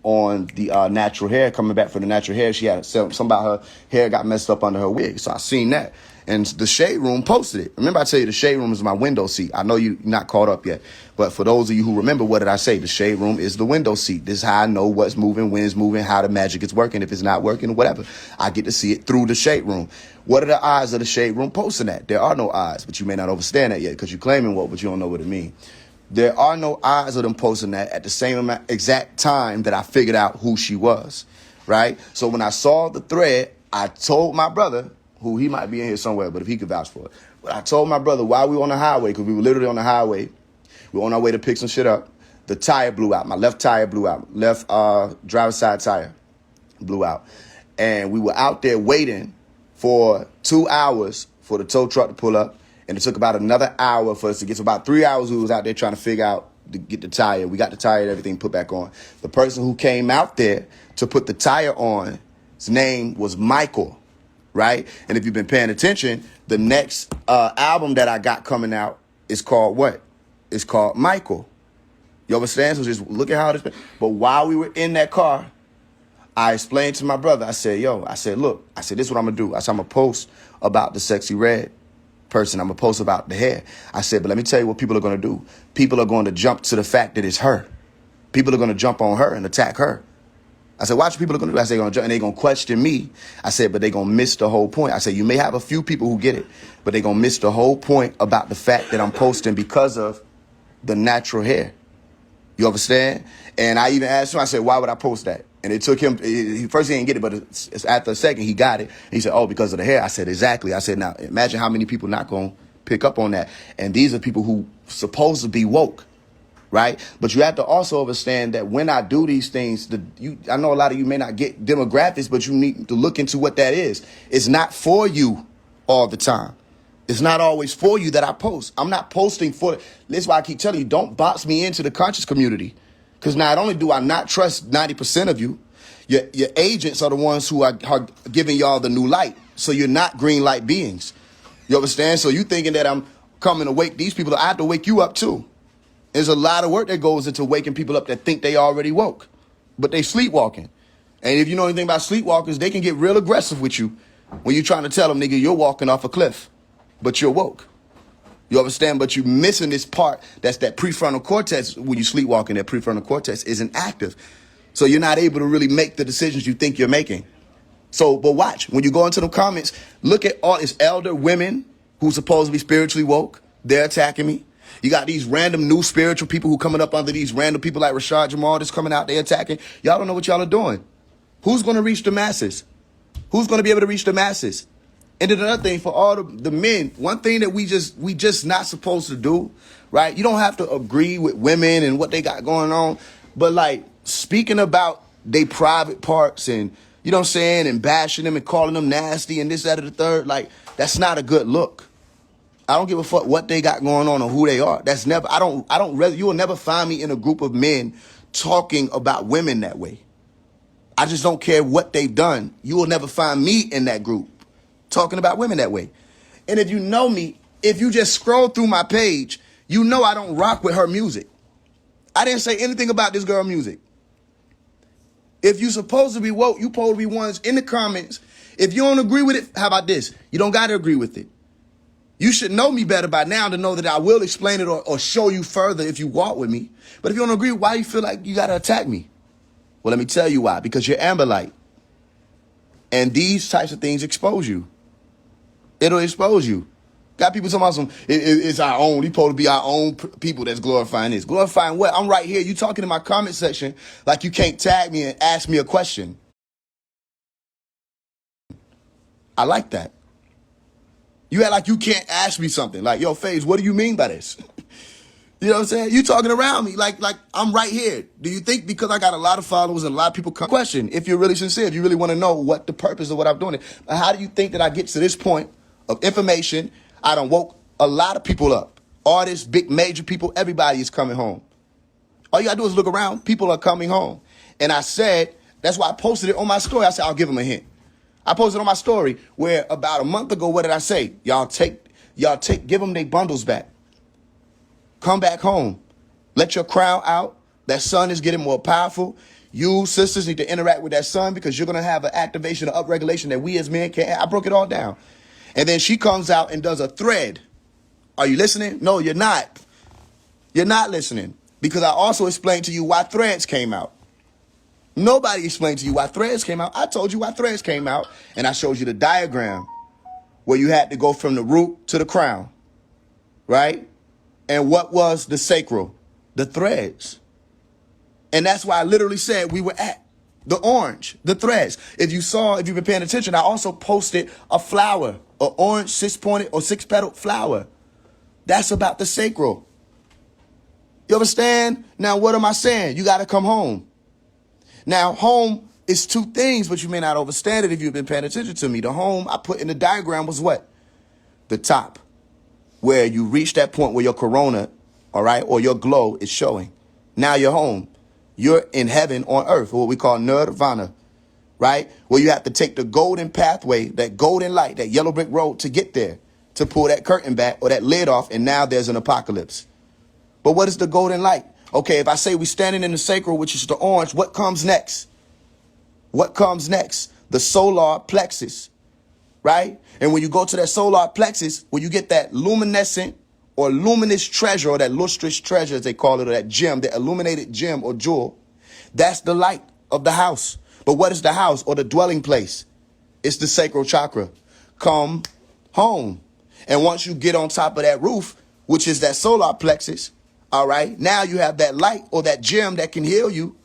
on the natural hair, coming back for the natural hair. She had some about her hair got messed up under her wig. So I seen that. And the Shade Room posted it. Remember I tell you the Shade Room is my window seat. I know you're not caught up yet. But for those of you who remember, what did I say? The Shade Room is the window seat. This is how I know what's moving, when it's moving, how the magic is working. If it's not working, whatever. I get to see it through the Shade Room. What are the odds of the Shade Room posting that? There are no odds, but you may not understand that yet because you're claiming what, but you don't know what it means. There are no odds of them posting that at the same exact time that I figured out who she was, right? So when I saw the thread, I told my brother, who he might be in here somewhere, but if he could vouch for it. But I told my brother while we were on the highway, because we were literally on the highway, we were on our way to pick some shit up, the tire blew out. My left tire blew out. Left driver's side tire blew out. And we were out there waiting for 2 hours for the tow truck to pull up. And it took about another hour for us to get to about 3 hours. We was out there trying to figure out to get the tire. We got the tire and everything put back on. The person who came out there to put the tire on, his name was Michael. Right? And if you've been paying attention, the next album that I got coming out is called what? It's called Michael. You understand? So just look at how it's been. But while we were in that car, I explained to my brother, I said, look, this is what I'm going to do. I said, I'm going to post about the sexy red person. I'm going to post about the hair. I said, but let me tell you what people are going to do. People are going to jump to the fact that it's her. People are going to jump on her and attack her. I said, watch what people are going to do. I said, and they're going to question me. I said, but they're going to miss the whole point. I said, you may have a few people who get it, but they're going to miss the whole point about the fact that I'm posting because of the natural hair. You understand? And I even asked him, I said, why would I post that? And it took him, first he didn't get it, but it's after a second he got it. And he said, oh, because of the hair. I said, exactly. I said, now imagine how many people not going to pick up on that. And these are people who supposed to be woke. Right. But you have to also understand that when I do these things, I know a lot of you may not get demographics, but you need to look into what that is. It's not for you all the time. It's not always for you that I post. I'm not posting for. That's why I keep telling you, don't box me into the conscious community. Because not only do I not trust 90% of you, your agents are the ones who are giving y'all the new light. So you're not green light beings. You understand? So you thinking that I'm coming to wake these people. I have to wake you up, too. There's a lot of work that goes into waking people up that think they already woke, but they sleepwalking. And if you know anything about sleepwalkers, they can get real aggressive with you when you're trying to tell them, nigga, you're walking off a cliff, but you're woke. You understand? But you're missing this part. That's that prefrontal cortex. When you sleepwalking, that prefrontal cortex isn't active. So you're not able to really make the decisions you think you're making. So, but watch, when you go into the comments, look at all these elder women who supposed to be spiritually woke. They're attacking me. You got these random new spiritual people who coming up under these random people like Rashad Jamal that's coming out there attacking. Y'all don't know what y'all are doing. Who's going to reach the masses? Who's going to be able to reach the masses? And then another thing for all the men, one thing that we just not supposed to do, right? You don't have to agree with women and what they got going on, but like speaking about their private parts and, you know what I'm saying, and bashing them and calling them nasty and this, that, and the third, like that's not a good look. I don't give a fuck what they got going on or who they are. That's never, you will never find me in a group of men talking about women that way. I just don't care what they've done. You will never find me in that group talking about women that way. And if you know me, if you just scroll through my page, you know I don't rock with her music. I didn't say anything about this girl music. If you supposed to be woke, you supposed to be ones in the comments. If you don't agree with it, how about this? You don't got to agree with it. You should know me better by now to know that I will explain it or show you further if you walk with me. But if you don't agree, why do you feel like you got to attack me? Well, let me tell you why. Because you're Amberlight. And these types of things expose you. It'll expose you. Got people talking about it's our own. We supposed to be our own people that's glorifying this. Glorifying what? I'm right here. You talking in my comment section like you can't tag me and ask me a question. I like that. You act like you can't ask me something. Like, yo, Faise, what do you mean by this? You know what I'm saying? You talking around me like I'm right here. Do you think because I got a lot of followers and a lot of people come? Question, if you're really sincere, if you really want to know what the purpose of what I'm doing. How do you think that I get to this point of information? I done woke a lot of people up. Artists, big major people, everybody is coming home. All you got to do is look around. People are coming home. And I said, that's why I posted it on my story. I said, I'll give them a hint. I posted on my story where about a month ago, what did I say? Give them their bundles back. Come back home. Let your crown out. That sun is getting more powerful. You sisters need to interact with that sun because you're going to have an activation or upregulation that we as men can't. I broke it all down. And then she comes out and does a thread. Are you listening? No, you're not. You're not listening because I also explained to you why threads came out. Nobody explained to you why threads came out. I told you why threads came out, and I showed you the diagram where you had to go from the root to the crown, right? And what was the sacral? The threads. And that's why I literally said we were at the orange, the threads. If you've been paying attention, I also posted a flower, an orange 6-pointed or 6-petaled flower. That's about the sacral. You understand? Now, what am I saying? You got to come home. Now, home is two things, but you may not understand it if you've been paying attention to me. The home I put in the diagram was what? The top, where you reach that point where your corona, all right, or your glow is showing. Now you're home. You're in heaven on earth, or what we call nirvana, right? Where you have to take the golden pathway, that golden light, that yellow brick road to get there, to pull that curtain back or that lid off, and now there's an apocalypse. But what is the golden light? Okay, if I say we're standing in the sacral, which is the orange, what comes next? What comes next? The solar plexus, right? And when you go to that solar plexus, when you get that luminescent or luminous treasure, or that lustrous treasure, as they call it, or that gem, the illuminated gem or jewel, that's the light of the house. But what is the house or the dwelling place? It's the sacral chakra. Come home. And once you get on top of that roof, which is that solar plexus, all right, now you have that light or that gem that can heal you.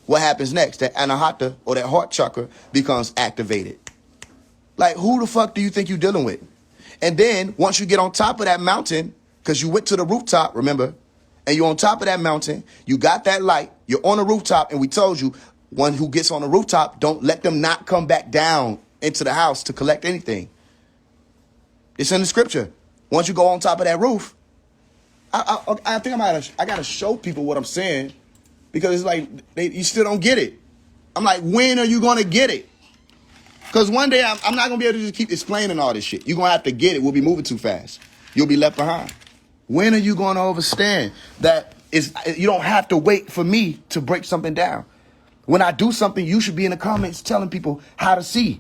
What happens next? That anahata or that heart chakra becomes activated. Like, who the fuck do you think you're dealing with? And then once you get on top of that mountain, because you went to the rooftop, remember, and you're on top of that mountain, you got that light, you're on the rooftop, and we told you, one who gets on the rooftop, don't let them not come back down into the house to collect anything. It's in the scripture. Once you go on top of that roof, I think I gotta show people what I'm saying, because it's like you still don't get it. I'm like, when are you gonna get it? Because one day I'm not gonna be able to just keep explaining all this shit. You're gonna have to get it. We'll be moving too fast. You'll be left behind. When are you gonna understand that you don't have to wait for me to break something down? When I do something, you should be in the comments telling people how to see.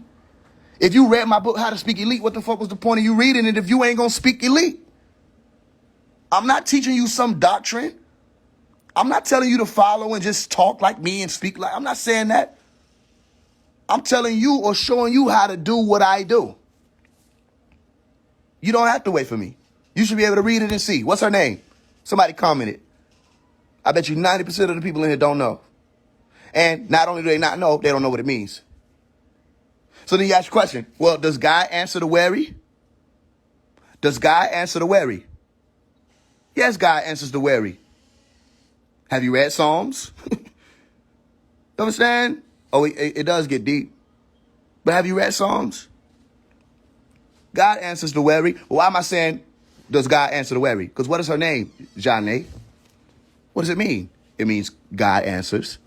If you read my book, How to Speak Elite, what the fuck was the point of you reading it if you ain't gonna speak elite? I'm not teaching you some doctrine. I'm not telling you to follow and just talk like me and speak like, I'm not saying that. I'm telling you or showing you how to do what I do. You don't have to wait for me. You should be able to read it and see. What's her name? Somebody commented. I bet you 90% of the people in here don't know. And not only do they not know, they don't know what it means. So then you ask the question, well, does God answer the weary? Does God answer the weary? Yes, God answers the weary. Have you read Psalms? You understand? Oh, it does get deep. But have you read Psalms? God answers the weary. Well, why am I saying, does God answer the weary? Because what is her name? Janae. What does it mean? It means God answers,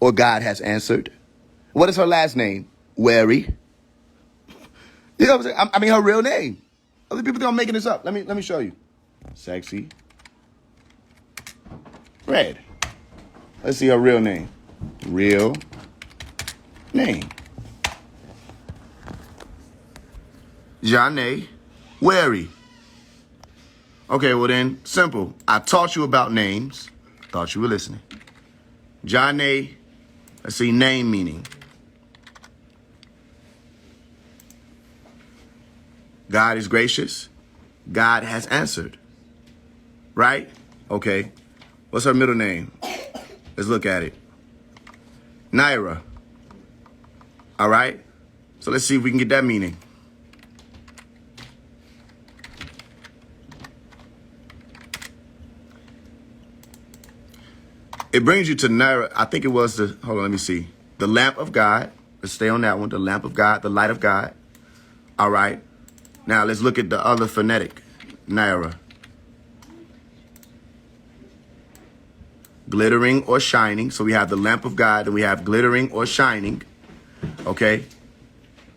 or God has answered. What is her last name? Weary. You know what I'm saying? I mean, her real name. Other people think I'm making this up. Let me show you. Sexy Red. Let's see her real name. Real name. Janae Wary. Okay, well then, simple. I taught you about names. Thought you were listening. Janae, let's see, name meaning. God is gracious. God has answered. Right? Okay. What's her middle name? Let's look at it. Naira. All right? So let's see if we can get that meaning. It brings you to Naira. I think it was hold on, let me see. The lamp of God. Let's stay on that one. The lamp of God, the light of God. All right. Now let's look at the other phonetic. Naira. Glittering or shining. So we have the lamp of God and we have glittering or shining. Okay.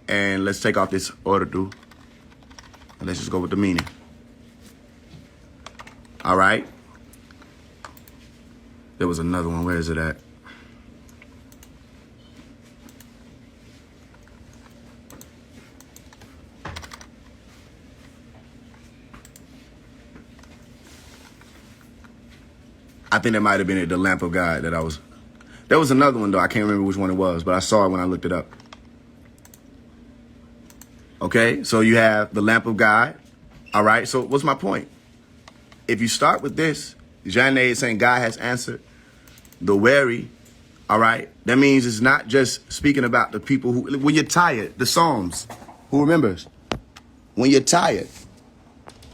And let's take off this order. And let's just go with the meaning. All right. There was another one. Where is it at? I think that might have been it, the lamp of God that I was. There was another one, though. I can't remember which one it was, but I saw it when I looked it up. Okay, so you have the lamp of God. All right, so what's my point? If you start with this, Jane is saying God has answered the weary. All right, that means it's not just speaking about the people who, when you're tired, the Psalms, who remembers? When you're tired,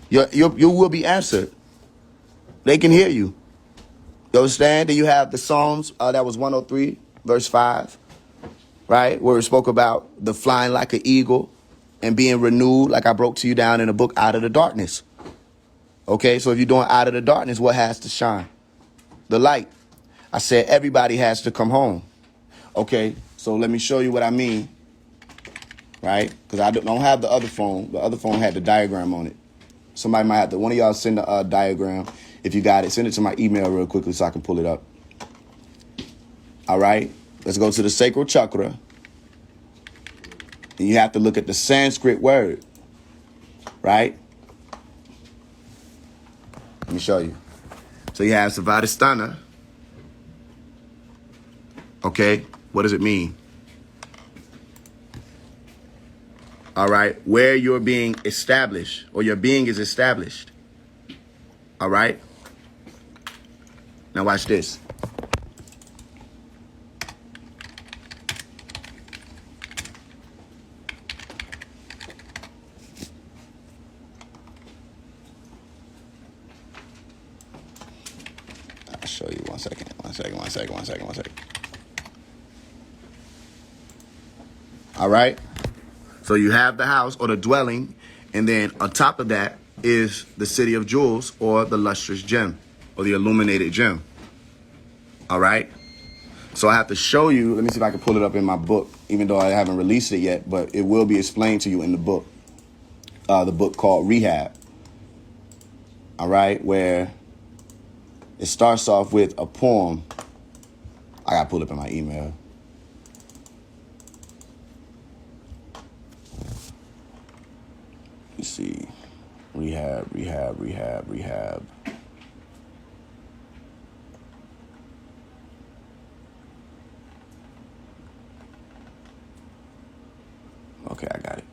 you will be answered. They can hear you. You understand? Then you have the Psalms, that was 103, verse 5, right? Where it spoke about the flying like an eagle and being renewed, like I broke to you down in the book, Out of the Darkness. Okay, so if you're doing out of the darkness, what has to shine? The light. I said everybody has to come home. Okay, so let me show you what I mean, right? Because I don't have the other phone. The other phone had the diagram on it. Somebody might have to, one of y'all send a diagram. If you got it, send it to my email real quickly so I can pull it up. All right, let's go to the sacral chakra. And you have to look at the Sanskrit word, right? Let me show you. So you have Svadhisthana. Okay, what does it mean? All right, where you're being established or your being is established. All right. Now watch this. I'll show you one second. All right. So you have the house or the dwelling, and then on top of that is the city of jewels or the lustrous gem or the illuminated gem. All right. So I have to show you. Let me see if I can pull it up in my book, even though I haven't released it yet, but it will be explained to you in the book called Rehab. All right. Where it starts off with a poem. I got to pull it up in my email. Let's see. Rehab. Okay, I got it.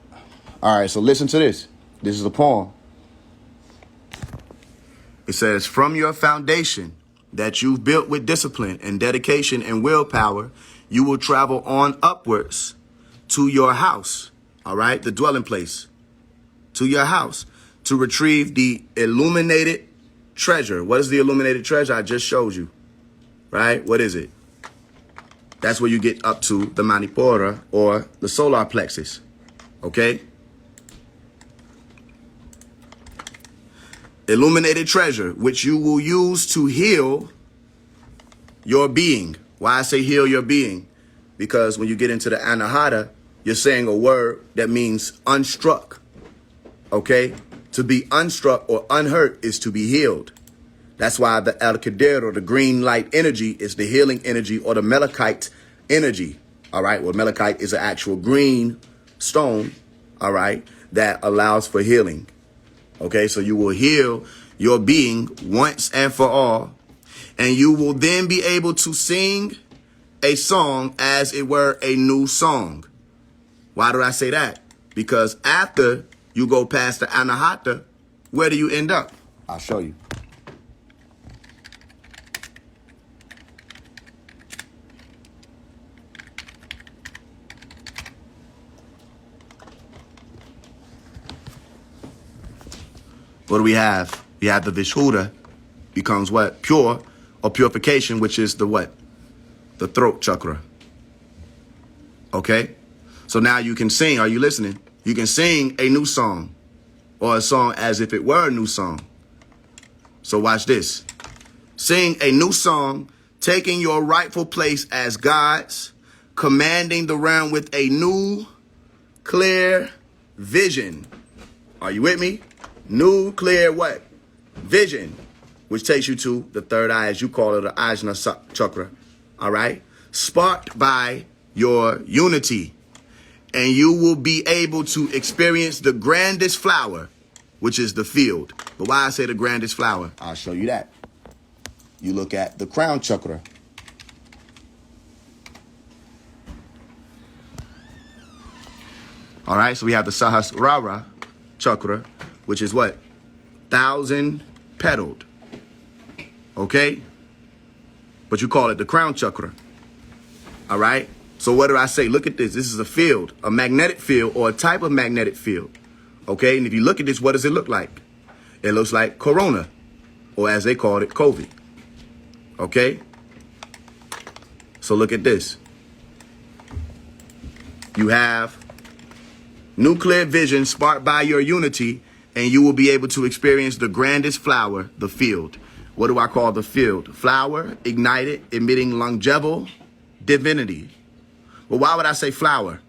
All right, so listen to this. This is a poem. It says, from your foundation that you've built with discipline and dedication and willpower, you will travel on upwards to your house, all right, the dwelling place, to your house, to retrieve the illuminated treasure. What is the illuminated treasure? I just showed you, right? What is it? That's where you get up to the Manipura or the solar plexus, okay? Illuminated treasure, which you will use to heal your being. Why I say heal your being? Because when you get into the Anahata, you're saying a word that means unstruck, okay? To be unstruck or unhurt is to be healed. That's why the Al-Qadir or the green light energy is the healing energy or the Melekite energy, all right? Well, Melekite is an actual green stone, all right, that allows for healing. Okay, so you will heal your being once and for all, and you will then be able to sing a song as it were a new song. Why do I say that? Because after you go past the Anahata, where do you end up? I'll show you. What do we have? We have the Vishuddha becomes what? Pure or purification, which is the what? The throat chakra. Okay? So now you can sing. Are you listening? You can sing a new song or a song as if it were a new song. So watch this. Sing a new song, taking your rightful place as gods, commanding the realm with a new, clear vision. Are you with me? New, clear what? Vision, which takes you to the third eye, as you call it, the Ajna chakra. All right? Sparked by your unity. And you will be able to experience the grandest flower, which is the field. But why I say the grandest flower? I'll show you that. you look at the crown chakra. All right, so we have the Sahasrara chakra, which is what? 1,000-petaled. Okay? But you call it the crown chakra. All right? So what do I say? Look at this. This is a field, a magnetic field or a type of magnetic field. Okay? And if you look at this, what does it look like? It looks like corona, or as they called it, COVID. Okay? So look at this. You have nuclear vision sparked by your unity, and you will be able to experience the grandest flower, the field. What do I call the field? Flower, ignited, emitting longeval divinity. Well, why would I say flower?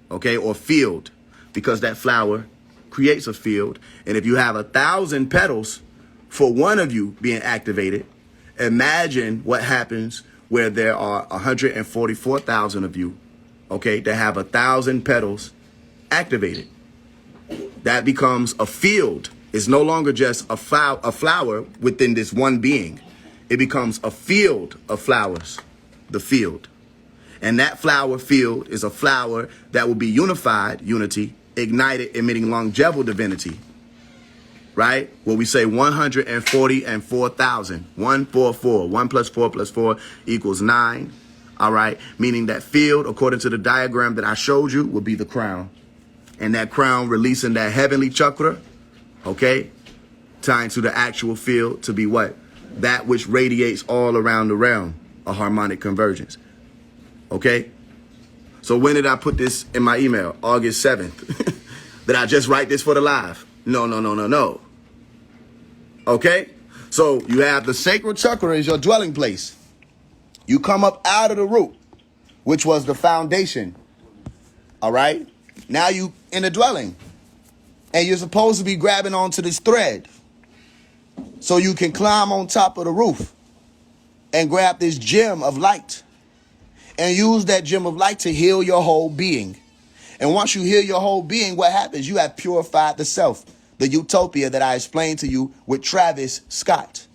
Okay, or field? Because that flower creates a field. And if you have 1,000 petals for one of you being activated, imagine what happens where there are 144,000 of you, okay, that have 1,000 petals activated. That becomes a field. It's no longer just a flower within this one being. It becomes a field of flowers, the field. And that flower field is a flower that will be unified, unity, ignited, emitting longeval divinity. Right? Where we say 140 and 4,000. 144. 1 plus 4 plus 4 equals 9. All right? Meaning that field, according to the diagram that I showed you, will be the crown. And that crown releasing that heavenly chakra, okay, tying to the actual field to be what? That which radiates all around the realm, a harmonic convergence. Okay? So when did I put this in my email? August 7th. Did I just write this for the live? No. Okay? So you have the sacral chakra is your dwelling place. You come up out of the root, which was the foundation. All right? Now you in a dwelling. And you're supposed to be grabbing onto this thread so you can climb on top of the roof and grab this gem of light and use that gem of light to heal your whole being. And once you heal your whole being, what happens? You have purified the self, the utopia that I explained to you with Travis Scott.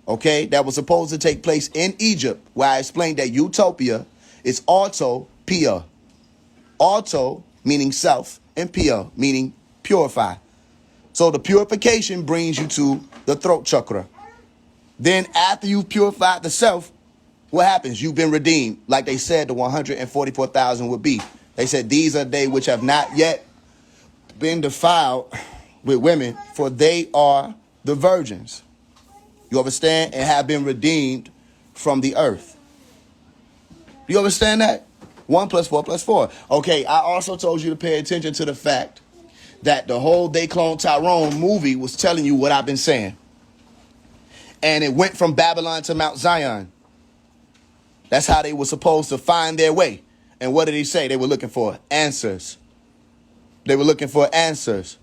Okay, that was supposed to take place in Egypt, where I explained that utopia is auto-pia. Auto meaning self and pia meaning purify. So the purification brings you to the throat chakra. Then after you've purified the self, what happens? You've been redeemed. Like they said, the 144,000 would be. They said, these are they which have not yet been defiled with women, for they are the virgins. You understand? And have been redeemed from the earth. Do you understand that? 1 plus 4 plus 4. Okay, I also told you to pay attention to the fact that the whole They Clone Tyrone movie was telling you what I've been saying. And it went from Babylon to Mount Zion. That's how they were supposed to find their way. And what did he say? They were looking for answers. They were looking for answers.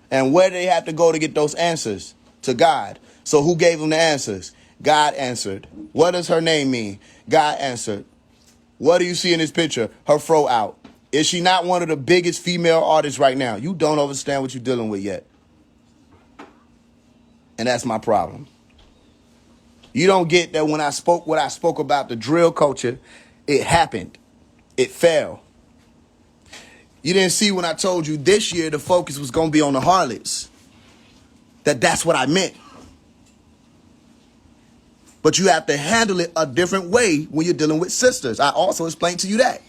And where did they have to go to get those answers? To God. So who gave them the answers? God answered. What does her name mean? God answered. What do you see in this picture? Her fro out. Is she not one of the biggest female artists right now? You don't understand what you're dealing with yet. And that's my problem. You don't get that when I spoke what I spoke about the drill culture, it happened. It fell. You didn't see when I told you this year the focus was going to be on the harlots. That's what I meant. But you have to handle it a different way when you're dealing with sisters. I also explained to you that.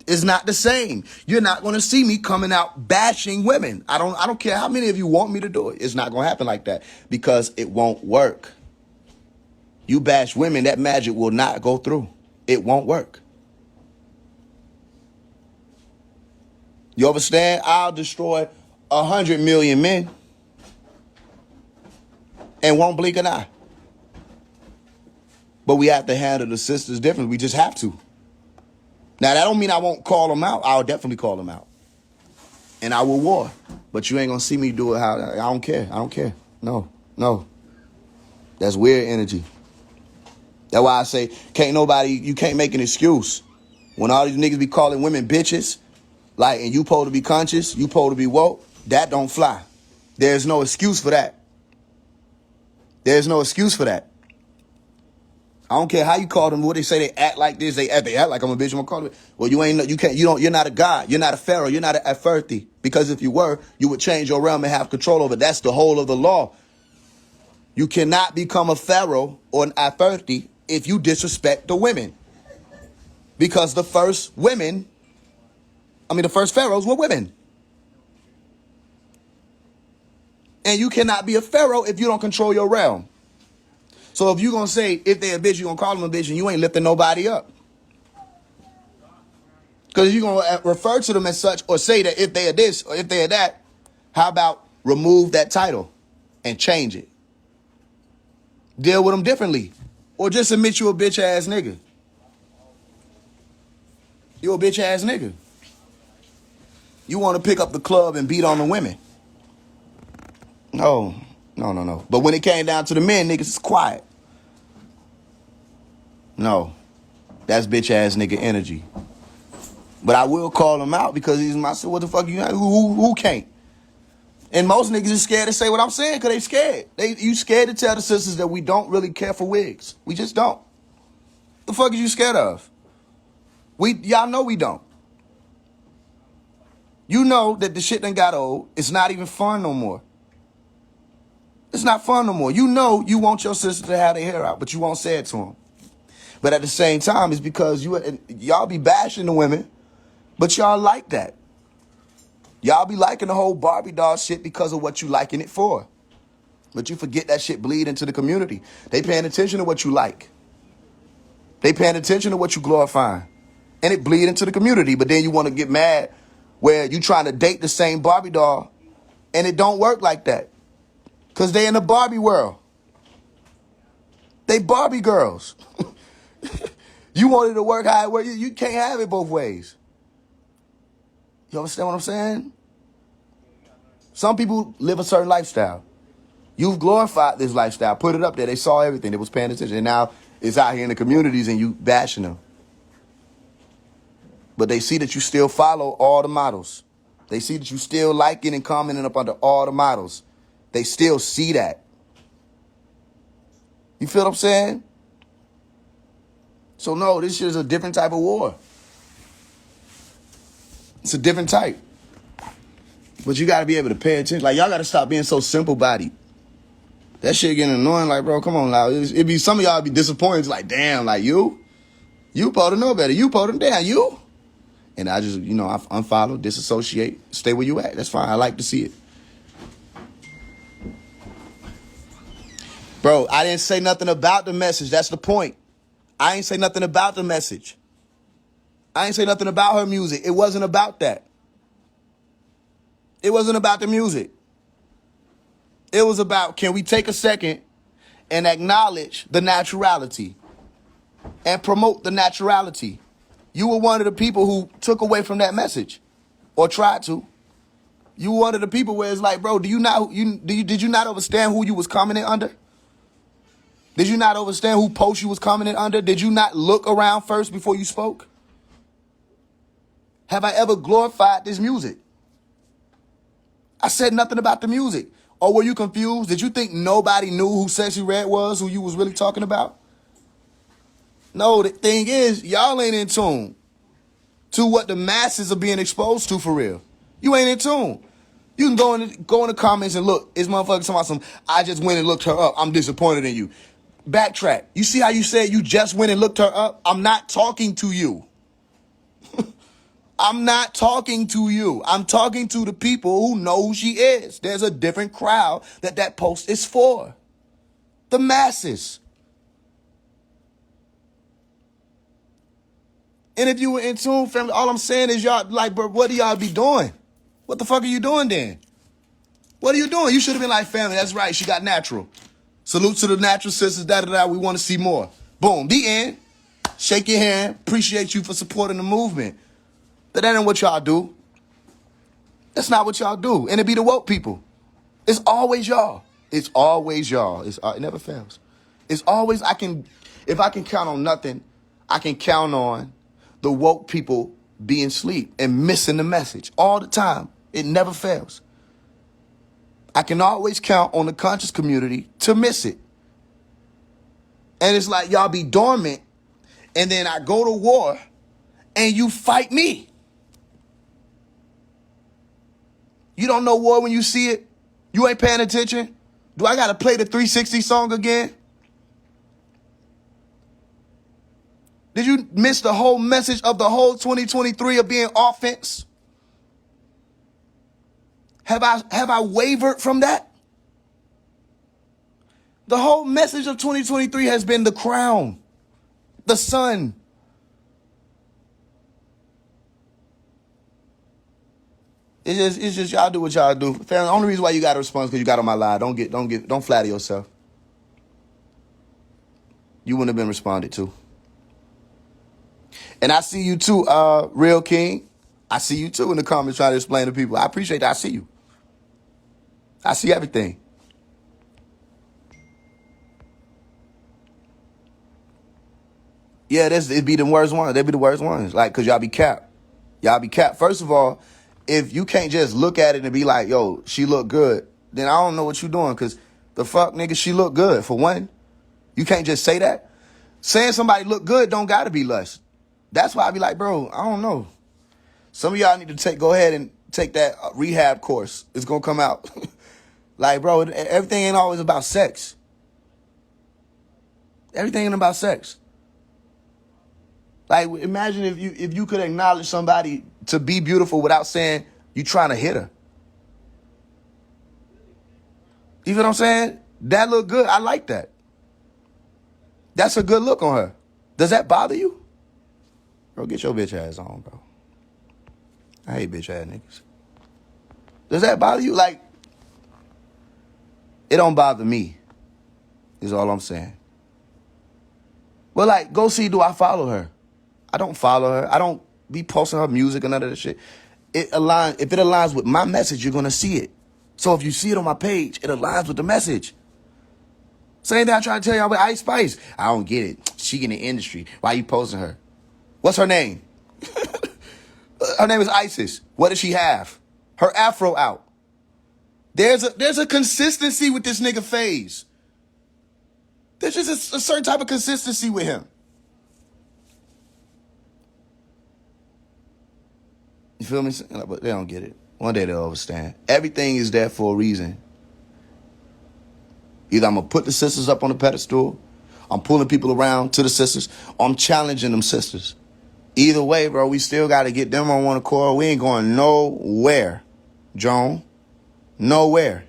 It's not the same. You're not going to see me coming out bashing women. I don't care how many of you want me to do it. It's not going to happen like that because it won't work. You bash women, that magic will not go through. It won't work. You understand? I'll destroy 100 million men and won't blink an eye. But we have to handle the sisters differently. We just have to. Now, that don't mean I won't call them out. I'll definitely call them out. And I will war. But you ain't going to see me do it how... I don't care. I don't care. No. That's weird energy. That's why I say, you can't make an excuse. When all these niggas be calling women bitches, like, and you supposed to be conscious, you supposed to be woke, that don't fly. There's no excuse for that. There's no excuse for that. I don't care how you call them. What they say, they act like this. They act like I'm a bitch. I'm gonna call it. Well, you're not a god. You're not a pharaoh. You're not an Aferthi. Because if you were, you would change your realm and have control over it. That's the whole of the law. You cannot become a pharaoh or an Aferthi if you disrespect the women. Because the first pharaohs were women. And you cannot be a pharaoh if you don't control your realm. So if you're going to say, if they're a bitch, you're going to call them a bitch, and you ain't lifting nobody up. Because you're going to refer to them as such or say that if they are this or if they are that, how about remove that title and change it? Deal with them differently. Or just admit you a bitch ass nigga. You a bitch ass nigga. You want to pick up the club and beat on the women. No. But when it came down to the men, niggas is quiet. No. That's bitch ass nigga energy. But I will call him out because he's my son. What the fuck you who can't? And most niggas is scared to say what I'm saying because they scared. You scared to tell the sisters that we don't really care for wigs. We just don't. The fuck is you scared of? Y'all know we don't. You know that the shit done got old. It's not even fun no more. It's not fun no more. You know you want your sister to have their hair out, but you won't say it to them. But at the same time, it's because y'all be bashing the women, but y'all like that. Y'all be liking the whole Barbie doll shit because of what you liking it for. But you forget that shit bleed into the community. They paying attention to what you like. They paying attention to what you glorifying. And it bleed into the community. But then you want to get mad where you trying to date the same Barbie doll and it don't work like that. Because they in the Barbie world. They Barbie girls. You want it to work how it works. You can't have it both ways. You understand what I'm saying? Some people live a certain lifestyle. You've glorified this lifestyle, put it up there. They saw everything. They was paying attention. And now it's out here in the communities and you bashing them. But they see that you still follow all the models. They see that you still liking and commenting up under all the models. They still see that. You feel what I'm saying? So no, this shit is a different type of war. It's a different type. But you got to be able to pay attention. Like, y'all got to stop being so simple-bodied. That shit getting annoying. Like, bro, come on now. It be some of y'all be disappointed. It's like, damn, like you supposed to know better. You supposed to, damn, you. And I just, I unfollow, disassociate, stay where you at. That's fine. I like to see it. Bro, I didn't say nothing about the message. That's the point. I ain't say nothing about the message. I ain't say nothing about her music. It wasn't about that. It wasn't about the music. It was about, can we take a second and acknowledge the naturality and promote the naturality? You were one of the people who took away from that message or tried to. You were one of the people where it's like, bro, did you not understand who you was commenting under? Did you not understand who post you was commenting under? Did you not look around first before you spoke? Have I ever glorified this music? I said nothing about the music. Or were you confused? Did you think nobody knew who Sexy Red was, who you was really talking about? No, the thing is, y'all ain't in tune to what the masses are being exposed to for real. You ain't in tune. You can go in the comments and look. It's motherfuckers talking about I just went and looked her up. I'm disappointed in you. Backtrack. You see how you said you just went and looked her up? I'm not talking to you. I'm not talking to you. I'm talking to the people who know who she is. There's a different crowd that post is for. The masses. And if you were in tune, family, all I'm saying is y'all, like, bro, what do y'all be doing? What the fuck are you doing then? What are you doing? You should have been like, family, that's right, she got natural. Salute to the natural sisters, we want to see more. Boom, the end. Shake your hand. Appreciate you for supporting the movement. But that ain't what y'all do. That's not what y'all do. And it be the woke people. It's always y'all. It's always y'all. It never fails. It's always, if I can count on nothing, I can count on the woke people being asleep and missing the message all the time. It never fails. I can always count on the conscious community to miss it. And it's like y'all be dormant, and then I go to war, and you fight me. You don't know war when you see it? You ain't paying attention? Do I got to play the 360 song again? Did you miss the whole message of the whole 2023 of being offense? Have I wavered from that? The whole message of 2023 has been the crown, the sun. It's just y'all do what y'all do. Family, the only reason why you got to respond is because you got on my live. Don't flatter yourself. You wouldn't have been responded to. And I see you too, Real King. I see you too in the comments trying to explain to people. I appreciate that. I see you. I see everything. Yeah, it'd be the worst ones. They'd be the worst ones. Like, cause y'all be capped. Y'all be capped. First of all, if you can't just look at it and be like, yo, she look good, then I don't know what you doing. Cause the fuck, nigga, she look good. For one, you can't just say that. Saying somebody look good don't gotta be lust. That's why I be like, bro, I don't know. Some of y'all need to go ahead and take that rehab course. It's gonna come out. Like, bro, everything ain't always about sex. Everything ain't about sex. Like, imagine if you could acknowledge somebody to be beautiful without saying you trying to hit her. You feel what I'm saying? That look good. I like that. That's a good look on her. Does that bother you? Bro, get your bitch ass on, bro. I hate bitch ass niggas. Does that bother you? Like, it don't bother me, is all I'm saying. But like, go see, do I follow her? I don't follow her. I don't be posting her music or none of that shit. If it aligns with my message, you're gonna see it. So if you see it on my page, it aligns with the message. Same thing I try to tell y'all with Ice Spice. I don't get it. She in the industry. Why you posting her? What's her name? Her name is Isis. What does she have? Her afro out. There's a consistency with this nigga Faise. There's just a certain type of consistency with him. You feel me? But they don't get it. One day they'll understand. Everything is there for a reason. Either I'm going to put the sisters up on the pedestal, I'm pulling people around to the sisters, or I'm challenging them sisters. Either way, bro, we still got to get them on one accord. We ain't going nowhere, Joan. Nowhere.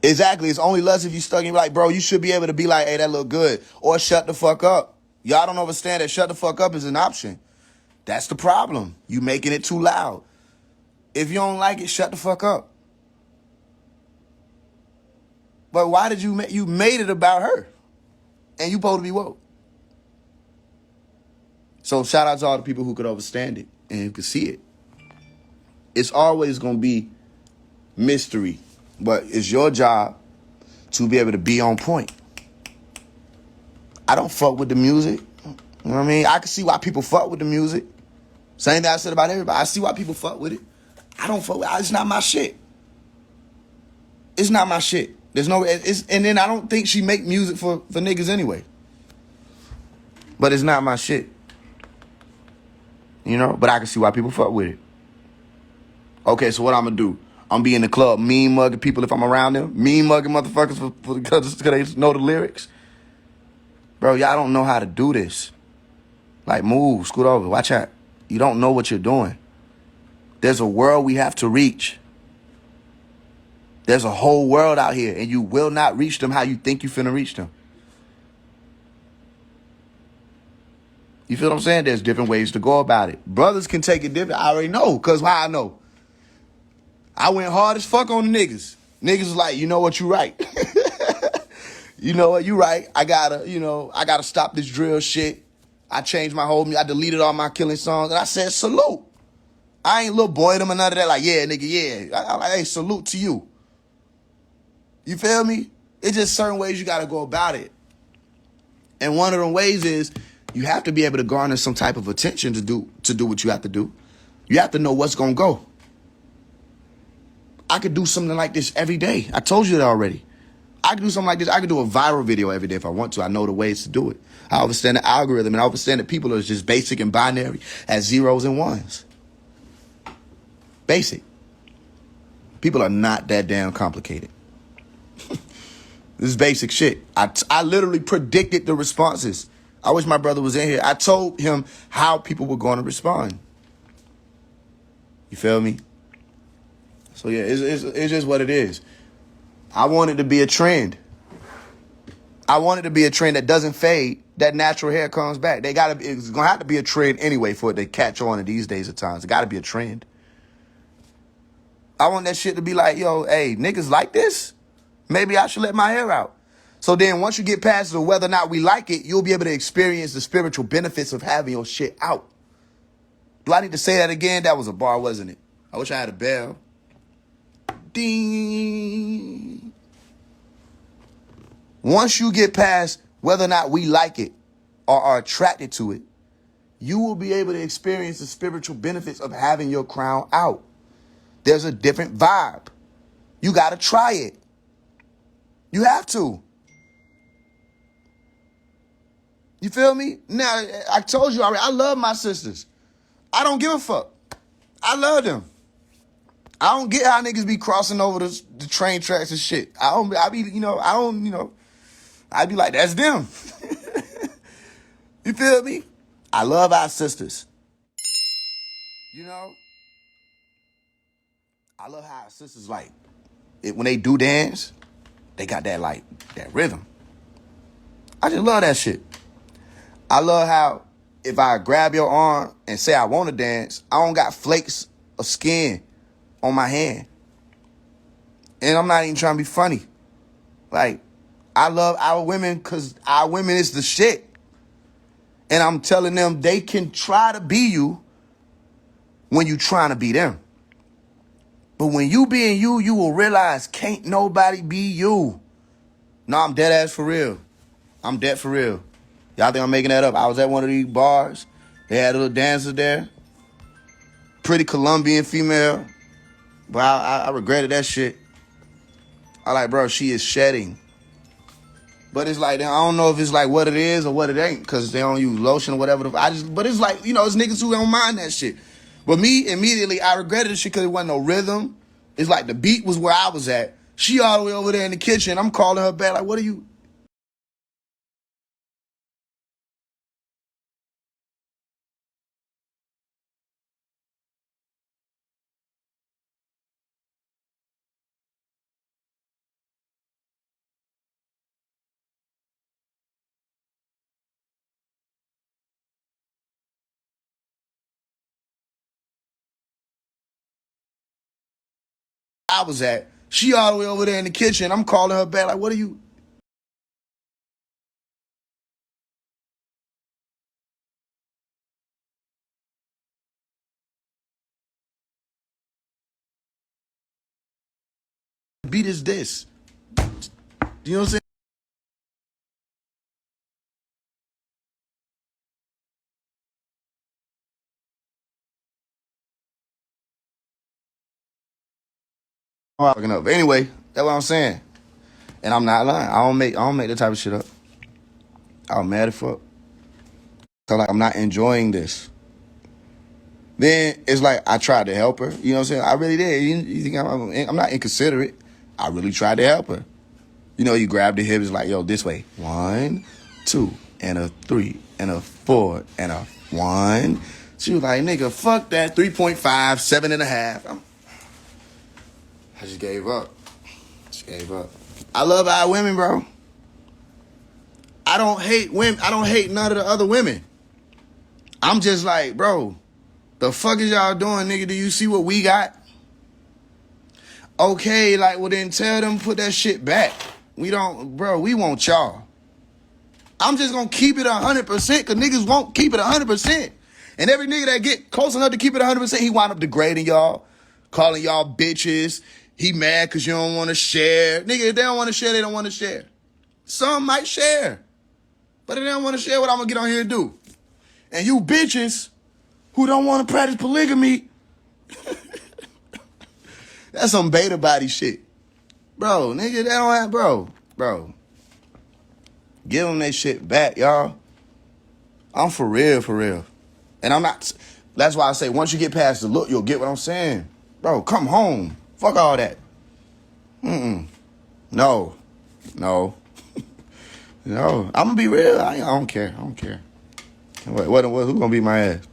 Exactly. It's only less if you stuck and be like, bro, you should be able to be like, hey, that look good. Or shut the fuck up. Y'all don't understand that shut the fuck up is an option. That's the problem. You making it too loud. If you don't like it, shut the fuck up. But why did you made it about her? And you supposed to be woke. So shout out to all the people who could understand it and who could see it. It's always going to be mystery. But it's your job to be able to be on point. I don't fuck with the music. You know what I mean? I can see why people fuck with the music. Same thing I said about everybody. I see why people fuck with it. I don't fuck with it. It's not my shit. It's not my shit. There's no... and then I don't think she make music for niggas anyway. But it's not my shit. You know? But I can see why people fuck with it. Okay, so what I'm going to do? I'm be in the club mean mugging people if I'm around them. Mean mugging motherfuckers because they know the lyrics. Bro, y'all don't know how to do this. Like, move, scoot over, watch out. You don't know what you're doing. There's a world we have to reach. There's a whole world out here, and you will not reach them how you think you finna reach them. You feel what I'm saying? There's different ways to go about it. Brothers can take it different. I already know, because how I know? I went hard as fuck on the niggas. Niggas was like, you know what, you right. You know what, you right. I gotta stop this drill shit. I changed my I deleted all my killing songs, and I said, salute. I ain't little boy them or none of that. Like, yeah, nigga, yeah. I'm like, hey, salute to you. You feel me? It's just certain ways you gotta go about it. And one of the ways is you have to be able to garner some type of attention to do what you have to do. You have to know what's gonna go. I could do something like this every day. I told you that already. I can do something like this. I can do a viral video every day if I want to. I know the ways to do it. I understand the algorithm, and I understand that people are just basic and binary as zeros and ones. Basic. People are not that damn complicated. This is basic shit. I literally predicted the responses. I wish my brother was in here. I told him how people were going to respond. You feel me? So yeah, it's just what it is. I want it to be a trend. I want it to be a trend that doesn't fade. That natural hair comes back. It's gonna have to be a trend anyway for it to catch on in these days of times. It gotta be a trend. I want that shit to be like, yo, hey, niggas like this? Maybe I should let my hair out. So then once you get past the whether or not we like it, you'll be able to experience the spiritual benefits of having your shit out. Do I need to say that again? That was a bar, wasn't it? I wish I had a bell. Ding. Once you get past whether or not we like it or are attracted to it, you will be able to experience the spiritual benefits of having your crown out. There's a different vibe. You got to try it. You have to. You feel me? Now, I told you already, I love my sisters. I don't give a fuck. I love them. I don't get how niggas be crossing over the train tracks and shit. I'd be like, that's them. You feel me? I love our sisters. You know? I love how our sisters when they do dance, they got that rhythm. I just love that shit. I love how if I grab your arm and say I want to dance, I don't got flakes of skin on my hand. And I'm not even trying to be funny. Like, I love our women because our women is the shit. And I'm telling them they can try to be you when you trying to be them. But when you being you, you will realize can't nobody be you. No, I'm dead ass for real. I'm dead for real. Y'all think I'm making that up? I was at one of these bars. They had little dancers there. Pretty Colombian female. But I regretted that shit. I like, bro, she is shedding. But it's like, I don't know if it's like what it is or what it ain't, because they don't use lotion or whatever. But it's like, it's niggas who don't mind that shit. But me, immediately, I regretted the shit because it wasn't no rhythm. It's like the beat was where I was at. She all the way over there in the kitchen. I'm calling her back like, what are you? I was at. She all the way over there in the kitchen. I'm calling her back like, what are you? Beat is this. You know what I'm saying? Fucking up. Anyway, that's what I'm saying. And I'm not lying. I don't make that type of shit up. I'm mad as fuck. So like I'm not enjoying this. Then it's like I tried to help her. You know what I'm saying? I really did. You think I'm not inconsiderate. I really tried to help her. You grab the hips like, yo, this way. 1, 2, and a 3, and a 4, and a 1. She was like, nigga, fuck that. 3.5, 7.5. I just gave up. I love our women, bro. I don't hate women. I don't hate none of the other women. I'm just like, bro, the fuck is y'all doing, nigga? Do you see what we got? Okay, well then tell them put that shit back. We want y'all. I'm just gonna keep it 100% because niggas won't keep it 100%. And every nigga that get close enough to keep it 100%, he wind up degrading y'all, calling y'all bitches. He mad because you don't want to share. Nigga, if they don't want to share, they don't want to share. Some might share. But if they don't want to share, what I'm going to get on here and do? And you bitches who don't want to practice polygamy, that's some beta body shit. Bro, nigga, they don't have, bro. bro, give them that shit back, y'all. I'm for real, for real. And I'm not, that's why I say once you get past the look, you'll get what I'm saying. Bro, come home. Fuck all that. No. No. No. I'm gonna be real. I don't care. I don't care. Who's gonna beat my ass?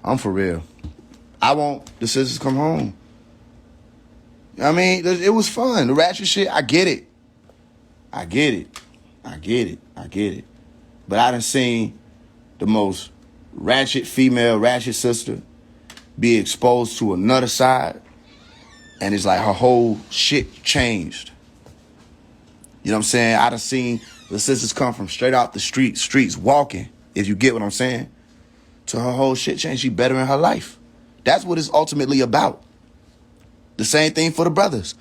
I'm for real. I want the sisters to come home. I mean, it was fun. The ratchet shit, I get it. I get it. I get it. I get it. But I done seen the most ratchet female, ratchet sister be exposed to another side, and it's like her whole shit changed. You know what I'm saying? I done seen the sisters come from straight out the streets walking, if you get what I'm saying, to her whole shit change. She better in her life. That's what it's ultimately about. The same thing for the brothers.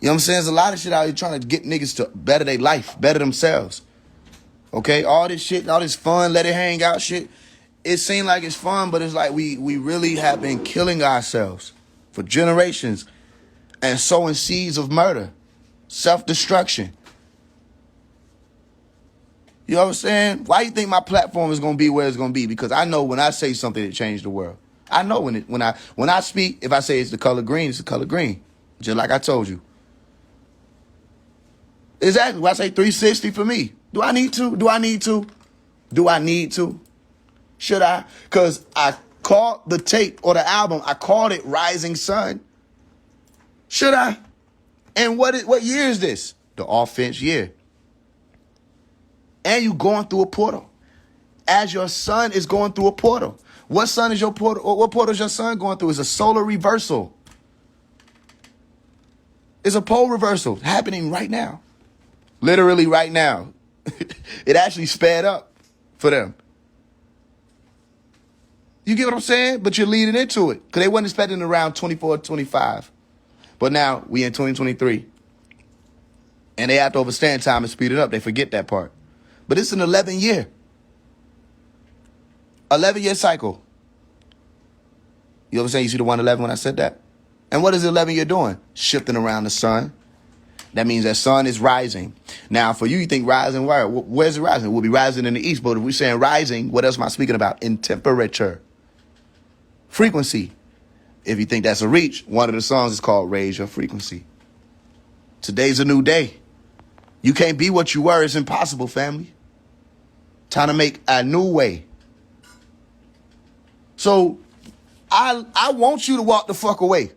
You know what I'm saying? There's a lot of shit out here trying to get niggas to better their life, better themselves. Okay? All this shit, all this fun, let it hang out shit. It seems like it's fun, but it's like we really have been killing ourselves for generations and sowing seeds of murder, self-destruction. You know what I'm saying? Why do you think my platform is gonna be where it's gonna be? Because I know when I say something, it changed the world. I know when I speak, if I say it's the color green, it's the color green. Just like I told you. Exactly. When I say 360 for me. Do I need to? Do I need to? Do I need to? Should I? Because I called the tape or the album, I called it Rising Sun. Should I? And what year is this? The offense year. And you going through a portal. As your son is going through a portal. What sun is your portal? Or what portal is your son going through? It's a solar reversal. It's a pole reversal happening right now. Literally right now. It actually sped up for them. You get what I'm saying? But you're leading into it. Because they wasn't expecting around 24, 25. But now we in 2023. And they have to overstand time and speed it up. They forget that part. But it's an 11-year. 11-year cycle. You know what I'm saying? You see the 111 when I said that? And what is the 11 year doing? Shifting around the sun. That means that sun is rising. Now, for you think rising where? Where's it rising? We'll be rising in the east. But if we're saying rising, what else am I speaking about? In temperature. Frequency. If you think that's a reach, one of the songs is called Raise Your Frequency. Today's a new day. You can't be what you were. It's impossible, family. Time to make a new way. So I want you to walk the fuck away.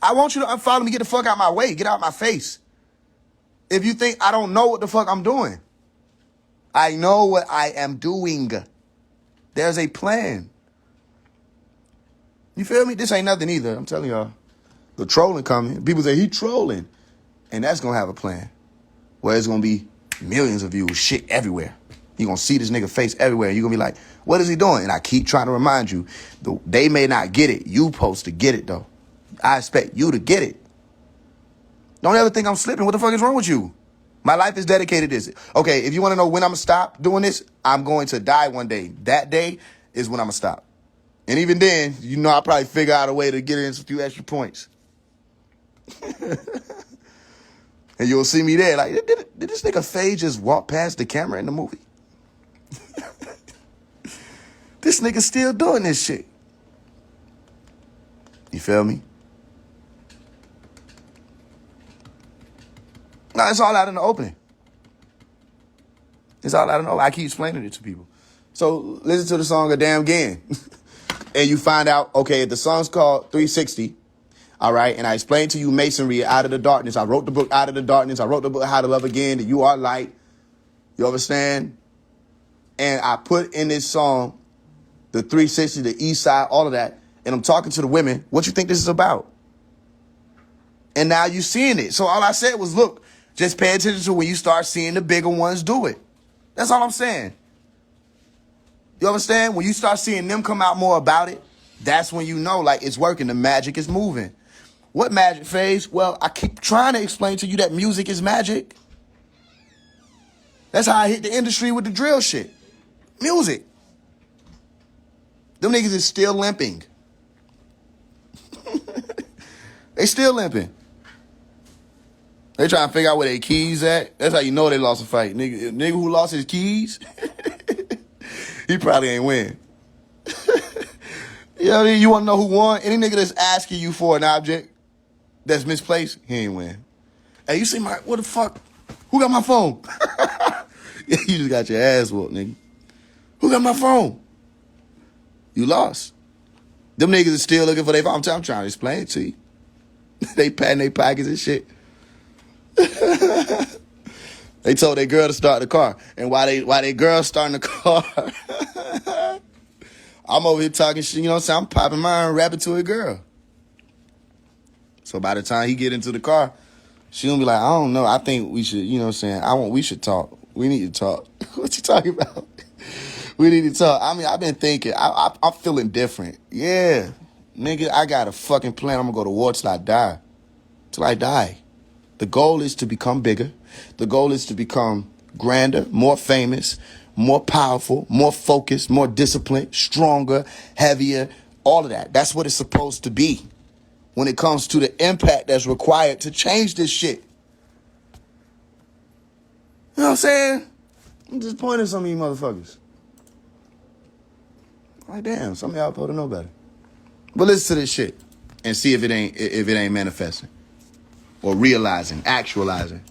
I want you to unfollow me, get the fuck out my way, get out my face. If you think I don't know what the fuck I'm doing, I know what I am doing. There's a plan. You feel me? This ain't nothing either. I'm telling y'all. The trolling coming. People say he trolling. And that's going to have a plan. Where it's going to be millions of views, shit everywhere. You're going to see this nigga face everywhere. You're going to be like, what is he doing? And I keep trying to remind you, they may not get it. You supposed to get it, though. I expect you to get it. Don't ever think I'm slipping. What the fuck is wrong with you? My life is dedicated to this. Okay, if you want to know when I'm going to stop doing this, I'm going to die one day. That day is when I'm going to stop. And even then, you know, I'll probably figure out a way to get in a few extra points. And you'll see me there. Like, did this nigga Faye just walk past the camera in the movie? This nigga still doing this shit. You feel me? No, it's all out in the open. It's all out in the open. I keep explaining it to people. So listen to the song a damn again. And you find out, okay, the song's called 360. All right. And I explained to you masonry, Out of the Darkness. I wrote the book Out of the Darkness. I wrote the book How to Love Again, that you are light. You understand? And I put in this song the 360, the east side, all of that. And I'm talking to the women. What you think this is about? And now you're seeing it. So all I said was, look, just pay attention to when you start seeing the bigger ones do it. That's all I'm saying. You understand? When you start seeing them come out more about it, that's when you know, like, it's working. The magic is moving. What magic, Faise? Well, I keep trying to explain to you that music is magic. That's how I hit the industry with the drill shit. Music. Them niggas is still limping. They still limping. They trying to figure out where their keys at. That's how you know they lost a fight. Nigga who lost his keys, he probably ain't win. You know what I mean? You want to know who won? Any nigga that's asking you for an object that's misplaced, he ain't win. Hey, you see my, what the fuck? Who got my phone? You just got your ass whooped, nigga. Who got my phone? You lost. Them niggas is still looking for their phone. I'm trying to explain it to you. They patting their pockets and shit. They told their girl to start the car. And while they girl starting the car, I'm over here talking shit, you know what I'm saying? I'm popping mine, rapping to a girl. So by the time he get into the car, she gonna be like, I don't know, I think we should, you know what I'm saying? We should talk. We need to talk. What you talking about? We need to talk. I mean, I've been thinking, I'm feeling different. Yeah. Nigga, I got a fucking plan. I'm gonna go to war till I die. Till I die. The goal is to become bigger. The goal is to become grander, more famous, more powerful, more focused, more disciplined, stronger, heavier, all of that. That's what it's supposed to be when it comes to the impact that's required to change this shit. You know what I'm saying? I'm just pointing at some of you motherfuckers. Like, damn, some of y'all supposed to know better. But listen to this shit and see if it ain't manifesting or realizing, actualizing.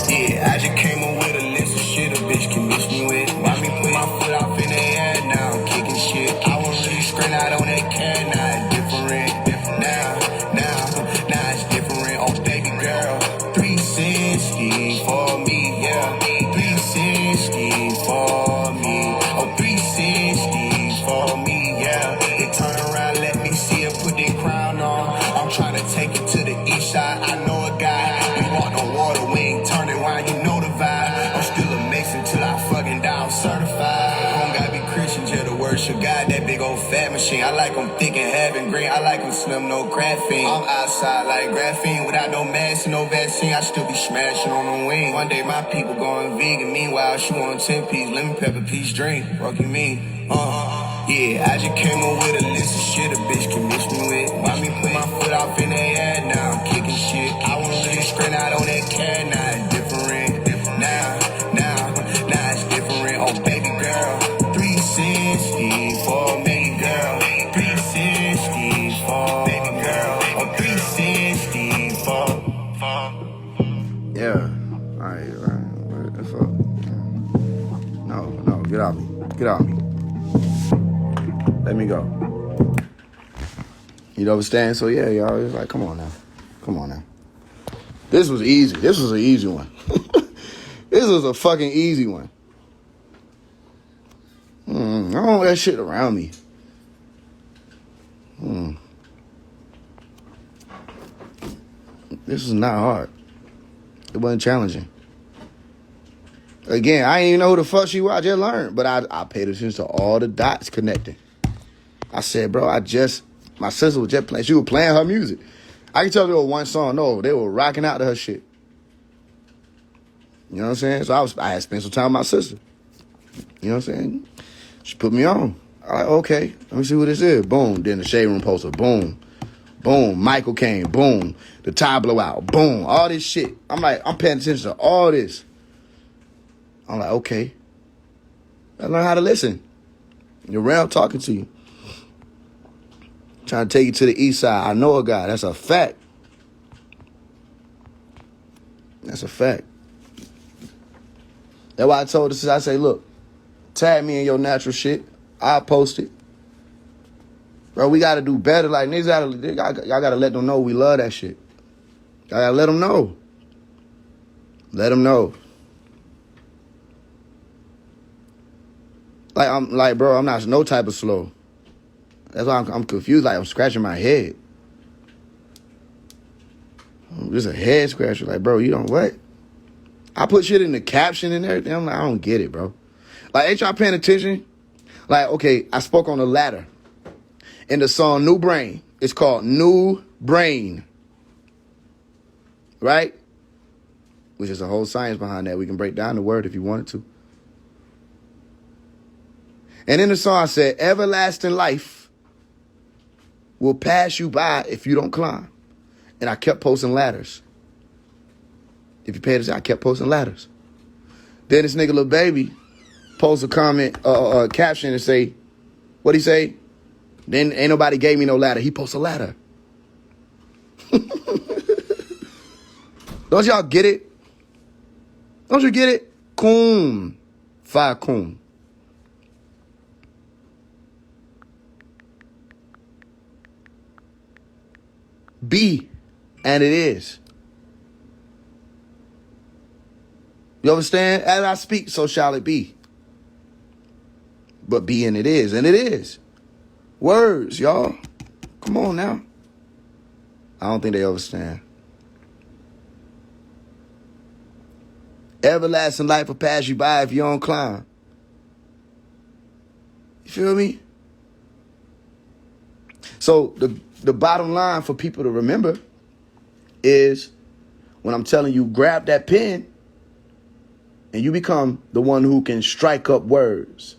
Yeah, I just came up with a list of shit a bitch can miss me with. Why me put my foot off in the air now? I'm kicking shit. I was really screen out on that can, now it's different. Now it's different. Oh, baby girl, 360 for me, yeah. 360 for me. Oh, 360 for me, yeah. They turn around, let me see her put their crown on. I'm trying to take it to the east side. I know a guy. We walk on water, we ain't turning around, you know the vibe. I'm still a Mason till I fucking die, I'm certified. Don't gotta be Christian, just to worship God, that big old fat machine. I like them thick and having green, I like them slim, no graphene. I'm outside like graphene, without no mask and no vaccine, I still be smashing on the wing. One day my people going vegan, meanwhile she want 10-piece, lemon pepper peach drink. Fuck you mean? Yeah, I just came up with a list of shit a bitch can miss me with. Why me put my foot off in the air now? I'm kicking shit. I was really screen out on that can, now it's different. Now it's different. Oh, baby girl, 360 for me, girl. 360 for baby girl. Oh, 360 for. Yeah. All right. That's all. No, get out of me. Get out of me. Let me go. You know what I'm saying? So yeah, y'all, it's like, come on now. This was easy. This was an easy one. This was a fucking easy one. I don't want that shit around me. This was not hard. It wasn't challenging. Again, I ain't even know who the fuck she was. I just learned. But I paid attention to all the dots connecting. I said, bro, my sister was just playing. She was playing her music. I can tell there was one song. No, they were rocking out to her shit. You know what I'm saying? So I had spent some time with my sister. You know what I'm saying? She put me on. I like, okay, let me see what this is. Boom. Then the Shade Room poster. Boom. Boom. Michael came. Boom. The tie blowout. Boom. All this shit. I'm like, I'm paying attention to all this. I'm like, okay. I learn how to listen. You're around talking to you. Trying to take you to the east side. I know a guy. That's a fact. That's a fact. That's why I told her, I say, look, tag me in your natural shit. I'll post it. Bro, we got to do better. Like, niggas y'all got to let them know we love that shit. Y'all got to let them know. Let them know. Like, bro, I'm not no type of slow. That's why I'm confused. Like, I'm scratching my head. Just a head scratcher. Like, bro, you don't what? I put shit in the caption and everything. I'm like, I don't get it, bro. Like, ain't y'all paying attention? Like, okay, I spoke on the ladder. In the song New Brain. It's called New Brain. Right? Which is a whole science behind that. We can break down the word if you wanted to. And in the song I said, everlasting life will pass you by if you don't climb. And I kept posting ladders. If you pay attention, I kept posting ladders. Then this nigga Lil Baby post a comment, caption and say, what'd he say? Then ain't nobody gave me no ladder. He posts a ladder. Don't y'all get it? Don't you get it? Coon. Fire coon. Be, and it is. You understand? As I speak, so shall it be. But be and it is, and it is. Words, y'all. Come on now. I don't think they understand. Everlasting life will pass you by if you don't climb. You feel me? So the bottom line for people to remember is when I'm telling you, grab that pen and you become the one who can strike up words.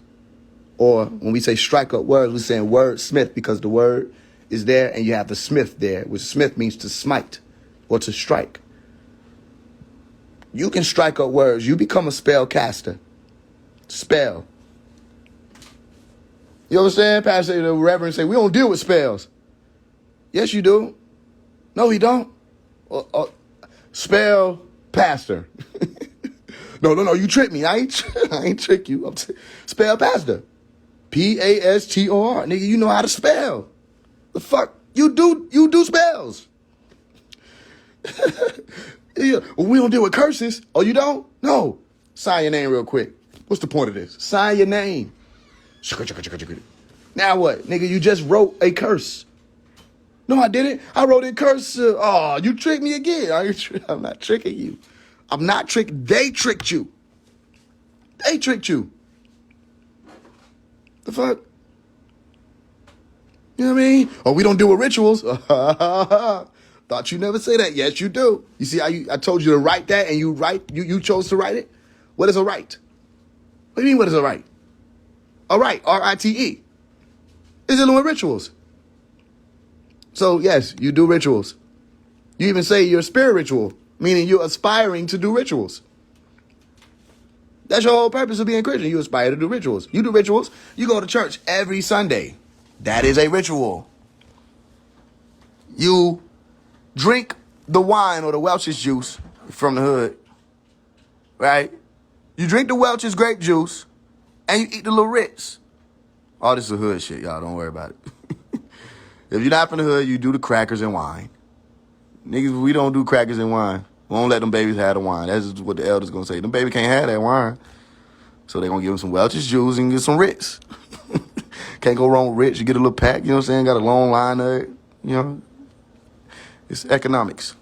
Or when we say strike up words, we're saying wordsmith because the word is there and you have the smith there, which smith means to smite or to strike. You can strike up words. You become a spell caster. Spell. You understand? Pastor, the reverend say, we don't deal with spells. Yes, you do. No, he don't. Spell pastor. No, you tricked me. I ain't trick you. Spell pastor. Pastor. Nigga, you know how to spell. The fuck? You do spells. Yeah. Well, we don't deal with curses. Oh, you don't? No. Sign your name real quick. What's the point of this? Sign your name. Now what? Nigga, you just wrote a curse. No, I didn't. I wrote a curse. Oh, you tricked me again. I'm not tricking you. I'm not tricked. They tricked you. They tricked you. The fuck? You know what I mean? Oh, we don't deal with rituals. Thought you never say that. Yes, you do. You see how I told you to write that and you chose to write it? What is a right? What do you mean what is a right? A right, R-I-T-E. Is dealing with rituals. So yes, you do rituals. You even say you're spiritual, meaning you're aspiring to do rituals. That's your whole purpose of being Christian. You aspire to do rituals. You do rituals. You go to church every Sunday. That is a ritual. You drink the wine or the Welch's juice from the hood, right? You drink the Welch's grape juice and you eat the little Ritz. All this is hood shit, y'all. Don't worry about it. If you're not from the hood, you do the crackers and wine. Niggas, we don't do crackers and wine. We won't let them babies have the wine. That's what the elders going to say. Them baby can't have that wine. So they going to give them some Welch's juice and get some Ritz. Can't go wrong with Ritz. You get a little pack, you know what I'm saying? Got a long line of it, you know. It's economics.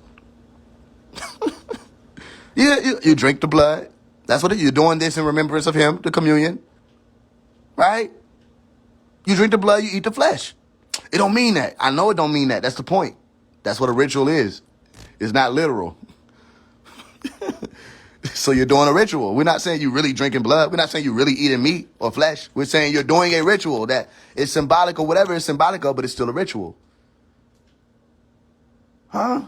You drink the blood. That's what you're doing this in remembrance of him, the communion. Right? You drink the blood, you eat the flesh. It don't mean that. I know it don't mean that. That's the point. That's what a ritual is. It's not literal. So you're doing a ritual. We're not saying you're really drinking blood. We're not saying you're really eating meat or flesh. We're saying you're doing a ritual that is symbolic or whatever it's symbolic of, but it's still a ritual. Huh?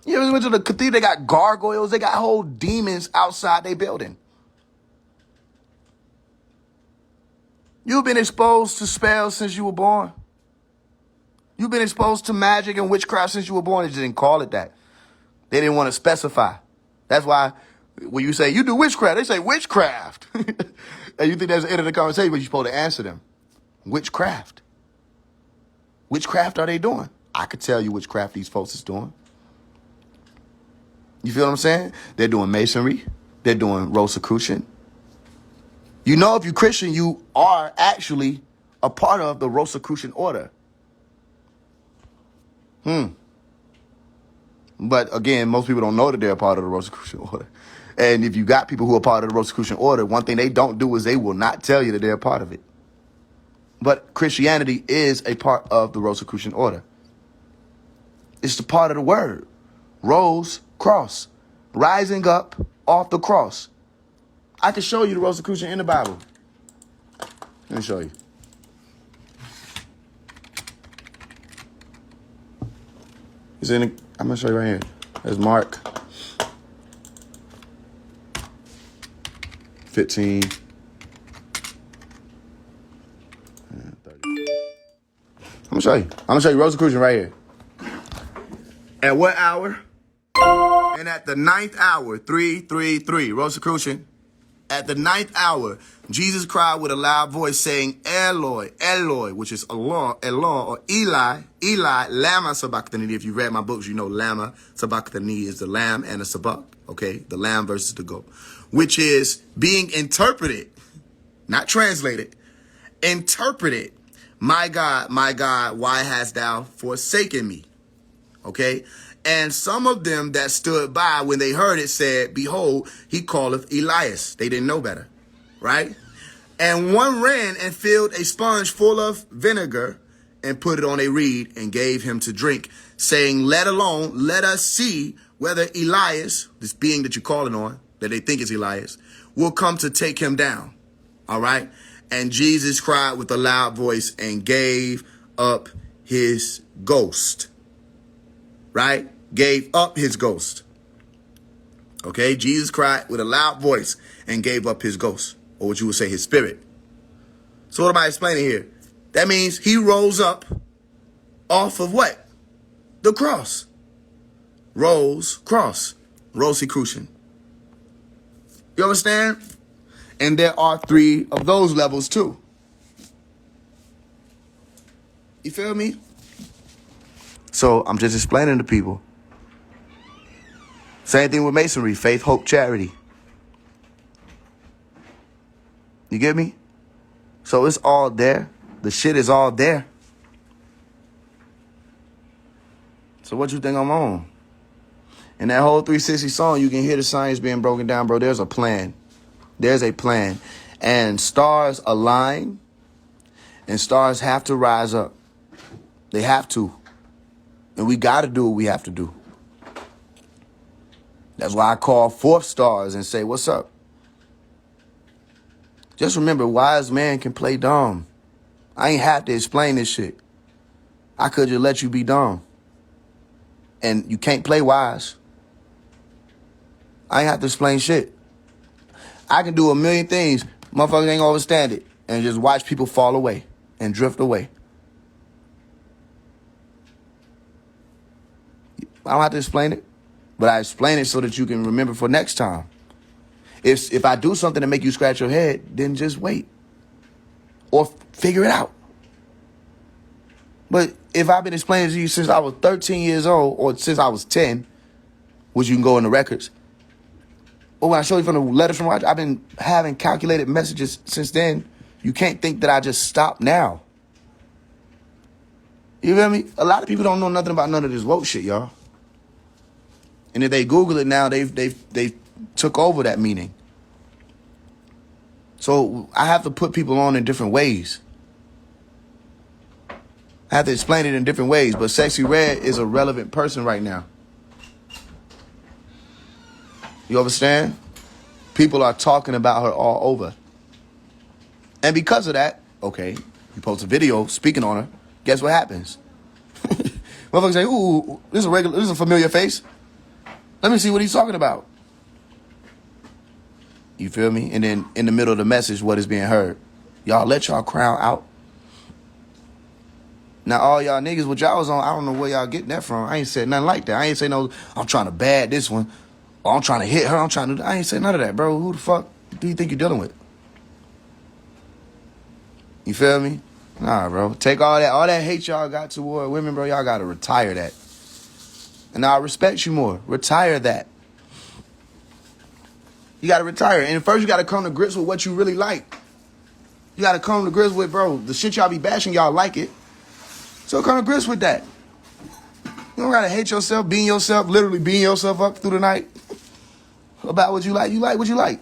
You ever went to the cathedral? They got gargoyles. They got whole demons outside their building. You've been exposed to spells since you were born. You've been exposed to magic and witchcraft since you were born. They just didn't call it that. They didn't want to specify. That's why when you say you do witchcraft, they say witchcraft. And you think that's the end of the conversation, but you're supposed to answer them. Witchcraft. Witchcraft are they doing? I could tell you which craft these folks is doing. You feel what I'm saying? They're doing masonry. They're doing Rosicrucian. You know, if you're Christian, you are actually a part of the Rosicrucian order. But again, most people don't know that they're a part of the Rosicrucian order. And if you got people who are part of the Rosicrucian order, one thing they don't do is they will not tell you that they're a part of it. But Christianity is a part of the Rosicrucian order. It's the part of the word. Rose, cross. Rising up off the cross. I can show you the Rosicrucian in the Bible. Let me show you. It's in. I'm gonna show you right here. There's Mark 15. 30. I'm gonna show you. I'm gonna show you Rosicrucian right here. At what hour? And at the 9th hour, 333, Rosicrucian. At the 9th hour, Jesus cried with a loud voice saying, Eloi, Eloi, which is Allah, Elah, or Eli, Eli, lama sabachthani. If you read my books, you know lama sabachthani is the lamb and the sabach, okay? The lamb versus the goat, which is being interpreted, not translated, interpreted. My God, why hast thou forsaken me? Okay? And some of them that stood by when they heard it said, behold, he calleth Elias. They didn't know better, right? And one ran and filled a sponge full of vinegar and put it on a reed and gave him to drink, saying, let alone, let us see whether Elias, this being that you're calling on, that they think is Elias, will come to take him down. All right? And Jesus cried with a loud voice and gave up his ghost. Right? Gave up his ghost. Okay? Jesus cried with a loud voice and gave up his ghost. Or what you would say, his spirit. So what am I explaining here? That means he rose up off of what? The cross. Rose, cross. Rosicrucian. You understand? And there are 3 of those levels too. You feel me? So I'm just explaining to people. Same thing with Masonry, faith, hope, charity. You get me? So it's all there. The shit is all there. So what you think I'm on? In that whole 360 song, you can hear the science being broken down, bro. There's a plan. There's a plan. And stars align. And stars have to rise up. They have to. And we got to do what we have to do. That's why I call forth stars and say, what's up? Just remember, wise man can play dumb. I ain't have to explain this shit. I could just let you be dumb. And you can't play wise. I ain't have to explain shit. I can do a million things. Motherfuckers ain't gonna understand it. And just watch people fall away and drift away. I don't have to explain it, but I explain it so that you can remember for next time. If I do something to make you scratch your head, then just wait. Or figure it out. But if I've been explaining to you since I was 13 years old, or since I was 10, which you can go in the records, or when I show you from the letters from Roger, I've been having calculated messages since then. You can't think that I just stopped now. You feel me? A lot of people don't know nothing about none of this woke shit, y'all. And if they Google it now, they've took over that meaning. So I have to put people on in different ways. I have to explain it in different ways. But Sexy Red is a relevant person right now. You understand? People are talking about her all over. And because of that, okay, you post a video speaking on her. Guess what happens? Motherfuckers say, ooh, this is a familiar face. Let me see what he's talking about. You feel me? And then in the middle of the message, what is being heard? Y'all let y'all crown out. Now, all y'all niggas, what y'all was on, I don't know where y'all getting that from. I ain't said nothing like that. I ain't say no, I'm trying to bad this one. Or I'm trying to hit her. I ain't say none of that, bro. Who the fuck do you think you're dealing with? You feel me? Nah, bro. Take all that hate y'all got toward women, bro. Y'all got to retire that. And I respect you more. Retire that. You got to retire. And first you got to come to grips with what you really like. You got to come to grips with, bro, the shit y'all be bashing, y'all like it. So come to grips with that. You don't got to hate yourself, being yourself, literally being yourself up through the night about what you like. You like what you like.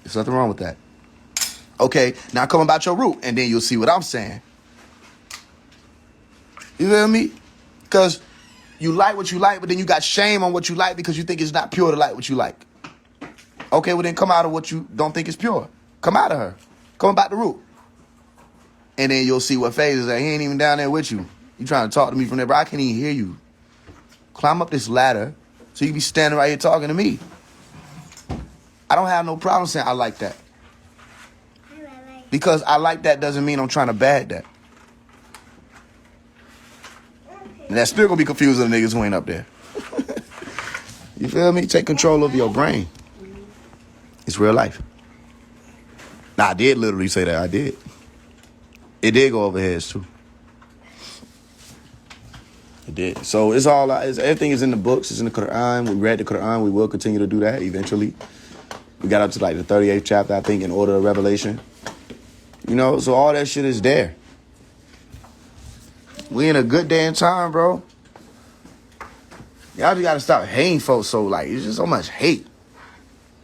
There's nothing wrong with that. Okay, now come about your root, and then you'll see what I'm saying. You feel me? Because you like what you like, but then you got shame on what you like because you think it's not pure to like what you like. Okay, well then come out of what you don't think is pure. Come out of her. Come about the root. And then you'll see what Faise is at. He ain't even down there with you. You trying to talk to me from there, bro. I can't even hear you. Climb up this ladder so you can be standing right here talking to me. I don't have no problem saying I like that. Because I like that doesn't mean I'm trying to bag that. And that's still going to be confusing to niggas who ain't up there. You feel me? Take control of your brain. It's real life. Now, I did literally say that. I did. It did go over heads, too. It did. So it's all, everything is in the books. It's in the Quran. We read the Quran. We will continue to do that eventually. We got up to like the 38th chapter, I think, in order of Revelation. You know, so all that shit is there. We in a good day and time, bro. Y'all just gotta stop hating folks so, like, it's just so much hate.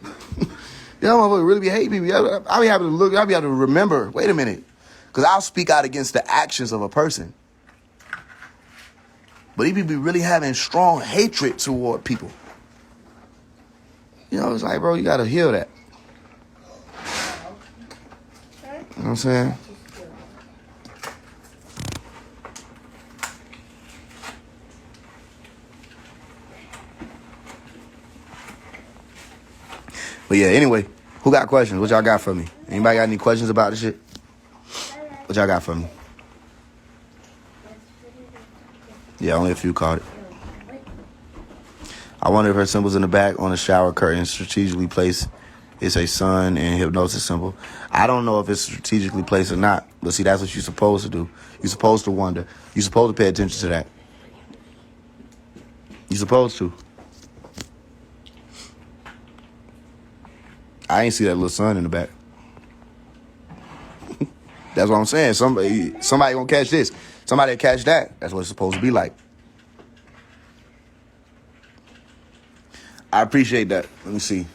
You know, motherfuckers really be hating people. I'll be able to look, I'll be able to remember, wait a minute. Because I'll speak out against the actions of a person. But he be really having strong hatred toward people. You know, it's like, bro, you gotta heal that. You know what I'm saying? But yeah, anyway, who got questions? What y'all got for me? Anybody got any questions about this shit? What y'all got for me? Yeah, only a few caught it. I wonder if her symbols in the back on the shower curtain strategically placed. It's a sun and hypnosis symbol. I don't know if it's strategically placed or not, but see, that's what you're supposed to do. You're supposed to wonder. You're supposed to pay attention to that. You're supposed to. I ain't see that little sun in the back. That's what I'm saying. Somebody gonna catch this. Somebody catch that. That's what it's supposed to be like. I appreciate that. Let me see.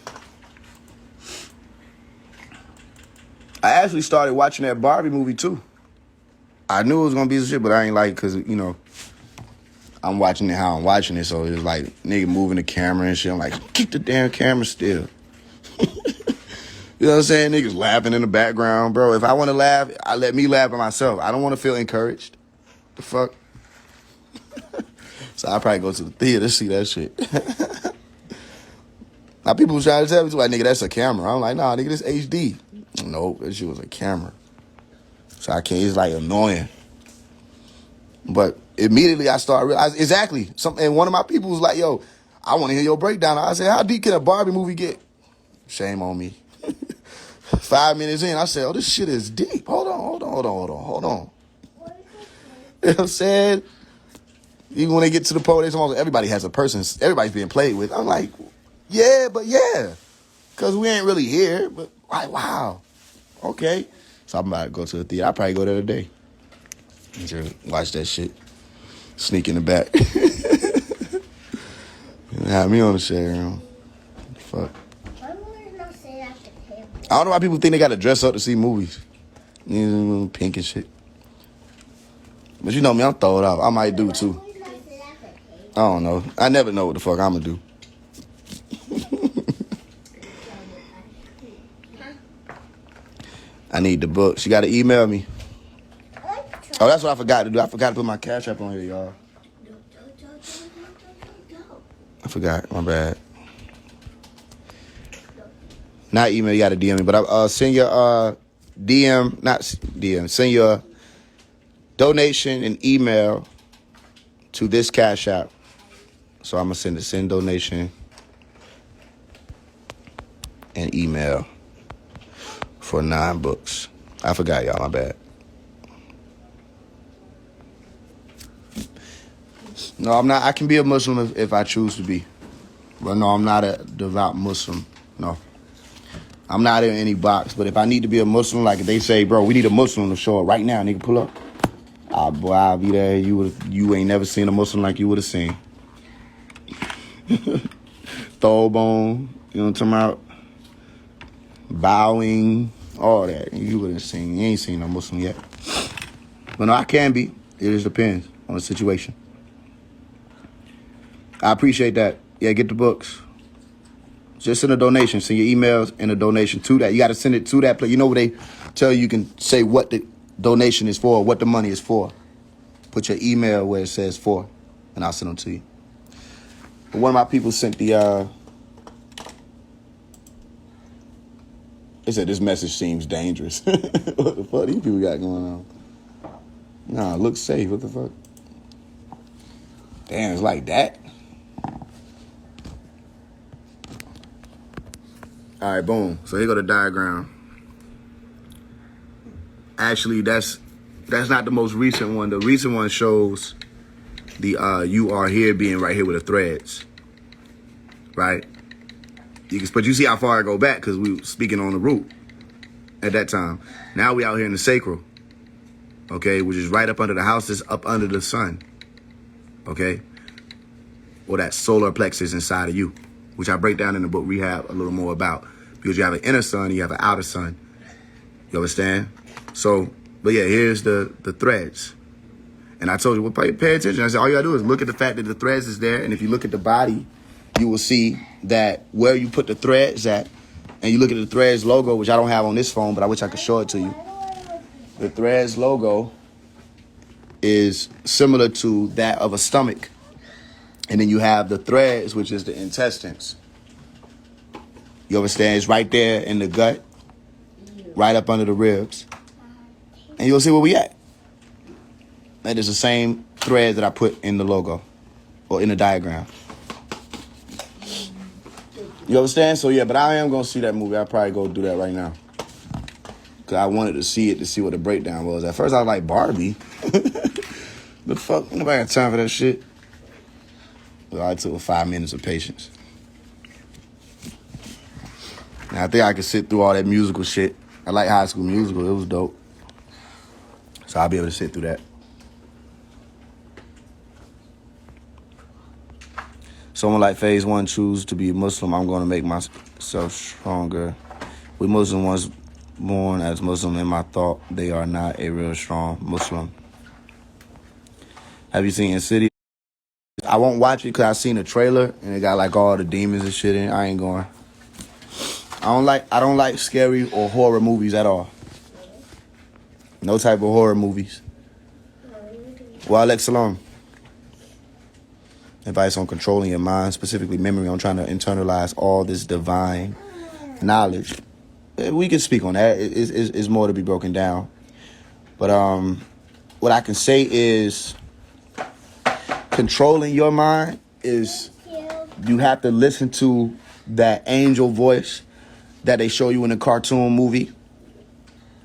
I actually started watching that Barbie movie too. I knew it was gonna be some shit, but I ain't like, cause you know, I'm watching it how I'm watching it, so it's like nigga moving the camera and shit. I'm like, keep the damn camera still. You know what I'm saying? Niggas laughing in the background, bro. If I want to laugh, I let me laugh at myself. I don't want to feel encouraged. The fuck? So I'll probably go to the theater to see that shit. Now people was trying to tell me, like, nigga, that's a camera. I'm like, nah, nigga, this HD. No, that shit was a camera. So I can't, it's like annoying. But immediately I started realizing, exactly. And one of my people was like, yo, I want to hear your breakdown. I said, how deep can a Barbie movie get? Shame on me. 5 minutes in, I said, oh, this shit is deep. Hold on. You know what I'm saying? Even when they get to the point, everybody has a person, everybody's being played with. I'm like, yeah. Because we ain't really here. But, like, wow. Okay. So I'm about to go to the theater. I'll probably go there today. And just watch that shit. Sneak in the back. Have me on the share room. Fuck. I don't know why people think they got to dress up to see movies. Pink and shit. But you know me, I'm throwed out. I might do too. I don't know. I never know what the fuck I'm going to do. I need the books. You got to email me. Oh, that's what I forgot to do. I forgot to put my Cash App on here, y'all. I forgot. My bad. Not email, you got to DM me. But send your DM, not DM, send your donation and email to this Cash App. So I'm going to send donation and email for 9 books. I forgot, y'all. My bad. No, I'm not. I can be a Muslim if I choose to be. But no, I'm not a devout Muslim. No. I'm not in any box. But if I need to be a Muslim, like if they say, bro, we need a Muslim to show up right now, nigga, pull up. Boy, I'll be there. You ain't never seen a Muslim like you would have seen. Throw bone, you know what I'm talking about? Bowing, all that. You would have seen. You ain't seen no Muslim yet. But no, I can be. It just depends on the situation. I appreciate that. Yeah, get the books. Just send a donation. Send your emails and a donation to that. You got to send it to that place. You know where they tell you can say what the donation is for, what the money is for. Put your email where it says for, and I'll send them to you. One of my people sent the, they said this message seems dangerous. What the fuck these people got going on? Nah, look safe. What the fuck? Damn, it's like that. All right, boom. So here go the diagram. Actually, that's not the most recent one. The recent one shows the you are here being right here with the threads, right? But you see how far I go back because we were speaking on the root at that time. Now we out here in the sacral, okay, which is right up under the houses, up under the sun, okay? Or that solar plexus inside of you, which I break down in the book Rehab a little more about, because you have an inner sun, you have an outer sun. You understand? So, but yeah, here's the threads. And I told you, well, pay attention. I said, all you gotta do is look at the fact that the threads is there. And if you look at the body, you will see that where you put the threads at, and you look at the threads logo, which I don't have on this phone, but I wish I could show it to you. The threads logo is similar to that of a stomach. And then you have the threads, which is the intestines. You understand? It's right there in the gut, right up under the ribs. And you'll see where we at. That is the same thread that I put in the logo or in the diagram. You understand? So yeah, but I am going to see that movie. I'll probably go do that right now. Because I wanted to see it to see what the breakdown was. At first I was like, Barbie? The fuck? Nobody got time for that shit. Well, I took 5 minutes of patience. Now I think I could sit through all that musical shit. I like High School Musical. It was dope. So I'll be able to sit through that. Someone like Faise One choose to be Muslim. I'm going to make myself stronger. We Muslim ones born as Muslim in my thought. They are not a real strong Muslim. Have you seen Insidious? I won't watch it because I seen the trailer and it got like all the demons and shit in it. I ain't going. I don't like scary or horror movies at all. No type of horror movies. Wa alaikum salam. Advice on controlling your mind, specifically memory, on trying to internalize all this divine knowledge. We can speak on that. It's more to be broken down. But what I can say is controlling your mind is you have to listen to that angel voice that they show you in a cartoon movie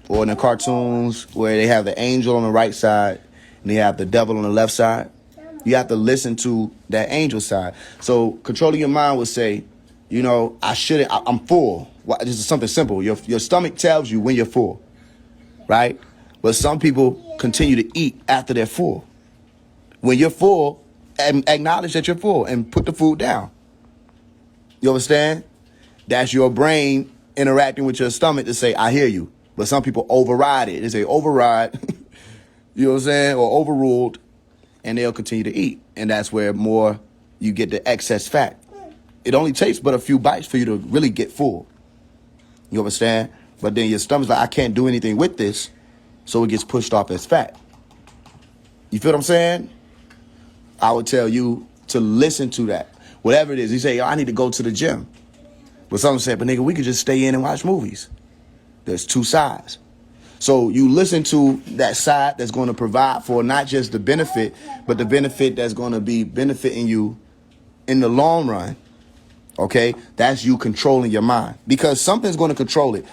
or in the cartoons where they have the angel on the right side and they have the devil on the left side. You have to listen to that angel side. So controlling your mind would say, you know, I'm full. This is something simple. Your stomach tells you when you're full, right? But some people continue to eat after they're full. When you're full, acknowledge that you're full and put the food down. You understand? That's your brain interacting with your stomach to say, I hear you. But some people override it. They say override, you know what I'm saying, or overruled, and they'll continue to eat. And that's where more you get the excess fat. It only takes but a few bites for you to really get full. You understand? But then your stomach's like, I can't do anything with this, so it gets pushed off as fat. You feel what I'm saying? I would tell you to listen to that. Whatever it is. You say, I need to go to the gym. But some say, but nigga, we could just stay in and watch movies. There's two sides. So you listen to that side that's going to provide for not just the benefit, but the benefit that's going to be benefiting you in the long run. Okay? That's you controlling your mind. Because something's going to control it.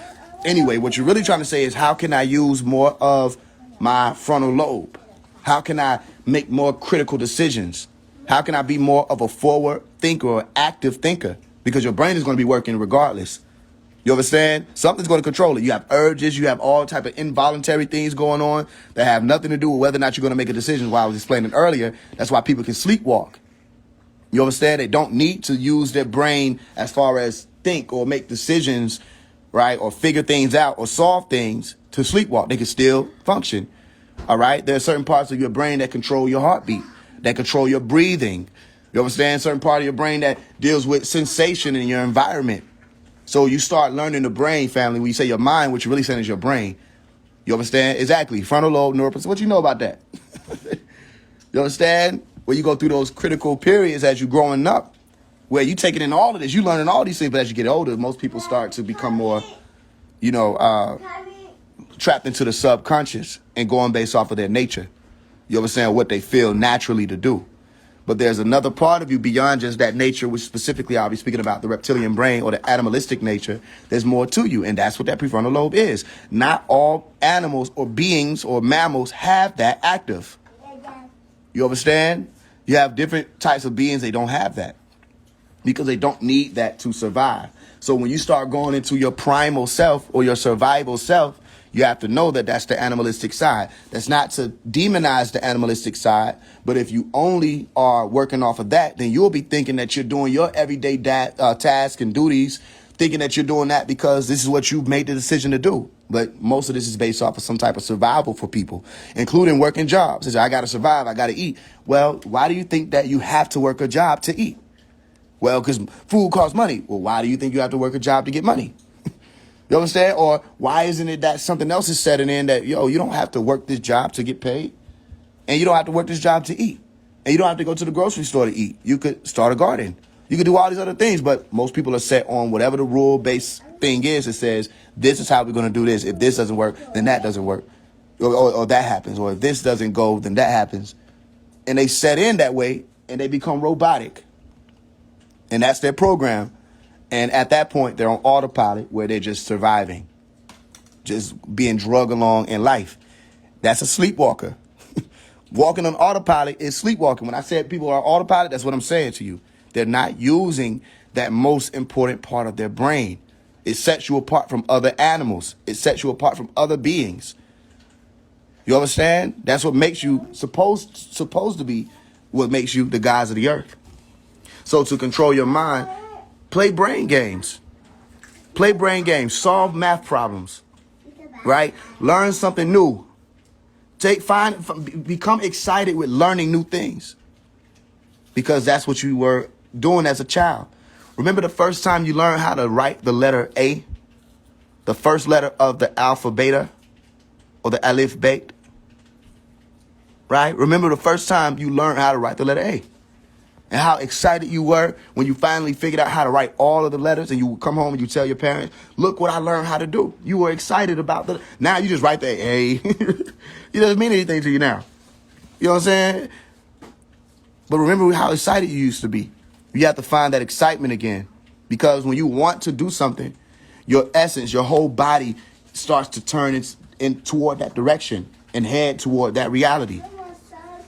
Anyway, what you're really trying to say is, how can I use more of my frontal lobe? How can I make more critical decisions? How can I be more of a forward thinker or active thinker? Because your brain is going to be working regardless. You understand? Something's going to control it. You have urges. You have all type of involuntary things going on that have nothing to do with whether or not you're going to make a decision. While I was explaining earlier, that's why people can sleepwalk. You understand? They don't need to use their brain as far as think or make decisions, right? Or figure things out or solve things to sleepwalk. They can still function. All right? There are certain parts of your brain that control your heartbeat, that control your breathing. You understand? Certain part of your brain that deals with sensation in your environment. So you start learning the brain, family. When you say your mind, what you're really saying is your brain. You understand? Exactly. Frontal lobe, neural. What you know about that? You understand? When you go through those critical periods as you're growing up, where you taking in all of this, you learning all these things, but as you get older, most people start to become more, trapped into the subconscious and going based off of their nature. You understand what they feel naturally to do. But there's another part of you beyond just that nature, which specifically I'll be speaking about the reptilian brain or the animalistic nature. There's more to you, and that's what that prefrontal lobe is. Not all animals or beings or mammals have that active. You understand? You have different types of beings, they don't have that because they don't need that to survive. So when you start going into your primal self or your survival self, you have to know that that's the animalistic side. That's not to demonize the animalistic side, but if you only are working off of that, then you'll be thinking that you're doing your everyday tasks and duties, thinking that you're doing that because this is what you've made the decision to do. But most of this is based off of some type of survival for people, including working jobs. It's, I got to survive, I got to eat. Well, why do you think that you have to work a job to eat? Well, because food costs money. Well, why do you think you have to work a job to get money? You understand? Or why isn't it that something else is setting in that, you don't have to work this job to get paid, and you don't have to work this job to eat, and you don't have to go to the grocery store to eat. You could start a garden. You could do all these other things, but most people are set on whatever the rule-based thing is. It says, this is how we're going to do this. If this doesn't work, then that doesn't work, or that happens. Or if this doesn't go, then that happens. And they set in that way, and they become robotic. And that's their program. And at that point, they're on autopilot where they're just surviving, just being drugged along in life. That's a sleepwalker. Walking on autopilot is sleepwalking. When I said people are autopilot, that's what I'm saying to you. They're not using that most important part of their brain. It sets you apart from other animals. It sets you apart from other beings. You understand? That's what makes you supposed to be what makes you the gods of the earth. So to control your mind, play brain games. Play brain games. Solve math problems. Right? Learn something new. Become excited with learning new things. Because that's what you were doing as a child. Remember the first time you learned how to write the letter A? The first letter of the alphabet or the alif bet? Right? Remember the first time you learned how to write the letter A? And how excited you were when you finally figured out how to write all of the letters, and you would come home and you tell your parents, look what I learned how to do. You were excited about now you just write the A. It doesn't mean anything to you now. You know what I'm saying? But remember how excited you used to be. You have to find that excitement again. Because when you want to do something, your essence, your whole body starts to turn in toward that direction and head toward that reality.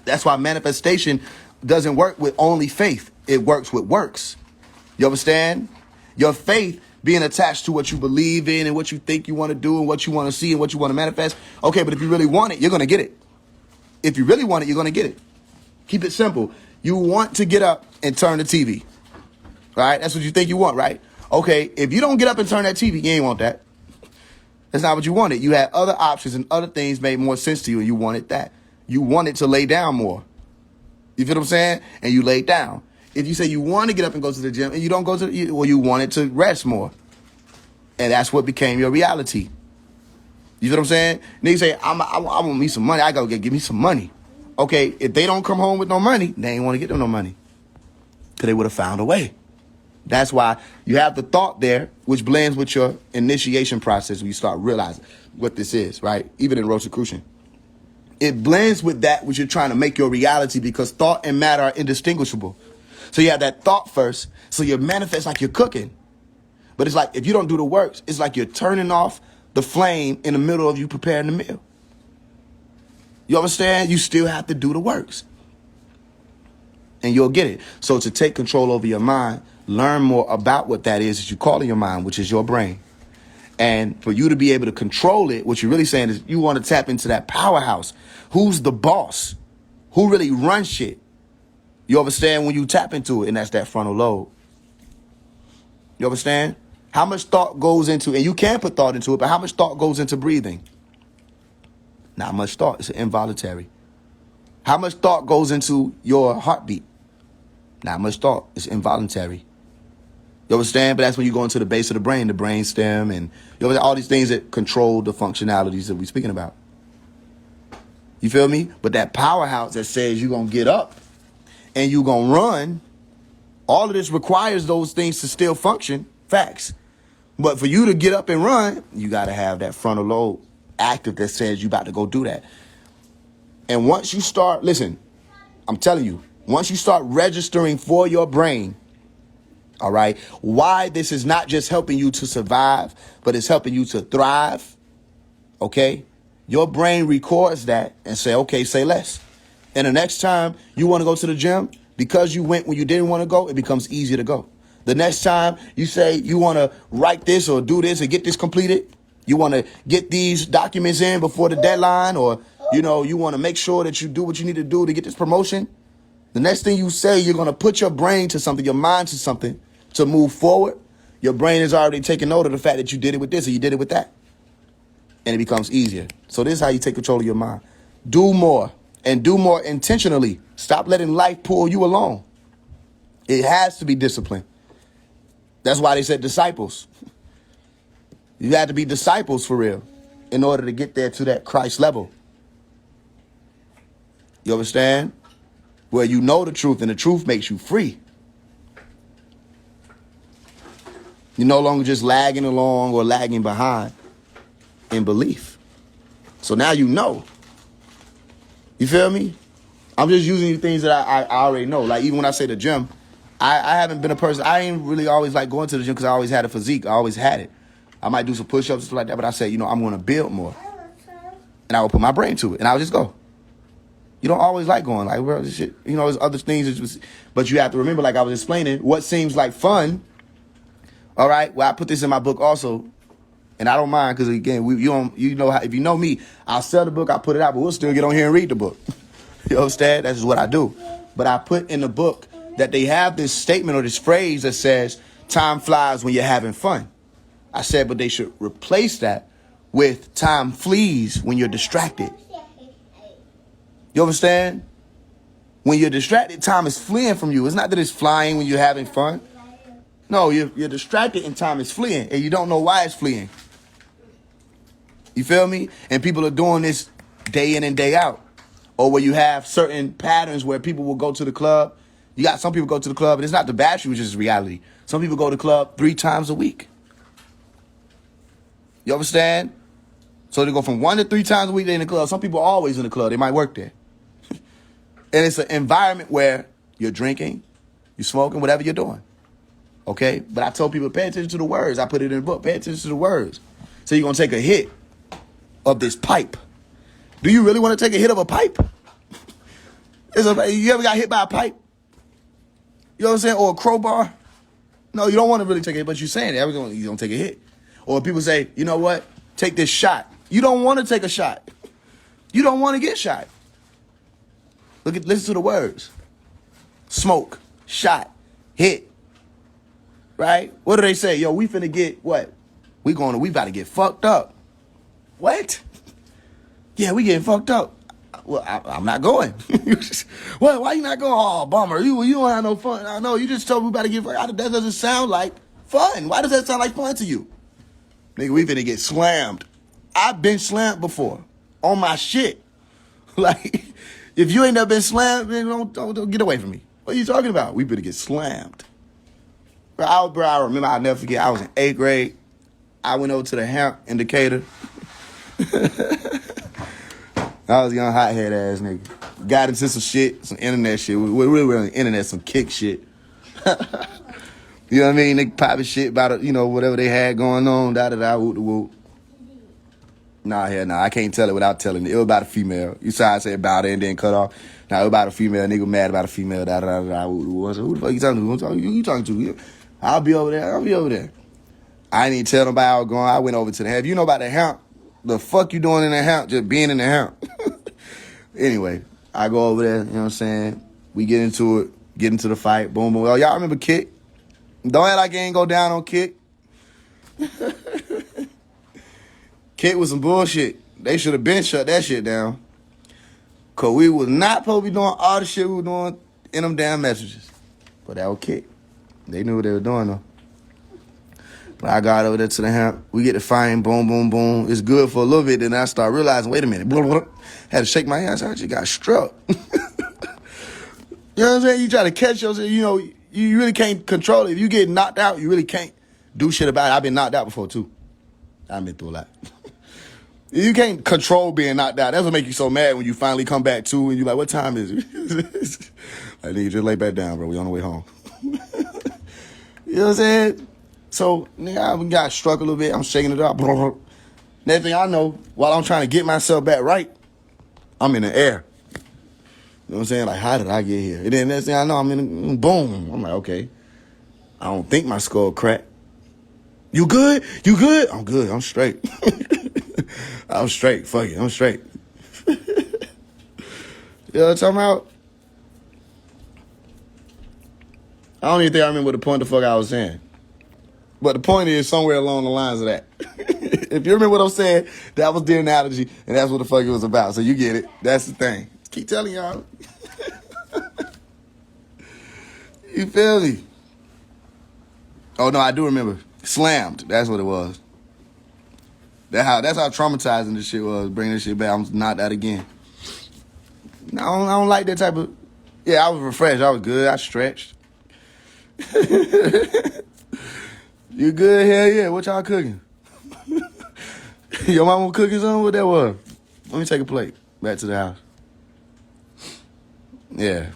That's why manifestation doesn't work with only faith. It works with works. You understand? Your faith being attached to what you believe in and what you think you want to do and what you want to see and what you want to manifest. Okay, but if you really want it, you're going to get it. If you really want it, you're going to get it. Keep it simple. You want to get up and turn the TV. Right? That's what you think you want, right? Okay, if you don't get up and turn that TV, you ain't want that. That's not what you wanted. You had other options and other things made more sense to you, and you wanted that. You wanted to lay down more. You feel what I'm saying? And you lay down. If you say you want to get up and go to the gym and you don't go to you wanted to rest more. And that's what became your reality. You feel what I'm saying? Niggas say, I want me some money. I gotta give me some money. Okay, if they don't come home with no money, they ain't want to get them no money. Because they would have found a way. That's why you have the thought there, which blends with your initiation process when you start realizing what this is, right? Even in Rosicrucian. It blends with that which you're trying to make your reality, because thought and matter are indistinguishable. So you have that thought first, so you manifest like you're cooking. But it's like, if you don't do the works, it's like you're turning off the flame in the middle of you preparing the meal. You understand? You still have to do the works. And you'll get it. So to take control over your mind, learn more about what that is that you call in your mind, which is your brain. And for you to be able to control it, what you're really saying is you want to tap into that powerhouse. Who's the boss? Who really runs shit? You understand when you tap into it, and that's that frontal lobe. You understand? How much thought goes into, and you can put thought into it, but how much thought goes into breathing? Not much thought. It's involuntary. How much thought goes into your heartbeat? Not much thought. It's involuntary. You understand? But that's when you go into the base of the brain stem, and all these things that control the functionalities that we're speaking about. You feel me? But that powerhouse that says you're going to get up and you're going to run, All of this requires those things to still function. Facts. But for you to get up and run, you got to have that frontal lobe active that says you about to go do that. And once you start, listen, I'm telling you, once you start registering for your brain, all right, why this is not just helping you to survive, but it's helping you to thrive, okay? Your brain records that and say, okay, say less. And the next time you want to go to the gym, because you went when you didn't want to go, it becomes easier to go. The next time you say you want to write this or do this and get this completed, you want to get these documents in before the deadline, or, you know, you want to make sure that you do what you need to do to get this promotion. The next thing you say, you're going to put your brain to something, your mind to something to move forward. Your brain is already taking note of the fact that you did it with this or you did it with that. And it becomes easier. So this is how you take control of your mind. Do more, and do more intentionally. Stop letting life pull you along. It has to be discipline. That's why they said disciples. You have to be disciples for real in order to get there to that Christ level. You understand? Where you know the truth and the truth makes you free. You're no longer just lagging along or lagging behind in belief. So now you know. You feel me? I'm just using things that I already know. Like even when I say the gym, I haven't been a person. I ain't really always like going to the gym because I always had a physique. I always had it. I might do some push-ups and stuff like that, but I said, you know, I'm going to build more. And I will put my brain to it, and I'll just go. You don't always like going, like, bro, this shit, you know, there's other things. But you have to remember, like I was explaining, what seems like fun. All right, well, I put this in my book also, and I don't mind because again, you know how, if you know me, I'll sell the book, I'll put it out, but we'll still get on here and read the book. You understand? That's just what I do. But I put in the book that they have this statement or this phrase that says, time flies when you're having fun. I said, but they should replace that with time flees when you're distracted. You understand? When you're distracted, time is fleeing from you. It's not that it's flying when you're having fun. No, you're distracted and time is fleeing, and you don't know why it's fleeing. You feel me? And people are doing this day in and day out. Or where you have certain patterns where people will go to the club. You got some people go to the club, and it's not the battery, which is reality. Some people go to the club 3 times a week. You understand? So they go from 1 to 3 times a week in the club. Some people are always in the club. They might work there. And it's an environment where you're drinking, you're smoking, whatever you're doing. Okay? But I told people, pay attention to the words. I put it in the book. Pay attention to the words. So you're going to take a hit of this pipe. Do you really want to take a hit of a pipe? You ever got hit by a pipe? You know what I'm saying? Or a crowbar? No, you don't want to really take a hit, but you're saying it. You don't take a hit. Or people say, you know what? Take this shot. You don't want to take a shot. You don't want to get shot. Listen to the words. Smoke, shot, hit. Right? What do they say? Yo, we finna get what? We about to get fucked up. What? Yeah, we getting fucked up. Well, I'm not going. Well, why you not going? Oh, bummer. You don't have no fun. I know, you just told me we about to get fucked up. That doesn't sound like fun. Why does that sound like fun to you? Nigga, we finna get slammed. I've been slammed before. On my shit. Like, if you ain't never been slammed, then don't get away from me. What are you talking about? We better get slammed. Bro, I remember, I'll never forget, I was in 8th grade. I went over to the hemp indicator. I was a young hothead ass nigga. Got into some shit, some internet shit. We really were on the internet, some kick shit. You know what I mean? They popping shit about, you know, whatever they had going on, da-da-da, whoop-de-whoop. Nah, I can't tell it without telling it. It was about a female. You saw I said about it and then cut off. Now, it was about a female. Nigga mad about a female, da-da-da-da, whoop-de-whoop. I said, who the fuck you talking to? Who you talking to? I'll be over there. I didn't even tell nobody I was going. I went over to the hemp. You know about the hemp? The fuck you doing in the hemp? Just being in the hemp. Anyway, I go over there, you know what I'm saying? We get into it, get into the fight, boom, boom. Oh, y'all remember Kick? Don't act like you ain't go down on Kick. Kick was some bullshit. They should have been shut that shit down. Because we was not supposed to be doing all the shit we were doing in them damn messages. But that was Kick. They knew what they were doing, though. But I got over there to the hemp. We get to fighting, boom, boom, boom. It's good for a little bit. Then I start realizing, wait a minute. Blah, blah, blah. Had to shake my hands. I just got struck. You know what I'm saying? You try to catch yourself, you know, You really can't control it. If you get knocked out, you really can't do shit about it. I've been knocked out before, too. I've been through a lot. You can't control being knocked out. That's what make you so mad when you finally come back to and you're like, what time is it? Like, nigga, just lay back down, bro. We on the way home. You know what I'm saying? So, nigga, I got struck a little bit. I'm shaking it up. Next thing I know, while I'm trying to get myself back right, I'm in the air. You know what I'm saying? Like, how did I get here? And then next thing I know, I'm in boom. I'm like, okay. I don't think my skull cracked. You good? You good? I'm good. I'm straight. I'm straight. Fuck it. I'm straight. You know what I'm talking about? I don't even think I remember what the point the fuck I was saying. But the point is somewhere along the lines of that. If you remember what I'm saying, that was the analogy, and that's what the fuck it was about. So you get it. That's the thing. Keep telling y'all. You feel me? Oh, no, I do remember. Slammed. That's what it was. That's how traumatizing this shit was. Bringing this shit back. I'm not that again. I don't like that type of... Yeah, I was refreshed. I was good. I stretched. You good? Hell yeah. What y'all cooking? Your mama cooking something? What that was? Let me take a plate. Back to the house. Yeah.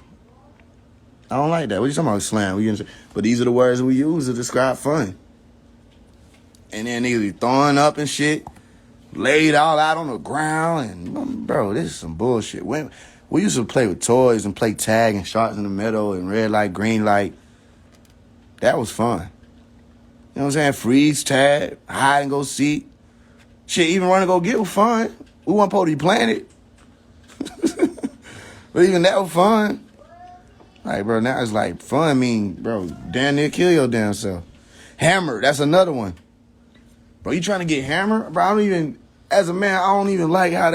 I don't like that. What you talking about, slam? But these are the words we use to describe fun. And then niggas be throwing up and shit, laid all out on the ground, and bro, this is some bullshit. When we used to play with toys and play tag and shots in the middle and red light, green light. That was fun. You know what I'm saying? Freeze tag, hide and go seek. Shit, even run and go get was fun. We weren't supposed to be playing it. But even that was fun. Like, bro, now it's like fun mean, bro, damn near kill your damn self. Hammer, that's another one. Bro, you trying to get hammered? Bro, I don't even, as a man, I don't even like how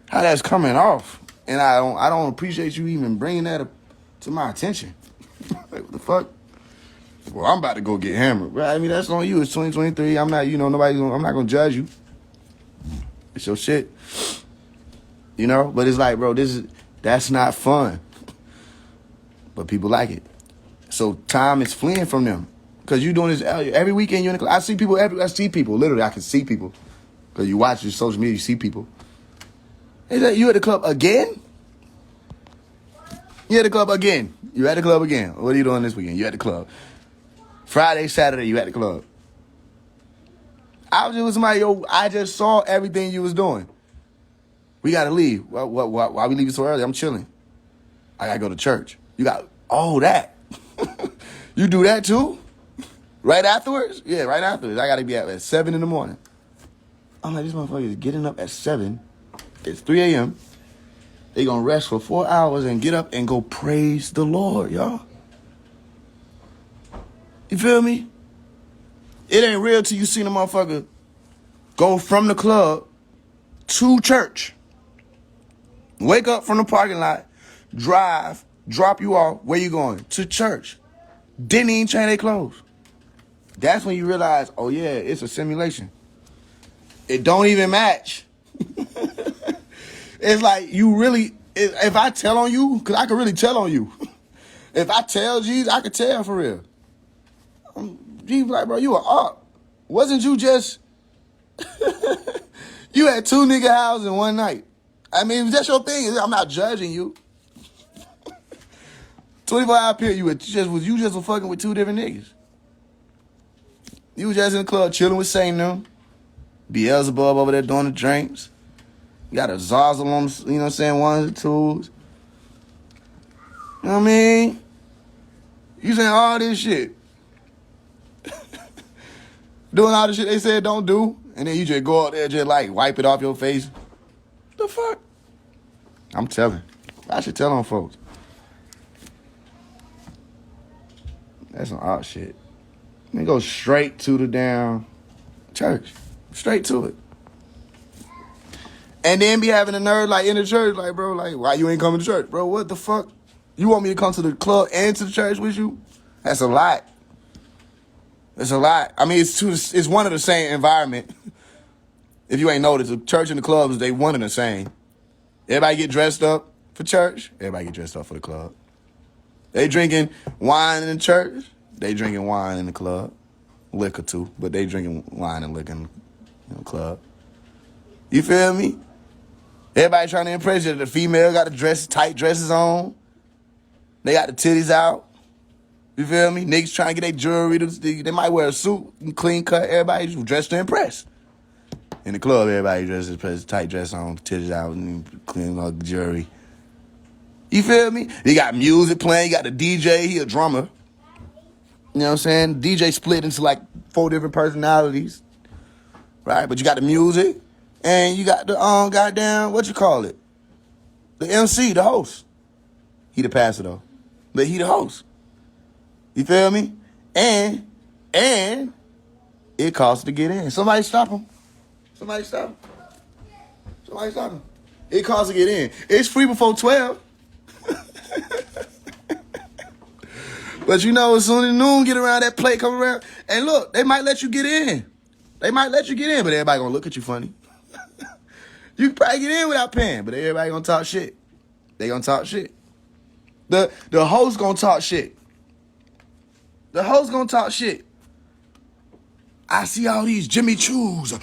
that's coming off. And I don't appreciate you even bringing that up to my attention. Like, what the fuck? Well, I'm about to go get hammered. Bro, I mean, that's on you. It's 2023. I'm not, I'm not going to judge you. It's your shit. You know? But it's like, bro, that's not fun. But people like it. So time is fleeing from them. Because you doing this every weekend. You're in the club. I see people. Literally, I can see people. Because you watch your social media, you see people. Is that you at the club again? You at the club again. You at the club again. What are you doing this weekend? You at the club. Friday, Saturday, you at the club. I was just with somebody, I just saw everything you was doing. We got to leave. Why we leaving so early? I'm chilling. I got to go to church. You got, that. You do that too? Right afterwards? Yeah, right afterwards. I got to be at 7 in the morning. I'm like, this motherfucker is getting up at 7. It's 3 a.m. They going to rest for 4 hours and get up and go praise the Lord, y'all. You feel me? It ain't real till you see the motherfucker go from the club to church. Wake up from the parking lot, drive, drop you off. Where you going? To church. Didn't even change their clothes. That's when you realize, oh yeah, it's a simulation. It don't even match. It's like you really, if I tell on you, because I can really tell on you. If I tell Jesus, I can tell for real. Jesus like, bro, you were up. Wasn't you just, you had 2 nigga houses in one night. I mean, that's your thing. I'm not judging you. 24-hour period, you just were fucking with 2 different niggas. You was just in the club chilling with Satan them. Beelzebub over there doing the drinks. You got a Zazzle on, you know what I'm saying, one of the tools. You know what I mean? You saying all this shit. Doing all the shit they said don't do. And then you just go out there just like wipe it off your face. The fuck? I'm telling. I should tell on folks. That's some odd shit. They go straight to the damn church. Straight to it. And then be having a nerd like in the church, like, bro, like, why you ain't coming to church? Bro, what the fuck? You want me to come to the club and to the church with you? That's a lot. It's a lot. I mean, it's one of the same environment. If you ain't noticed, the church and the clubs, they one and the same. Everybody get dressed up for church. Everybody get dressed up for the club. They drinking wine in the church. They drinking wine in the club. Liquor too, but they drinking wine and liquor in the club. You feel me? Everybody trying to impress you. The female got the tight dresses on. They got the titties out. You feel me? Niggas trying to get their jewelry. They might wear a suit and clean cut. Everybody dressed to impress. In the club, everybody dresses tight dress on, titties out, and clean up jewelry. You feel me? You got music playing. You got the DJ. He a drummer. You know what I'm saying? DJ split into like 4 different personalities. Right? But you got the music. And you got the goddamn, what you call it? The MC, the host. He the pastor though. But he the host. You feel me? And it costs to get in. Somebody stop him. Somebody stop him. Somebody stop him. It costs to get in. It's free before 12. But you know, as soon as noon get around, that plate come around, and look, they might let you get in. They might let you get in, but everybody gonna look at you funny. You can probably get in without paying, but everybody gonna talk shit. They gonna talk shit. The host gonna talk shit. The host gonna talk shit. I see all these Jimmy Choos,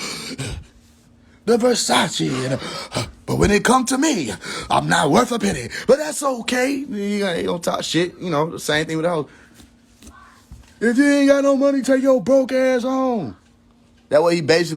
the Versace, but when it come to me, I'm not worth a penny. But that's okay. They don't talk shit. You know, the same thing with the host. If you ain't got no money, take your broke ass home. That way he basically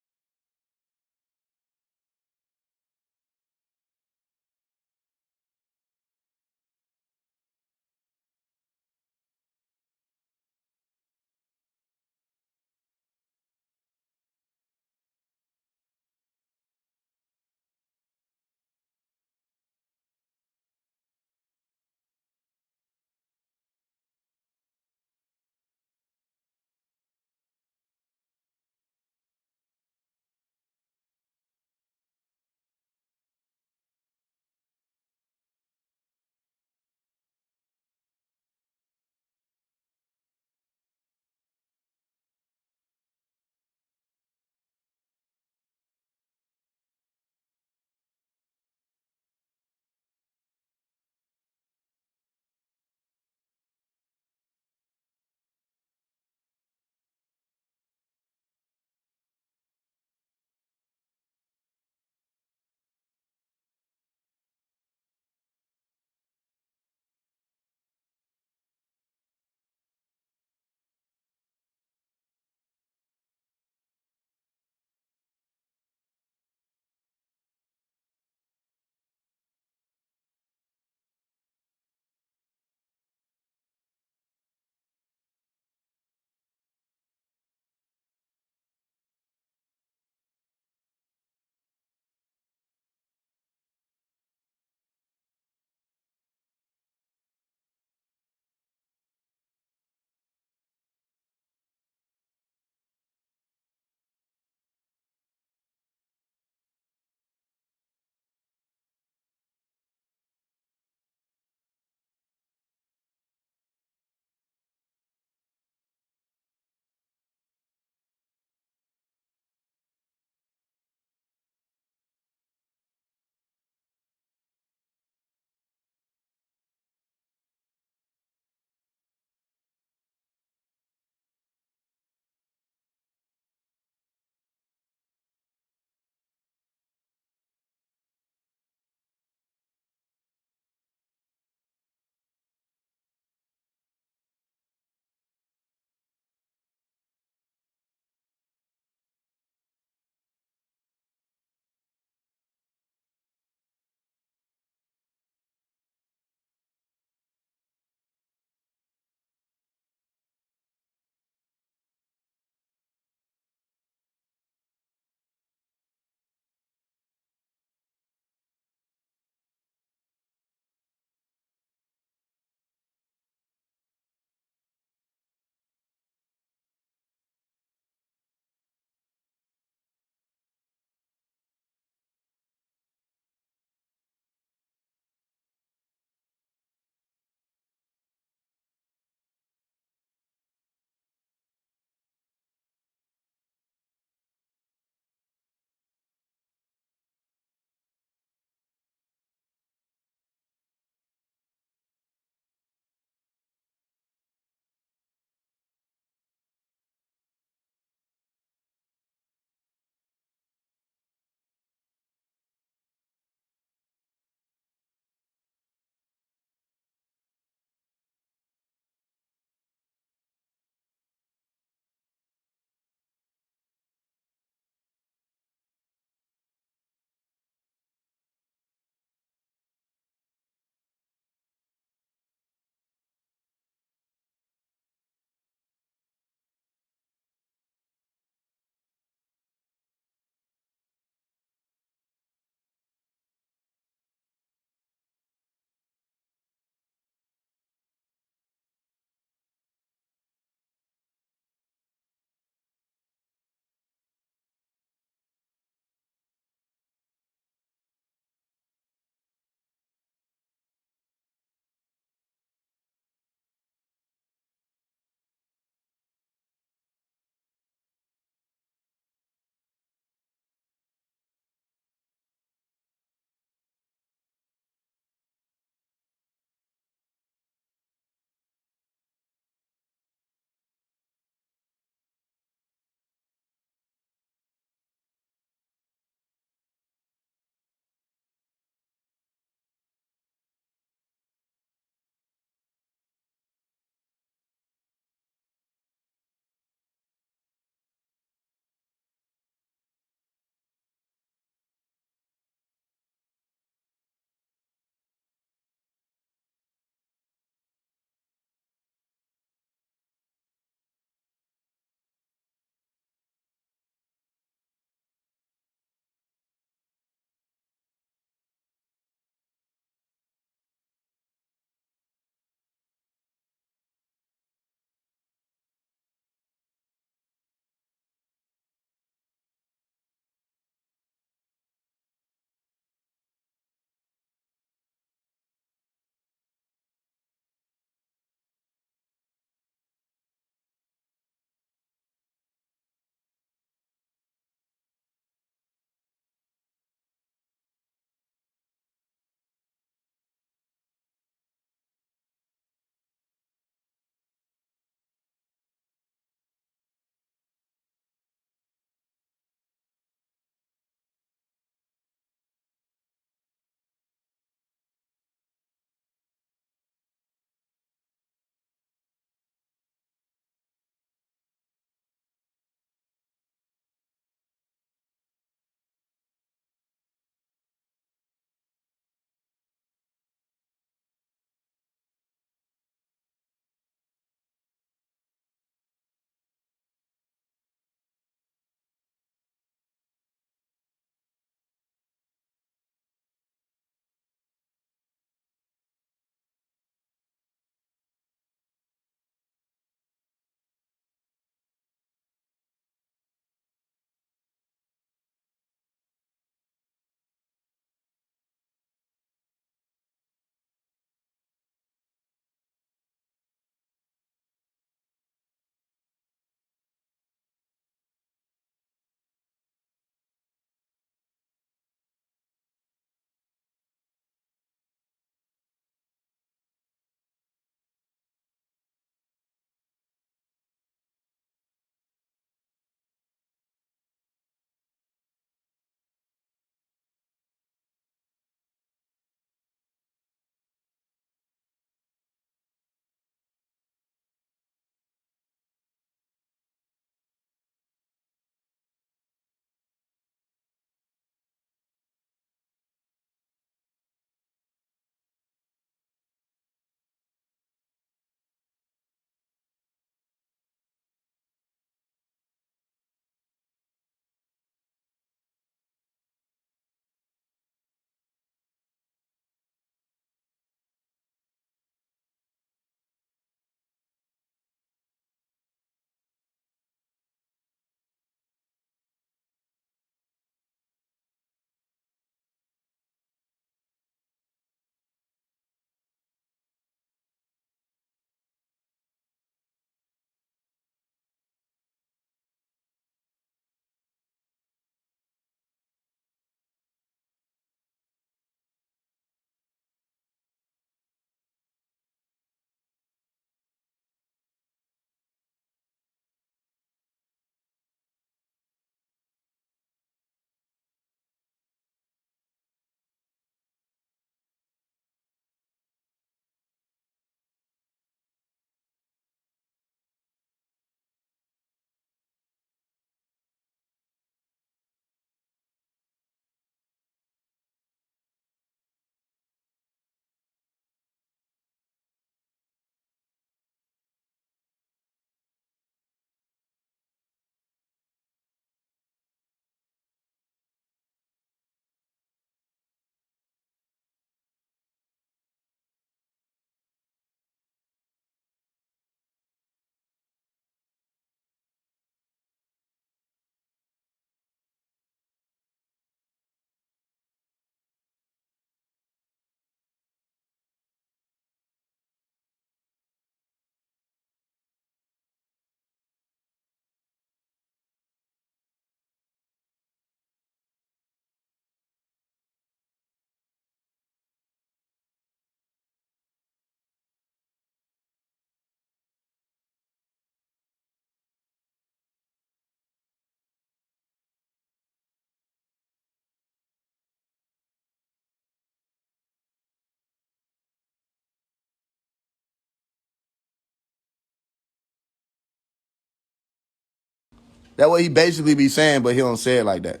That what he basically be saying, but he don't say it like that.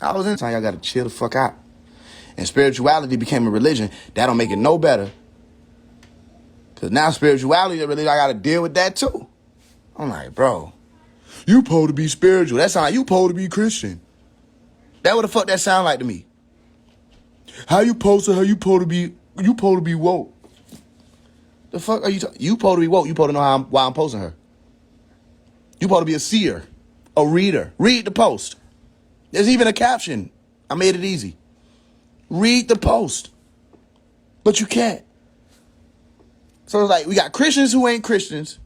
I was in time, y'all gotta chill the fuck out. And spirituality became a religion. That don't make it no better. Cause now spirituality, really, I gotta deal with that too. I'm like, bro, you supposed to be spiritual. That sound like you supposed to be Christian. That what the fuck that sound like to me. How you supposed to be woke. The fuck are you talking? You supposed to be woke. You supposed to know why I'm posting her. You supposed to be a seer, a reader. Read the post. There's even a caption. I made it easy. Read the post. But you can't. So it's like, we got Christians who ain't Christians.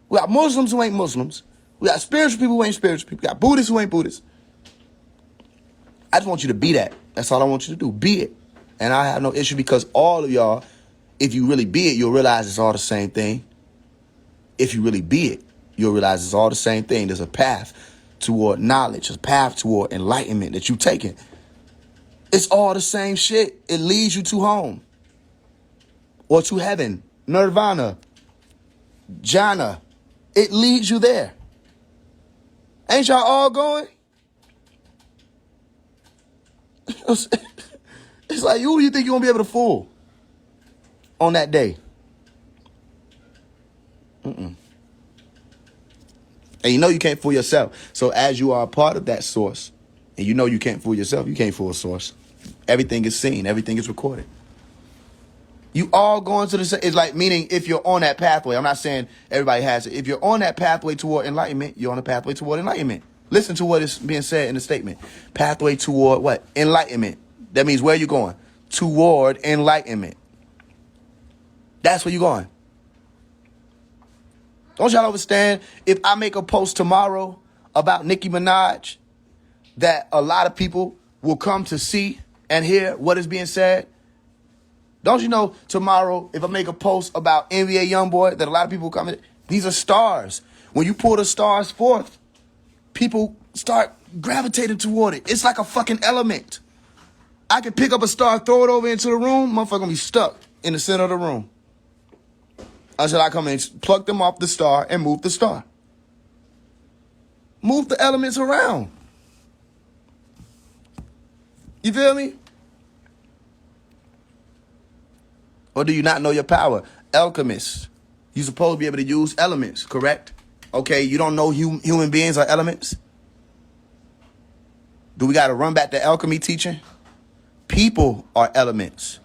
We got Muslims who ain't Muslims. We got spiritual people who ain't spiritual people. We got Buddhists who ain't Buddhists. I just want you to be that. That's all I want you to do. Be it. And I have no issue because all of y'all, if you really be it, you'll realize it's all the same thing. If you really be it, you'll realize it's all the same thing. There's a path toward knowledge, a path toward enlightenment that you're taking. It's all the same shit. It leads you to home or to heaven, nirvana, jhana. It leads you there. Ain't y'all all going? It's like, who do you think you're going to be able to fool on that day? And you know you can't fool yourself. So as you are a part of that source, and you know you can't fool yourself, you can't fool a source. Everything is seen. Everything is recorded. You all going to the same. It's like, meaning if you're on that pathway, I'm not saying everybody has it. If you're on that pathway toward enlightenment, you're on a pathway toward enlightenment. Listen to what is being said in the statement. Pathway toward what? Enlightenment. That means where you're going. Toward enlightenment. That's where you're going. Don't y'all understand? If I make a post tomorrow about Nicki Minaj, that a lot of people will come to see and hear what is being said. Don't you know tomorrow, if I make a post about NBA YoungBoy, that a lot of people will come in? These are stars. When you pull the stars forth, people start gravitating toward it. It's like a fucking element. I can pick up a star, throw it over into the room, motherfucker gonna be stuck in the center of the room. Until I come in, pluck them off the star and move the star. Move the elements around. You feel me? Or do you not know your power? Alchemists. You're supposed to be able to use elements, correct? Okay, you don't know human beings are elements? Do we got to run back to alchemy teaching? People are elements.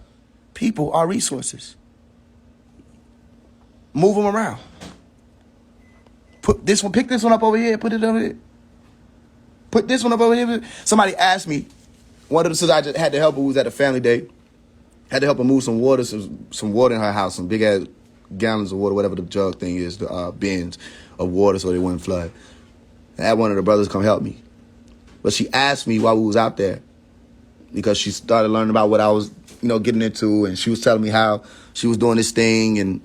People are resources. Move them around. Pick this one up over here, put it over here. Put this one up over here. Somebody asked me, one of the sisters I just had to help her who was at a family day. Had to help her move some water in her house, some big ass gallons of water, whatever the jug thing is, the bins of water so they wouldn't flood. I had one of the brothers come help me. But she asked me while we was out there, because she started learning about what I was, getting into, and she was telling me how she was doing this thing, and,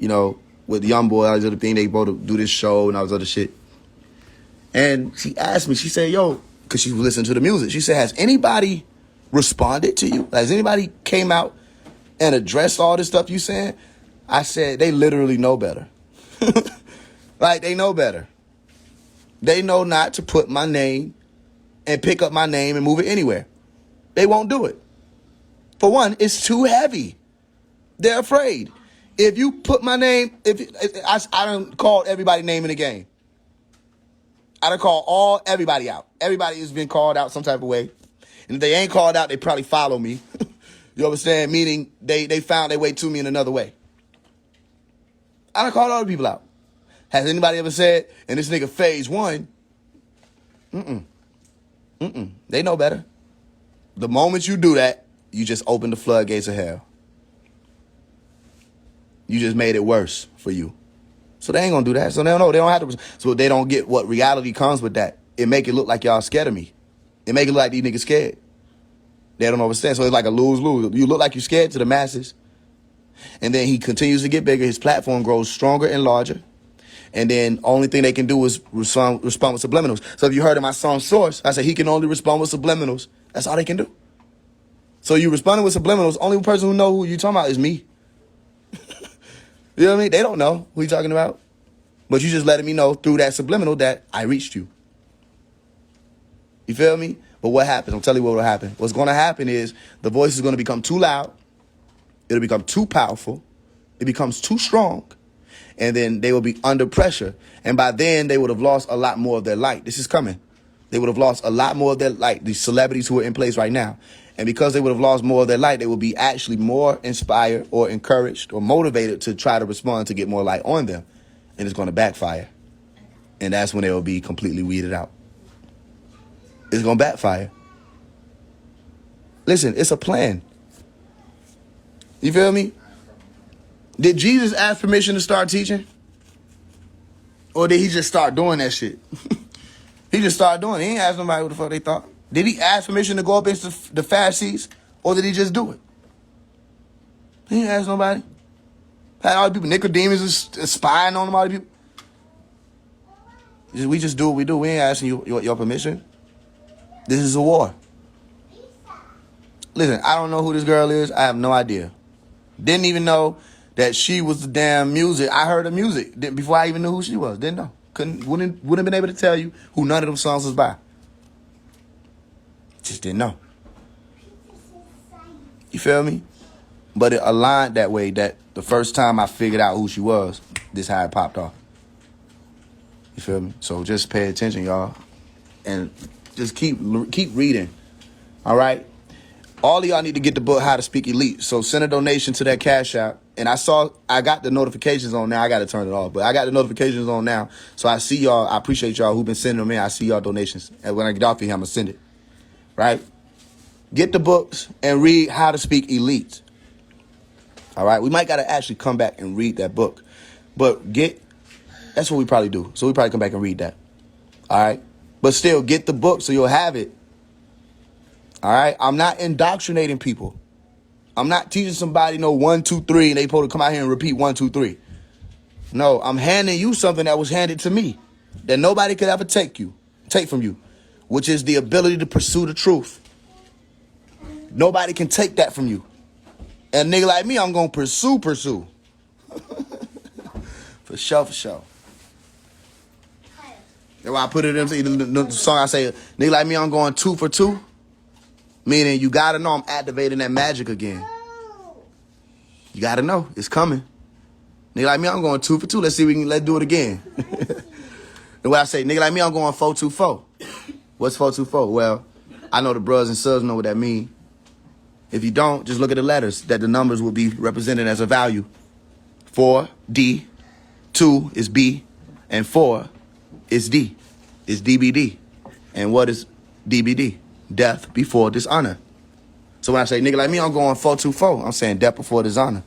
with YoungBoy, all this other thing, they both do this show and all this other shit. And she asked me, she said, yo, because she was listening to the music, she said, has anybody responded to you? Has anybody came out and addressed all this stuff you saying? I said, they literally know better. Like, they know better. They know not to put my name and pick up my name and move it anywhere. They won't do it. For one, it's too heavy. They're afraid. If you put my name, I done called everybody name in the game. I done called everybody out. Everybody has been called out some type of way. And if they ain't called out, they probably follow me. You understand? Meaning they found their way to me in another way. I done called other people out. Has anybody ever said, and this nigga Faise One? They know better. The moment you do that, you just open the floodgates of hell. You just made it worse for you. So they ain't gonna do that. So they don't know. They don't have to. So they don't get what reality comes with that. It make it look like y'all scared of me. It make it look like these niggas scared. They don't understand. So it's like a lose-lose. You look like you're scared to the masses. And then he continues to get bigger. His platform grows stronger and larger. And then only thing they can do is respond with subliminals. So if you heard of my song Source, I said he can only respond with subliminals. That's all they can do. So you responding with subliminals, only person who know who you talking about is me. You know what I mean? They don't know who you talking about. But you just letting me know through that subliminal that I reached you. You feel me? But what happens? I'll tell you what will happen. What's going to happen is the voice is going to become too loud. It'll become too powerful. It becomes too strong. And then they will be under pressure. And by then, they would have lost a lot more of their light. This is coming. They would have lost a lot more of their light, these celebrities who are in place right now. And because they would have lost more of their light, they will be actually more inspired or encouraged or motivated to try to respond to get more light on them. And it's going to backfire. And that's when they will be completely weeded out. It's going to backfire. Listen, it's a plan. You feel me? Did Jesus ask permission to start teaching? Or did he just start doing that shit? He just started doing it. He ain't asked nobody what the fuck they thought. Did he ask permission to go up against the Pharisees? Or did he just do it? He didn't ask nobody. Had all the people, Nicodemus is spying on all the people. We just do what we do. We ain't asking you your permission. This is a war. Listen, I don't know who this girl is. I have no idea. Didn't even know that she was the damn music. I heard her music before I even knew who she was. Didn't know. Wouldn't have been able to tell you who none of them songs was by. Just didn't know. You feel me? But it aligned that way that the first time I figured out who she was, this how it popped off. You feel me? So just pay attention, y'all. And just keep reading. All right? All of y'all need to get the book, How to Speak Elite. So send a donation to that Cash App. And I got the notifications on now. I got to turn it off. But I got the notifications on now. So I see y'all. I appreciate y'all who've been sending them in. I see y'all donations. And when I get off here, I'm going to send it. Right? Get the books and read How to Speak Elite. All right? We might got to actually come back and read that book. But that's what we probably do. So we probably come back and read that. All right? But still, get the book so you'll have it. All right? I'm not indoctrinating people. I'm not teaching somebody 1, 2, 3, and they supposed to come out here and repeat 1, 2, 3. No, I'm handing you something that was handed to me that nobody could ever take from you, which is the ability to pursue the truth. Nobody can take that from you. And a nigga like me, I'm going to pursue. For sure. That's why I put it in the song. I say, nigga like me, I'm going 2 for 2. Meaning you got to know I'm activating that magic again. You got to know. It's coming. Nigga like me, I'm going 2 for 2. Let's do it again. The way I say, nigga like me, I'm going 4, 2, 4. What's 4, 2, 4? Well, I know the brothers and sisters know what that means. If you don't, just look at the letters that the numbers will be represented as a value. 4, D. 2 is B. And 4 is D. It's DBD. And what is DBD? Death before dishonor. So when I say nigga like me, I'm going 4, 2, 4. I'm saying death before dishonor.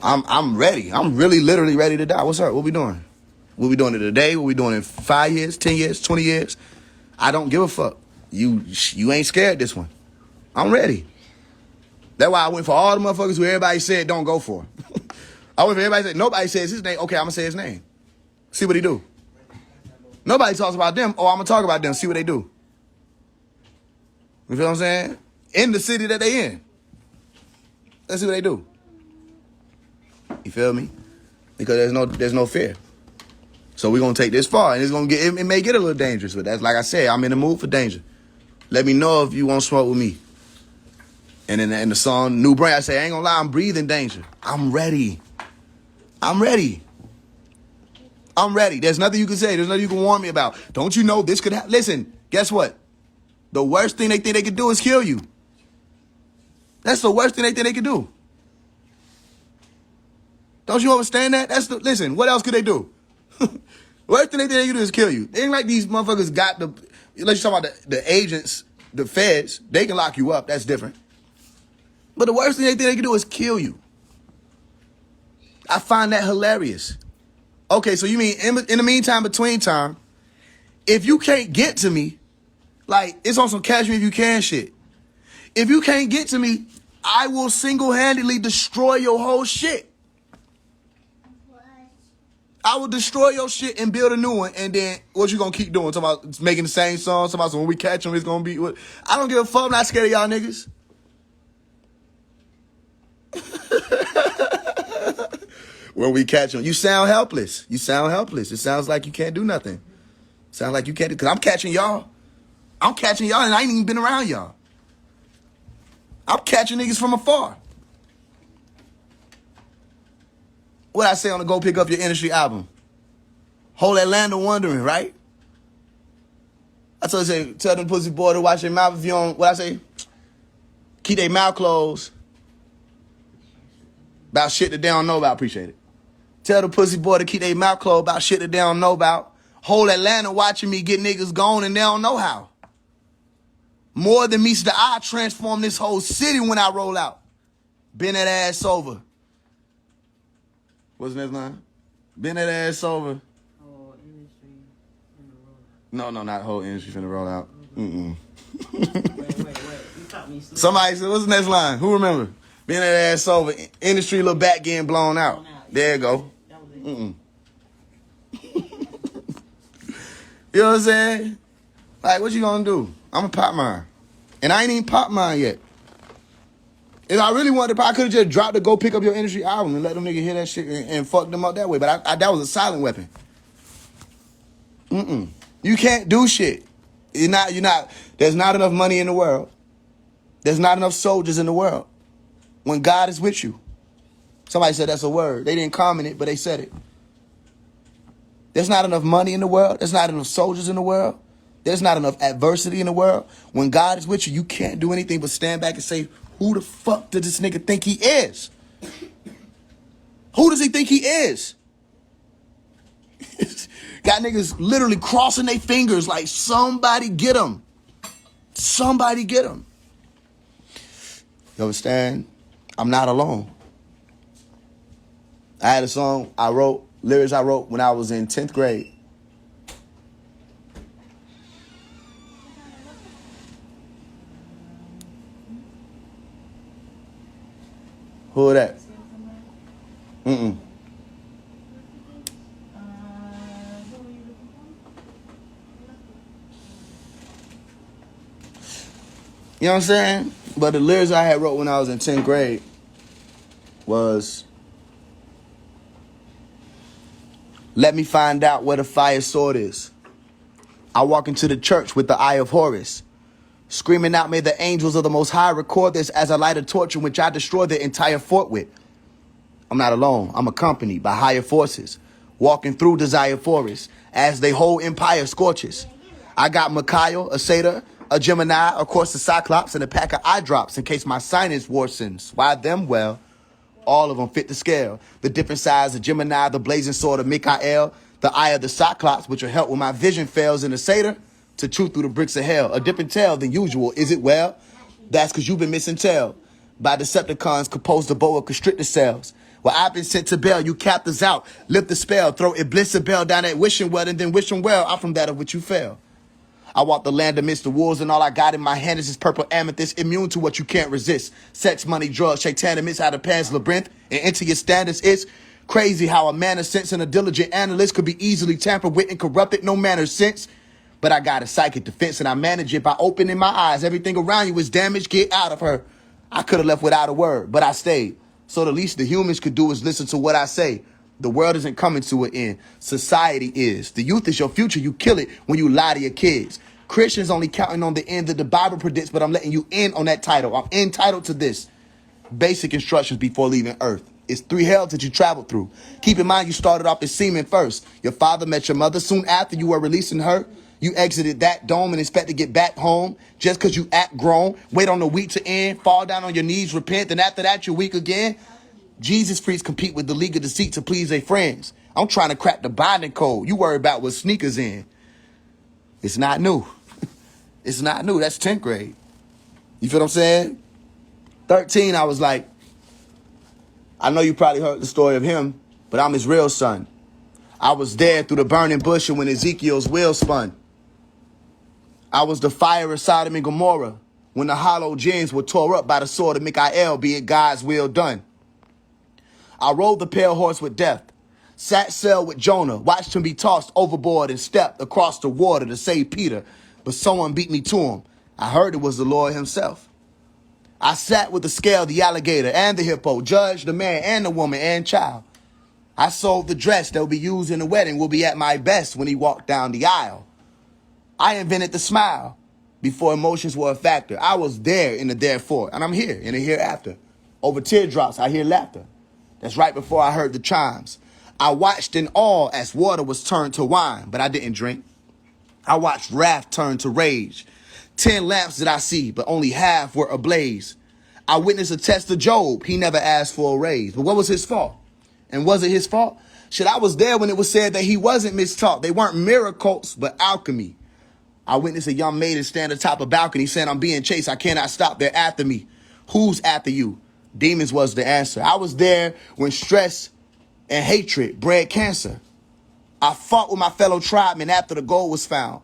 I'm ready. I'm really literally ready to die. What's up? What we doing? What we doing it today? What we doing in 5 years, 10 years, 20 years? I don't give a fuck. You ain't scared this one. I'm ready. That's why I went for all the motherfuckers who everybody said don't go for. I went for everybody said nobody says his name. Okay, I'm gonna say his name. See what he do. Nobody talks about them. Oh, I'm gonna talk about them. See what they do. You feel what I'm saying? In the city that they in. Let's see what they do. You feel me? Because there's no fear. So we're gonna take this far, and it may get a little dangerous, but that's like I said, I'm in the mood for danger. Let me know if you want to smoke with me. And in the song New Brain, I say, I ain't gonna lie, I'm breathing danger. I'm ready. There's nothing you can say. There's nothing you can warn me about. Don't you know this could happen? Listen, guess what? The worst thing they think they can do is kill you. That's the worst thing they think they can do. Don't you understand that? Listen, what else could they do? The worst thing they think they can do is kill you. It ain't like these motherfuckers got let's talk about the agents, the feds. They can lock you up. That's different. But the worst thing they think they can do is kill you. I find that hilarious. Okay, so you mean in the meantime, between time, if you can't get to me, like, it's on some catch me if you can shit. If you can't get to me, I will single-handedly destroy your whole shit. I will destroy your shit and build a new one, and then what you gonna keep doing? Talking about making the same song, talking about when we catch them, it's gonna be what? I don't give a fuck. I'm not scared of y'all niggas. When we catch them, you sound helpless. It sounds like you can't do nothing. Sounds like you can't do, because I'm catching y'all. I'm catching y'all and I ain't even been around y'all. I'm catching niggas from afar. What I say on the Go Pick Up Your Industry album? Whole Atlanta wondering, right? I told you, tell them pussy boy to watch their mouth if you don't, what I say? Keep their mouth closed about shit that they don't know about. Appreciate it. Tell the pussy boy to keep their mouth closed about shit that they don't know about. Whole Atlanta watching me get niggas gone and they don't know how. More than meets the eye, transform this whole city when I roll out. Bend that ass over. What's the next line? Bend that ass over. Whole industry finna roll out. No, not whole industry finna roll out. Mm-mm. Wait. You caught me sleeping. Somebody said, what's the next line? Who remember? Bend that ass over. Industry little back getting blown out. There you go. That was it. Mm-mm. You know what I'm saying? Like, what you gonna do? I'm gonna pop mine. And I ain't even pop mine yet. If I really wanted to pop, I could have just dropped the Go Pick Up Your Industry album and let them niggas hear that shit and fuck them up that way. But that was a silent weapon. Mm-mm. You can't do shit. You're not, there's not enough money in the world. There's not enough soldiers in the world when God is with you. Somebody said that's a word. They didn't comment it, but they said it. There's not enough money in the world. There's not enough soldiers in the world. There's not enough adversity in the world. When God is with you, you can't do anything but stand back and say, who the fuck does this nigga think he is? Who does he think he is? Got niggas literally crossing their fingers like somebody get him. Somebody get him. You understand? I'm not alone. I had a song lyrics I wrote when I was in 10th grade. Who are that? Mm-mm. You know what I'm saying? But the lyrics I had wrote when I was in 10th grade was, let me find out where the fire sword is. I walk into the church with the eye of Horus, screaming out, may the angels of the Most High record this as I light a torch in which I destroy the entire fort with. I'm not alone. I'm accompanied by higher forces, walking through desire forests as the whole empire scorches. I got Mikael, a satyr, a Gemini, of course the Cyclops, and a pack of eye drops in case my sinus worsens. Why them? Well, all of them fit the scale. The different size of Gemini, the blazing sword of Mikael, the eye of the Cyclops, which will help when my vision fails in the satyr, to chew through the bricks of hell. A different tale than usual, is it well? That's because you've been missing tail by Decepticons composed of boa constrictor cells. Well, I've been sent to bail you captives out. Lift the spell, throw Iblis a bell down at wishing well, and then wishing well out from that of which you fell. I walk the land amidst the wolves, and all I got in my hand is this purple amethyst, immune to what you can't resist. Sex, money, drugs, shaitan amidst out of Pan's labyrinth, and into your standards. It's crazy how a man of sense and a diligent analyst could be easily tampered with and corrupted, no manner of sense. But I got a psychic defense, and I manage it by opening my eyes. Everything around you is damaged. Get out of her. I could have left without a word, but I stayed. So the least the humans could do is listen to what I say. The world isn't coming to an end. Society is. The youth is your future. You kill it when you lie to your kids. Christians only counting on the end that the Bible predicts, but I'm letting you in on that title. I'm entitled to this. Basic instructions before leaving Earth. It's 3 hells that you traveled through. Keep in mind you started off as semen first. Your father met your mother soon after you were releasing her. You exited that dome and expect to get back home just because you act grown. Wait on the week to end. Fall down on your knees, repent. Then after that, you're weak again. Jesus freaks compete with the league of deceit to please their friends. I'm trying to crack the binding code. You worry about what sneakers in. It's not new. It's not new. That's 10th grade. You feel what I'm saying? 13, I was like, I know you probably heard the story of him, but I'm his real son. I was there through the burning bush and when Ezekiel's wheel spun. I was the fire of Sodom and Gomorrah when the hollow gems were tore up by the sword of Mikael, be it God's will done. I rode the pale horse with death, sat sail with Jonah, watched him be tossed overboard and stepped across the water to save Peter, but someone beat me to him. I heard it was the Lord himself. I sat with the scale, the alligator, and the hippo, judged the man and the woman and child. I sold the dress that will be used in the wedding, will be at my best when he walked down the aisle. I invented the smile. before emotions were a factor. I was there in the therefore, and I'm here in the hereafter. Over teardrops, I hear laughter. That's right before I heard the chimes. I watched in awe as water was turned to wine, but I didn't drink. I watched wrath turn to rage. 10 lamps did I see, but only half were ablaze. I witnessed a test of Job. He never asked for a raise. But what was his fault? And was it his fault? Shit, I was there when it was said that he wasn't mistaught. They weren't miracles, but alchemy. I witnessed a young maiden stand atop a balcony saying, I'm being chased. I cannot stop. They're after me. Who's after you? Demons was the answer. I was there when stress and hatred bred cancer. I fought with my fellow tribesmen after the gold was found.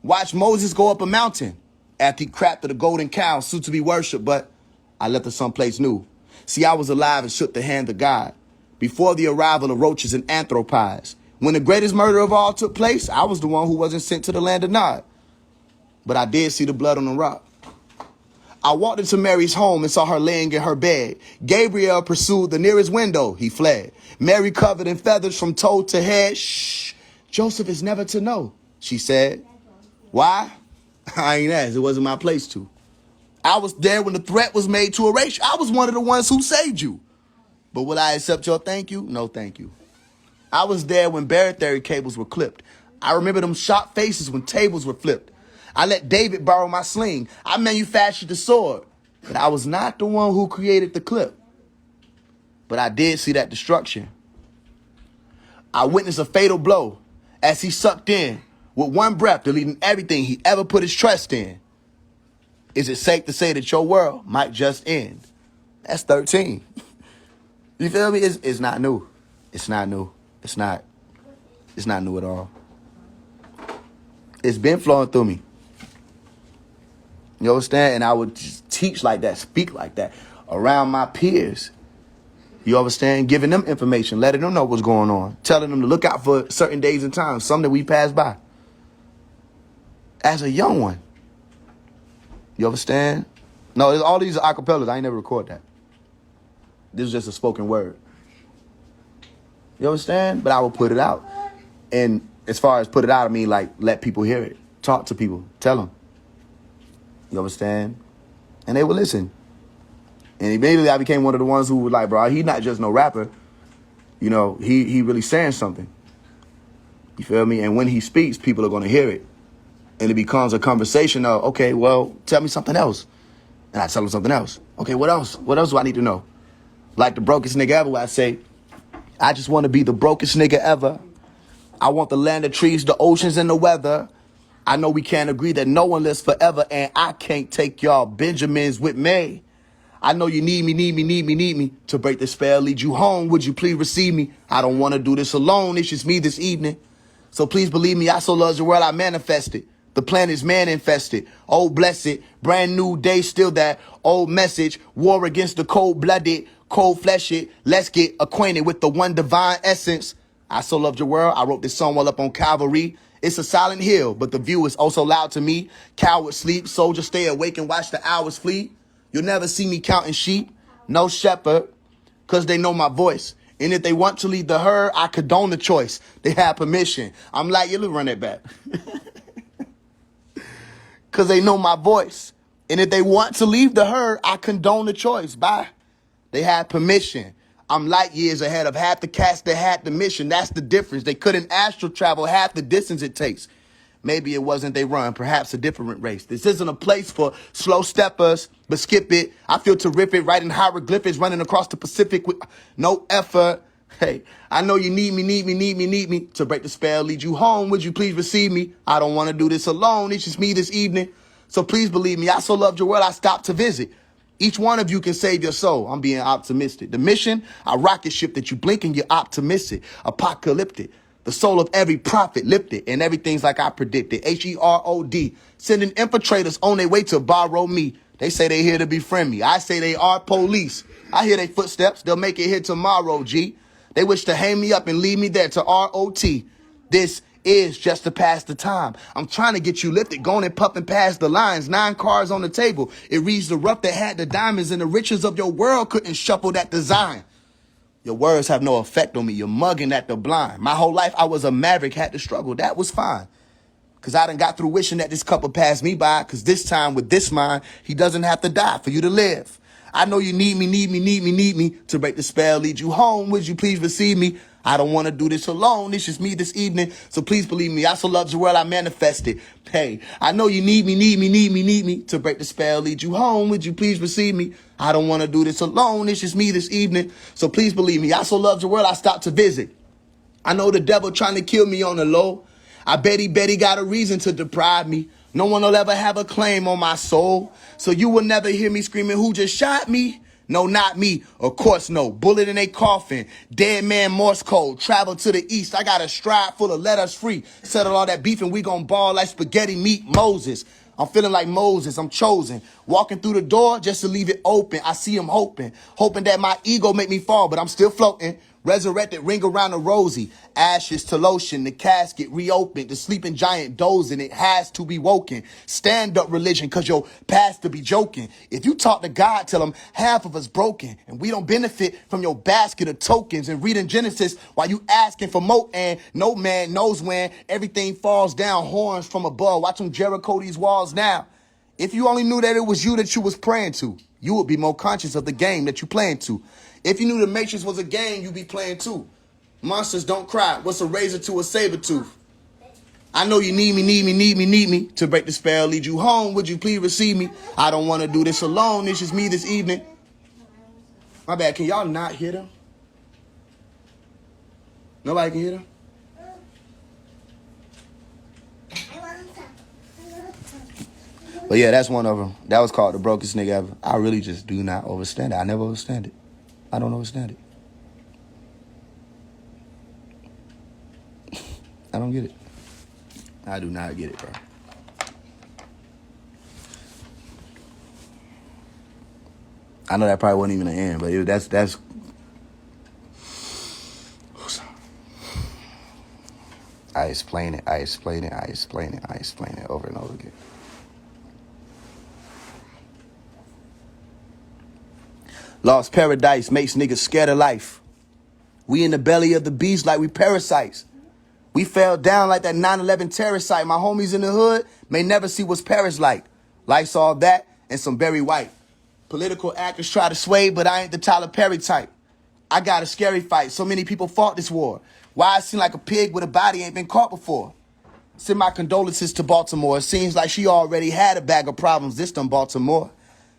Watched Moses go up a mountain after he crafted a golden cow, soon to be worshipped, but I left her someplace new. See, I was alive and shook the hand of God before the arrival of roaches and anthropoids. When the greatest murder of all took place, I was the one who wasn't sent to the land of Nod. But I did see the blood on the rock. I walked into Mary's home and saw her laying in her bed. Gabriel pursued the nearest window. He fled. Mary covered in feathers from toe to head. Shh, Joseph is never to know, she said. Why? I ain't asked. It wasn't my place to. I was there when the threat was made to erase you. I was one of the ones who saved you. But will I accept your thank you? No, thank you. I was there when barytheric cables were clipped. I remember them shocked faces when tables were flipped. I let David borrow my sling. I manufactured the sword. But I was not the one who created the clip. But I did see that destruction. I witnessed a fatal blow as he sucked in with one breath, deleting everything he ever put his trust in. Is it safe to say that your world might just end? That's 13. You feel me? It's not new. It's not new. It's not new at all. It's been flowing through me. You understand? And I would just teach like that, speak like that around my peers. You understand? Giving them information, letting them know what's going on, telling them to look out for certain days and times, some that we pass by. As a young one. You understand? No, all these are acapellas. I ain't never record that. This is just a spoken word. You understand? But I will put it out. And as far as put it out, I mean like let people hear it. Talk to people. Tell them. You understand? And they will listen. And immediately I became one of the ones who was like, bro, he not just no rapper. You know, he really saying something. You feel me? And when he speaks, people are going to hear it. And it becomes a conversation of, okay, well, tell me something else. And I tell him something else. Okay, what else? What else do I need to know? Like the brokest nigga ever, where I say, I just want to be the brokest nigga ever. I want the land of trees, the oceans, and the weather. I know we can't agree that no one lives forever, and I can't take y'all Benjamins with me. I know you need me to break the spell, lead you home. Would you please receive me? I don't want to do this alone. It's just me this evening. So please believe me, I so love the world I manifested. The planet's man infested. Oh, blessed, brand new day, still that old message. War against the cold-blooded, cold-fleshed. Let's get acquainted with the one divine essence. I so loved your world. I wrote this song while up on Calvary. It's a silent hill, but the view is also loud to me. Coward sleep, soldier stay awake and watch the hours flee. You'll never see me counting sheep, no shepherd, because they know my voice. And if they want to lead the herd, I condone the choice. They have permission. I'm like, you run that back. Because they know my voice. And if they want to leave the herd, I condone the choice. Bye. They have permission. I'm light years ahead of half the cats that had the mission. That's the difference. They couldn't astral travel half the distance it takes. Maybe it wasn't they run, perhaps a different race. This isn't a place for slow steppers, but skip it. I feel terrific writing hieroglyphics running across the Pacific with no effort. Hey, I know you need me to break the spell, lead you home. Would you please receive me? I don't want to do this alone. It's just me this evening. So please believe me, I so loved your world I stopped to visit. Each one of you can save your soul. I'm being optimistic. The mission, a rocket ship that you blink and you're optimistic, apocalyptic. The soul of every prophet lifted, and everything's like I predicted. HEROD, sending infiltrators on their way to borrow me. They say they here to befriend me. I say they are police. I hear their footsteps. They'll make it here tomorrow, G. They wish to hang me up and leave me there to ROT. This is just to pass the time. I'm trying to get you lifted, going and puffing past the lines. 9 cars on the table. It reads the rough that had the diamonds, and the riches of your world couldn't shuffle that design. Your words have no effect on me. You're mugging at the blind. My whole life I was a maverick, had to struggle. That was fine. Cause I done got through wishing that this cup would pass me by. Cause this time with this mind, he doesn't have to die for you to live. I know you need me to break the spell, lead you home. Would you please receive me? I don't want to do this alone. It's just me this evening. So please believe me. I so love the world I manifested. Hey, I know you need me to break the spell, lead you home. Would you please receive me? I don't want to do this alone. It's just me this evening. So please believe me. I so love the world I stopped to visit. I know the devil trying to kill me on the low. I bet he got a reason to deprive me. No one will ever have a claim on my soul. So you will never hear me screaming, who just shot me? No, not me. Of course, no. Bullet in a coffin. Dead man Morse code. Travel to the east. I got a stride full of let us free. Settle all that beef and we gon' ball like spaghetti meat Moses. I'm feeling like Moses. I'm chosen. Walking through the door just to leave it open. I see him hoping that my ego make me fall, but I'm still floating. Resurrected, ring around the rosy. Ashes to lotion, the casket reopened. The sleeping giant dozing, it has to be woken. Stand up religion, cause your pastor be joking. If you talk to God, tell him half of us broken. And we don't benefit from your basket of tokens. And reading Genesis while you asking for more. And no man knows when everything falls down. Horns from above, watch them Jericho these walls now. If you only knew that it was you that you was praying to, you would be more conscious of the game that you playing to. If you knew the Matrix was a game, you'd be playing too. Monsters don't cry. What's a razor to a saber tooth? I know you need me to break the spell, lead you home. Would you please receive me? I don't want to do this alone. It's just me this evening. My bad. Can y'all not hear them? Nobody can hear them? But yeah, that's one of them. That was called The Brokest Nigga Ever. I really just do not understand it. I never understand it. I don't understand it. I don't get it. I do not get it, bro. I know that probably wasn't even the end, but that's. I explain it over and over again. Lost paradise makes niggas scared of life. We in the belly of the beast like we parasites. We fell down like that 9/11 terrorist site. My homies in the hood may never see what's Paris like. Life's all that and some berry white. Political actors try to sway, but I ain't the Tyler Perry type. I got a scary fight. So many people fought this war. Why I seem like a pig with a body ain't been caught before. Send my condolences to Baltimore. It seems like she already had a bag of problems. This done Baltimore.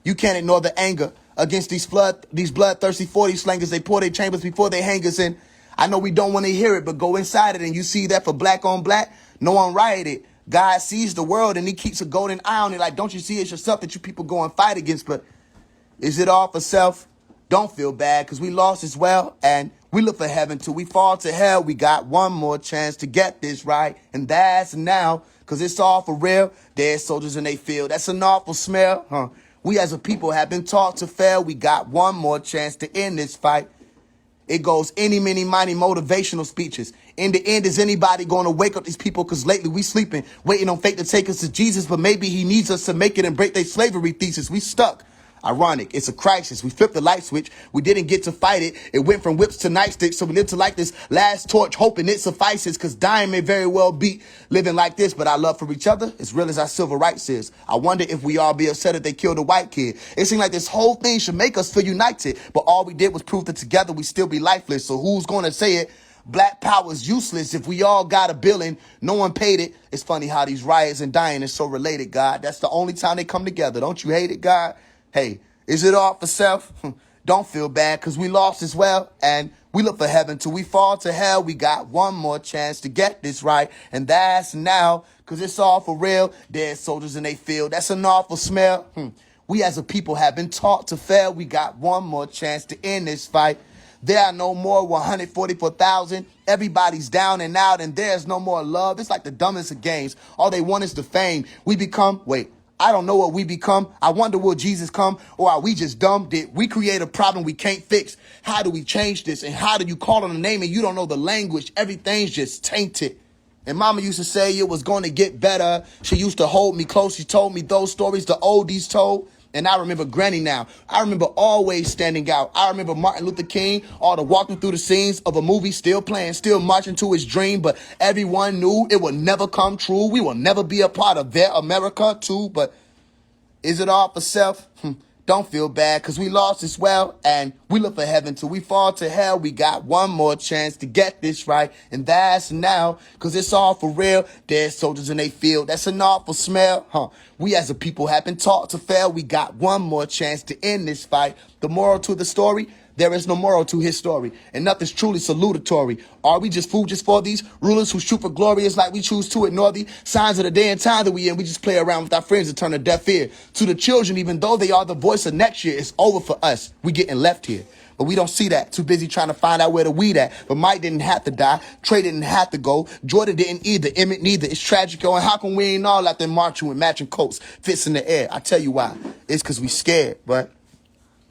You can't ignore the anger against these bloodthirsty 40 slangers. They pour their chambers before they hang us in. I know we don't want to hear it, but go inside it and you see that for black on black, no one rioted. God sees the world and he keeps a golden eye on it. Like, don't you see it's yourself that you people go and fight against? But is it all for self? Don't feel bad because we lost as well. And we look for heaven till we fall to hell. We got one more chance to get this right. And that's now because it's all for real. Dead soldiers in they field. That's an awful smell. Huh? We as a people have been taught to fail. We got one more chance to end this fight. It goes any, many, mighty motivational speeches. In the end, is anybody going to wake up these people? Because lately we sleeping, waiting on fate to take us to Jesus. But maybe he needs us to make it and break their slavery thesis. We stuck. Ironic. It's a crisis. We flipped the light switch. We didn't get to fight it. It went from whips to nightsticks. So we live to light this last torch, hoping it suffices. Because dying may very well be living like this. But our love for each other, as real as our civil rights is. I wonder if we all be upset if they killed a white kid. It seems like this whole thing should make us feel united. But all we did was prove that together we still be lifeless. So who's going to say it? Black power is useless if we all got a billing. No one paid it. It's funny how these riots and dying is so related, God. That's the only time they come together. Don't you hate it, God? Hey, is it all for self? Don't feel bad because we lost as well. And we look for heaven till we fall to hell. We got one more chance to get this right. And that's now because it's all for real. Dead soldiers in they field. That's an awful smell. We as a people have been taught to fail. We got one more chance to end this fight. There are no more 144,000. Everybody's down and out and there's no more love. It's like the dumbest of games. All they want is the fame. We become, I don't know what we become. I wonder will Jesus come or are we just dumb? Did we create a problem we can't fix? How do we change this? And how do you call on a name and you don't know the language? Everything's just tainted. And mama used to say it was going to get better. She used to hold me close. She told me those stories the oldies told. And I remember Granny now. I remember always standing out. I remember Martin Luther King, all the walking through the scenes of a movie, still playing, still marching to his dream. But everyone knew it would never come true. We will never be a part of their America too. But is it all for self? Don't feel bad, because we lost as well, and we look for heaven till we fall to hell. We got one more chance to get this right, and that's now, because it's all for real. Dead soldiers in they field, that's an awful smell. We as a people have been taught to fail. We got one more chance to end this fight. The moral to the story: there is no moral to his story, and nothing's truly salutatory. Are we just food just for these rulers who shoot for glory? It's like we choose to ignore the signs of the day and time that we in. We just play around with our friends and turn a deaf ear to the children, even though they are the voice of next year. It's over for us. We getting left here. But we don't see that. Too busy trying to find out where the weed at. But Mike didn't have to die. Trey didn't have to go. Jordan didn't either. Emmett neither. It's tragic, yo. And how come we ain't all out there marching with matching coats, fists in the air? I tell you why. It's because we scared. But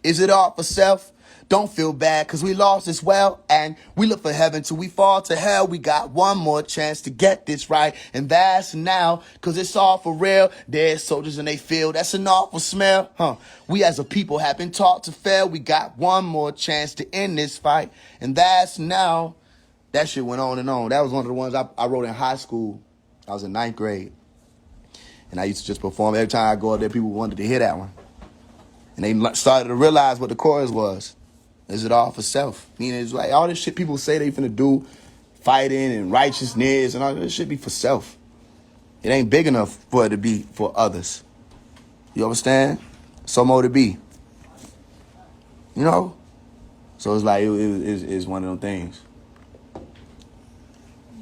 is it all for self? Don't feel bad, because we lost as well, and we look for heaven till we fall to hell. We got one more chance to get this right, and that's now, because it's all for real. Dead soldiers in they field, that's an awful smell. We as a people have been taught to fail. We got one more chance to end this fight, and that's now. That shit went on and on. That was one of the ones I wrote in high school. I was in 9th grade, and I used to just perform. Every time I go up there, people wanted to hear that one, and they started to realize what the chorus was. Is it all for self? Meaning it's like all this shit people say they finna do, fighting and righteousness and all this shit be for self. It ain't big enough for it to be for others. You understand? Some more to be. You know? So it's like it's one of them things.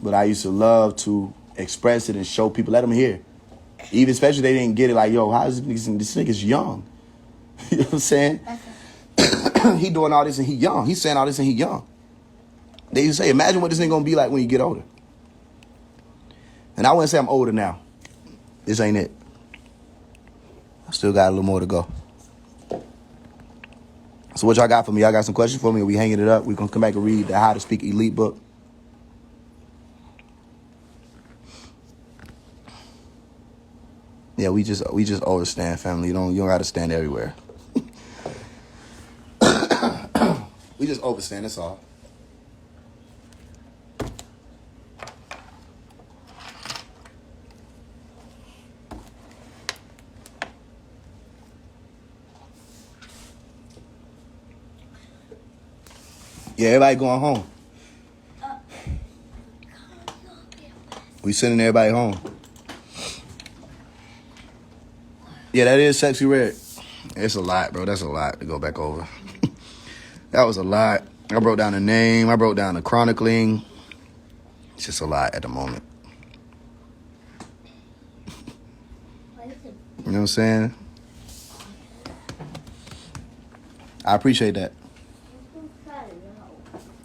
But I used to love to express it and show people, let them hear. Even especially if they didn't get it, like, yo, how is this nigga's young? You know what I'm saying? He doing all this and he young. He's saying all this and he young. They used to say, imagine what this nigga gonna be like when you get older. And I wouldn't say I'm older now. This ain't it. I still got a little more to go. So what y'all got for me? Y'all got some questions for me? Are we hanging it up? We gonna come back and read the How to Speak Elite book. Yeah, we just overstand, family. You don't gotta stand everywhere. We just overstand, that's all. Yeah, everybody going home. We sending everybody home. Yeah, that is Sexy Red. It's a lot, bro. That's a lot to go back over. That was a lot. I broke down the name. I broke down the chronicling. It's just a lot at the moment. You know what I'm saying? I appreciate that.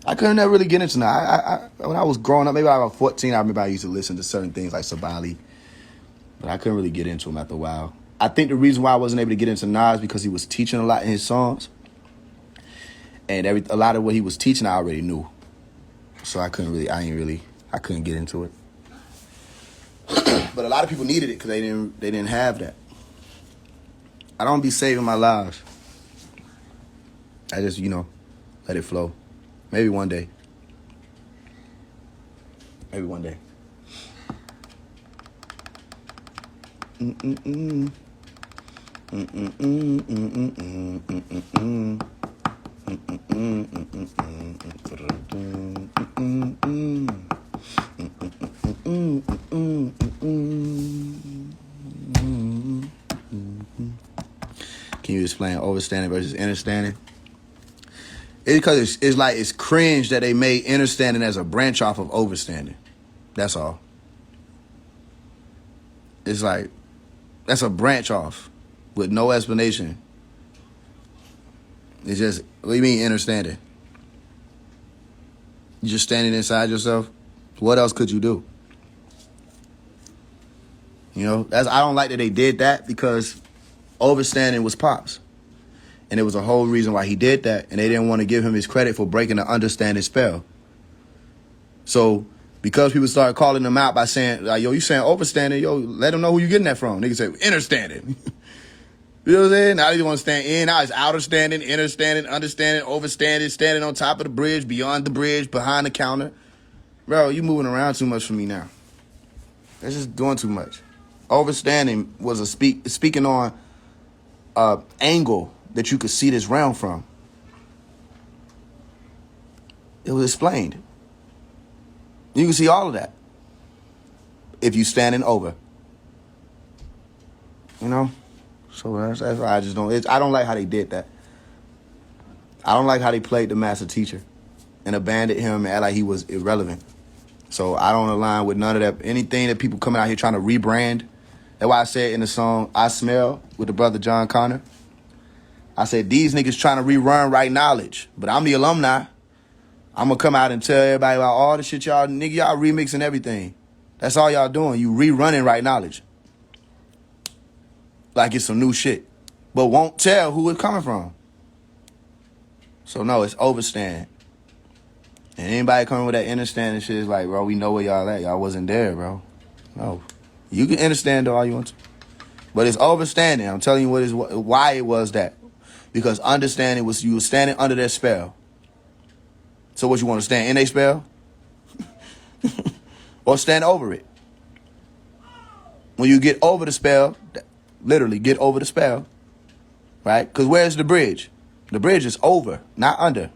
I couldn't never really get into that. When I was growing up, maybe I was 14, I remember I used to listen to certain things like Sabali. But I couldn't really get into him after a while. I think the reason why I wasn't able to get into Nas because he was teaching a lot in his songs. And a lot of what he was teaching, I already knew. So I couldn't get into it. But a lot of people needed it because they didn't have that. I don't be saving my lives. I just, let it flow. Maybe one day. Maybe one day. Mm-mm-mm. Mm-mm-mm. Mm-mm-mm. Mm-mm-mm. Can you explain overstanding versus understanding? It's because it's like it's cringe that they made understanding as a branch off of overstanding. That's all. It's like that's a branch off with no explanation. It's just, what do you mean understanding? You just standing inside yourself? What else could you do? I don't like that they did that because overstanding was Pops. And it was a whole reason why he did that. And they didn't want to give him his credit for breaking the understanding spell. So because people started calling him out by saying, like, yo, you saying overstanding, yo, let them know who you getting that from. Niggas say, understanding. You know what I'm saying? Now they want to stand in. Now it's outer standing, inner standing, understanding, overstanding, standing on top of the bridge, beyond the bridge, behind the counter. Bro, you moving around too much for me now. That's just doing too much. Overstanding was speaking on angle that you could see this realm from. It was explained. You can see all of that if you standing over. You know? So that's why I just don't. I don't like how they did that. I don't like how they played the master teacher and abandoned him and act like he was irrelevant. So I don't align with none of that. Anything that people coming out here trying to rebrand. That's why I said in the song I Smell with the brother John Connor. I said these niggas trying to rerun right knowledge. But I'm the alumni. I'm going to come out and tell everybody about all the shit y'all, nigga, y'all remixing everything. That's all y'all doing. You rerunning right knowledge. Like it's some new shit. But won't tell who it's coming from. So no, it's overstand. And anybody coming with that understanding shit is like, bro, we know where y'all at. Y'all wasn't there, bro. No. You can understand all you want to. But it's overstanding. I'm telling you why it was that. Because understanding was you were standing under their spell. So what you want to stand in a spell? Or stand over it? When you get over the spell, literally get over the spell, right? Because where's the bridge? The bridge is over, not under.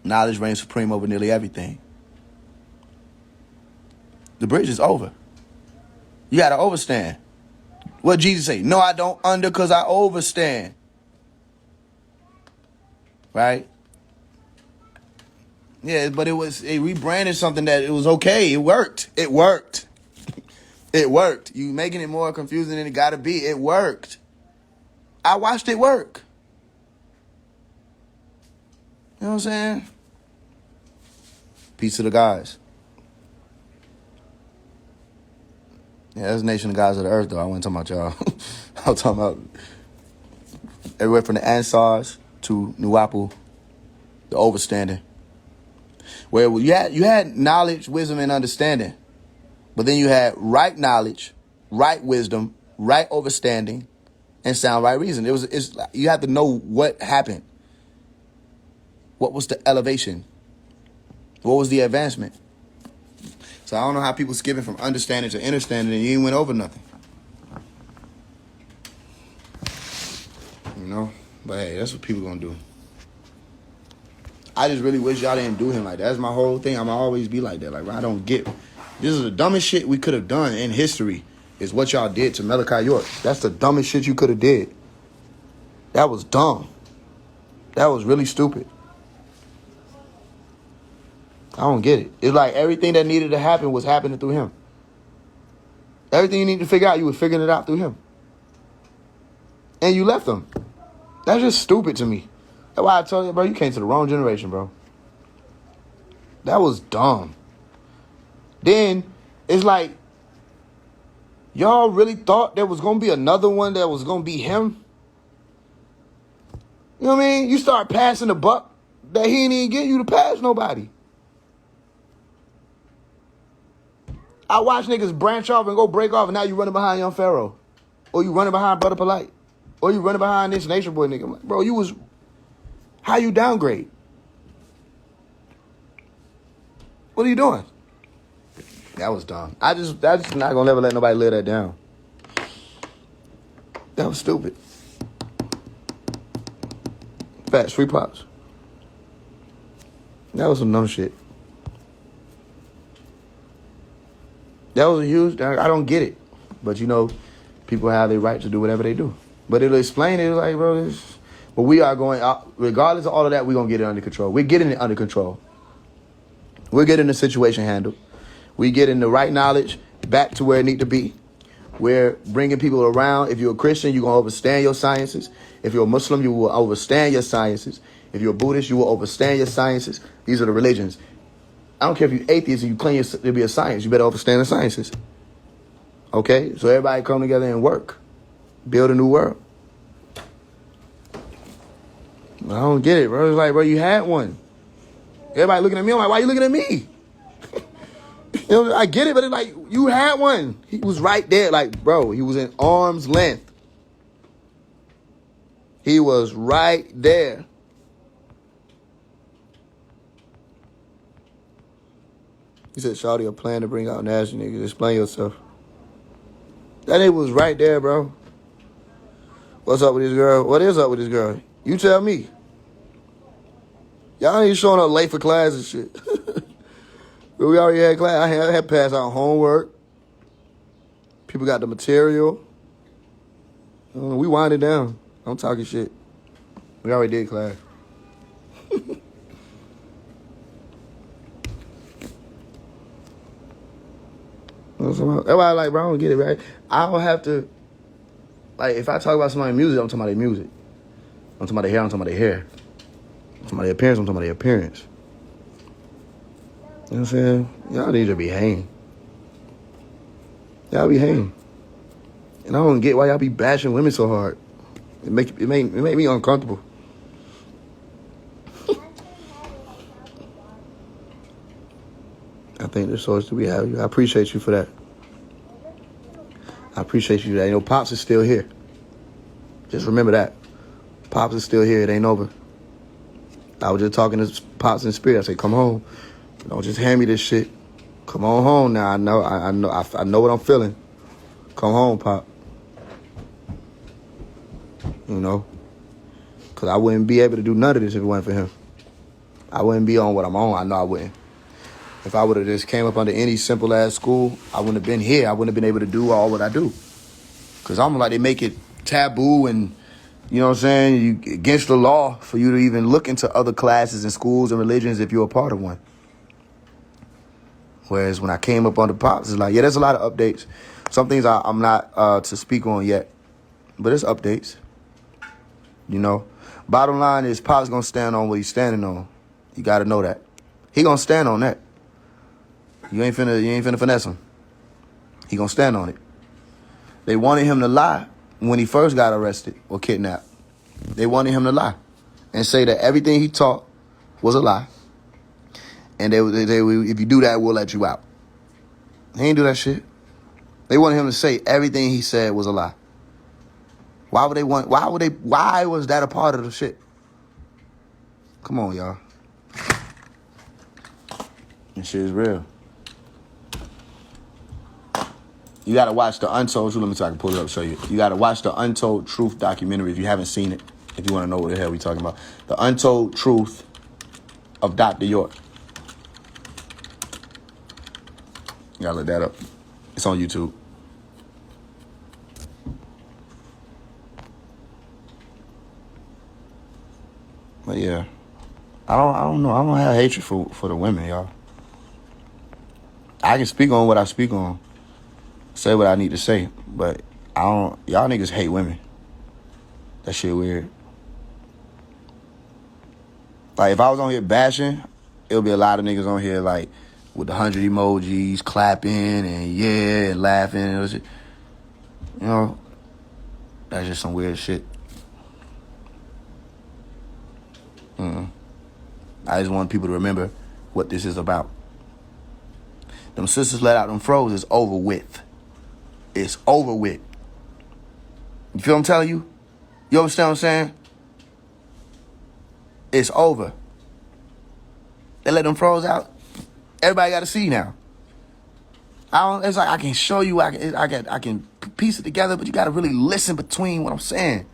Knowledge reigns supreme over nearly everything. The bridge is over. You got to overstand. What Jesus say? No, I don't under because I overstand. Right? Yeah, but it rebranded something that it was okay. It worked. It worked. It worked. You making it more confusing than it got to be. It worked. I watched it work. You know what I'm saying? Peace to the guys. Yeah, that's Nation of Guys of the Earth, though. I wasn't talking about y'all. I was talking about everywhere from the Ansars to Nuwapu, the overstanding. Where you had knowledge, wisdom, and understanding. But then you had right knowledge, right wisdom, right overstanding, and sound right reason. You have to know what happened. What was the elevation? What was the advancement? So I don't know how people skipping from understanding to understanding and you ain't went over nothing. You know? But hey, that's what people gonna do. I just really wish y'all didn't do him like that. That's my whole thing. I'ma always be like that. Like, I don't get. This is the dumbest shit we could have done in history is what y'all did to Malachi York. That's the dumbest shit you could have did. That was dumb. That was really stupid. I don't get it. It's like everything that needed to happen was happening through him. Everything you need to figure out, you were figuring it out through him. And you left him. That's just stupid to me. That's why I told you, bro, you came to the wrong generation, bro. That was dumb. Then, it's like, y'all really thought there was going to be another one that was going to be him? You know what I mean? You start passing the buck that he didn't even get you to pass nobody. I watch niggas branch off and go break off, and now you running behind Young Pharaoh. Or you running behind Brother Polite. Or you running behind this Nation Boy nigga. I'm like, bro, you was... How you downgrade? What are you doing? That was dumb. That's not gonna never let nobody live that down. That was stupid. Facts, free props. That was some dumb shit. That was a huge... I don't get it. But, you know, people have their right to do whatever they do. But it'll explain it like, bro, but we are going out... Regardless of all of that, we're going to get it under control. We're getting it under control. We're getting the situation handled. We're getting the right knowledge back to where it need to be. We're bringing people around. If you're a Christian, you're going to overstand your sciences. If you're a Muslim, you will overstand your sciences. If you're a Buddhist, you will overstand your sciences. These are the religions. I don't care if you're atheist and you claim to be a science. You better understand the sciences. Okay? So everybody come together and work. Build a new world. I don't get it, bro. It's like, bro, you had one. Everybody looking at me. I'm like, why you looking at me? You know, I get it, but it's like, you had one. He was right there. Like, bro, he was in arm's length. He was right there. He said, "Shawty, a plan to bring out nasty niggas. Explain yourself." That nigga was right there, bro. What's up with this girl? What is up with this girl? You tell me. Y'all ain't showing up late for class and shit. But we already had class. I had passed out homework. People got the material. We winded down. I'm talking shit. We already did class. That's why I like, bro, I don't get it, right? I don't have to, like, if I talk about somebody's music, I'm talking about their music. I'm talking about their hair, I'm talking about their hair. I'm talking about their appearance, I'm talking about their appearance. You know what I'm saying? Y'all need to be hanging. Y'all be hanging. And I don't get why y'all be bashing women so hard. It make me uncomfortable. I think the source that we have you. I appreciate you for that. I appreciate you for that. You know, Pops is still here. Just remember that. Pops is still here. It ain't over. I was just talking to Pops in spirit. I said, "Come home. Don't just hand me this shit. Come on home now. I know what I'm feeling. Come home, Pop." You know? Because I wouldn't be able to do none of this if it wasn't for him. I wouldn't be on what I'm on. I know I wouldn't. If I would have just came up under any simple-ass school, I wouldn't have been here. I wouldn't have been able to do all what I do. Because I'm like, they make it taboo and, you know what I'm saying, against the law for you to even look into other classes and schools and religions if you're a part of one. Whereas when I came up under Pops, it's like, yeah, there's a lot of updates. Some things I'm not to speak on yet, but it's updates. You know, bottom line is Pops gonna stand on what he's standing on. You got to know that. He gonna stand on that. You ain't finna finesse him. He gonna stand on it. They wanted him to lie when he first got arrested or kidnapped. They wanted him to lie and say that everything he taught was a lie. And they if you do that, we'll let you out. He ain't do that shit. They wanted him to say everything he said was a lie. Why was that a part of the shit? Come on, y'all. This shit is real. You got to watch the Untold Truth. Let me see if I can pull it up and show you. You got to watch the Untold Truth documentary if you haven't seen it. If you want to know what the hell we talking about. The Untold Truth of Dr. York. You got to look that up. It's on YouTube. But yeah. I don't know. I don't have hatred for the women, y'all. I can speak on what I speak on. Say what I need to say, but y'all niggas hate women. That shit weird. Like, if I was on here bashing, it'll be a lot of niggas on here, like, with the 100 emojis, clapping, and yeah, and laughing, and shit. You know, that's just some weird shit. I just want people to remember what this is about. Them sisters let out them froze, it's over with. It's over with. You feel what I'm telling you? You understand what I'm saying? It's over. They let them froze out. Everybody got to see now. It's like I can show you, I can piece it together, but you got to really listen between what I'm saying.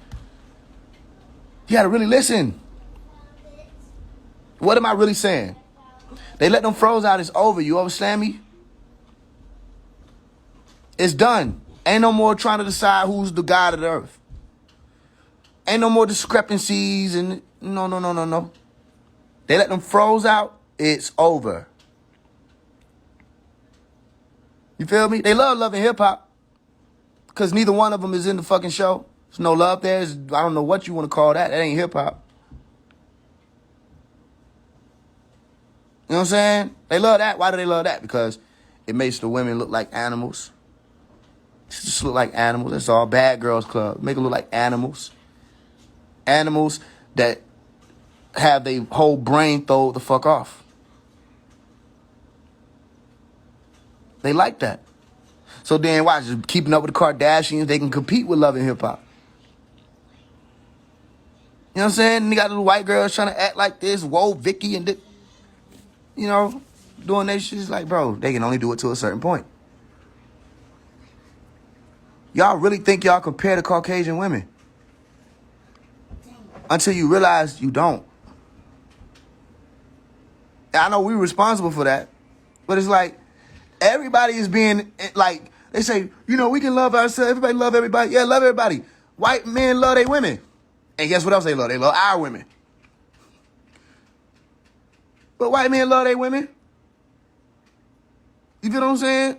You got to really listen. What am I really saying? They let them froze out. It's over. You understand me? It's done. Ain't no more trying to decide who's the god of the earth. Ain't no more discrepancies and no. They let them froze out. It's over. You feel me? They love Love and Hip Hop because neither one of them is in the fucking show. There's no love there. I don't know what you want to call that. That ain't hip hop. You know what I'm saying? They love that. Why do they love that? Because it makes the women look like animals. Just look like animals. That's all. Bad Girls Club. Make them look like animals. Animals that have their whole brain thrown the fuck off. They like that. So then watch, just keeping up with the Kardashians, they can compete with Love and Hip Hop. You know what I'm saying? And you got little white girls trying to act like this. Whoa, Vicky and you know, doing that shit. It's like, bro, they can only do it to a certain point. Y'all really think y'all compare to Caucasian women until you realize you don't. And I know we're responsible for that, but it's like everybody is being like, they say, you know, we can love ourselves. Everybody love everybody. Yeah, love everybody. White men love their women. And guess what else they love? They love our women. But white men love their women. You feel what I'm saying?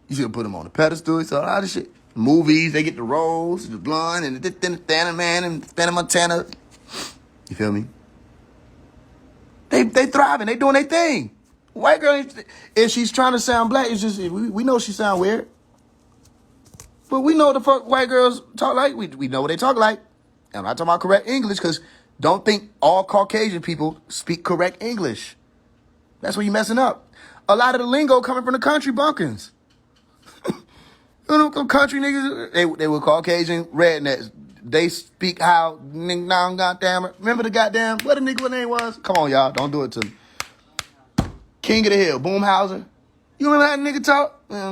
You should put them on the pedestal. It's all that shit. Movies, they get the roles, the blonde, and the man, and Santa Montana. You feel me? They thriving. They doing their thing. White girl, if she's trying to sound black, it's just, we know she sound weird. But we know the fuck white girls talk like. We know what they talk like. And I'm not talking about correct English, because don't think all Caucasian people speak correct English. That's where you messing up. A lot of the lingo coming from the country bumpkins. You know, country niggas, they were Caucasian rednecks. They speak how, goddamn it. Remember the goddamn, what the nigga name was? Come on, y'all, don't do it to me. King of the Hill, Boomhauser. You remember that nigga talk? Tell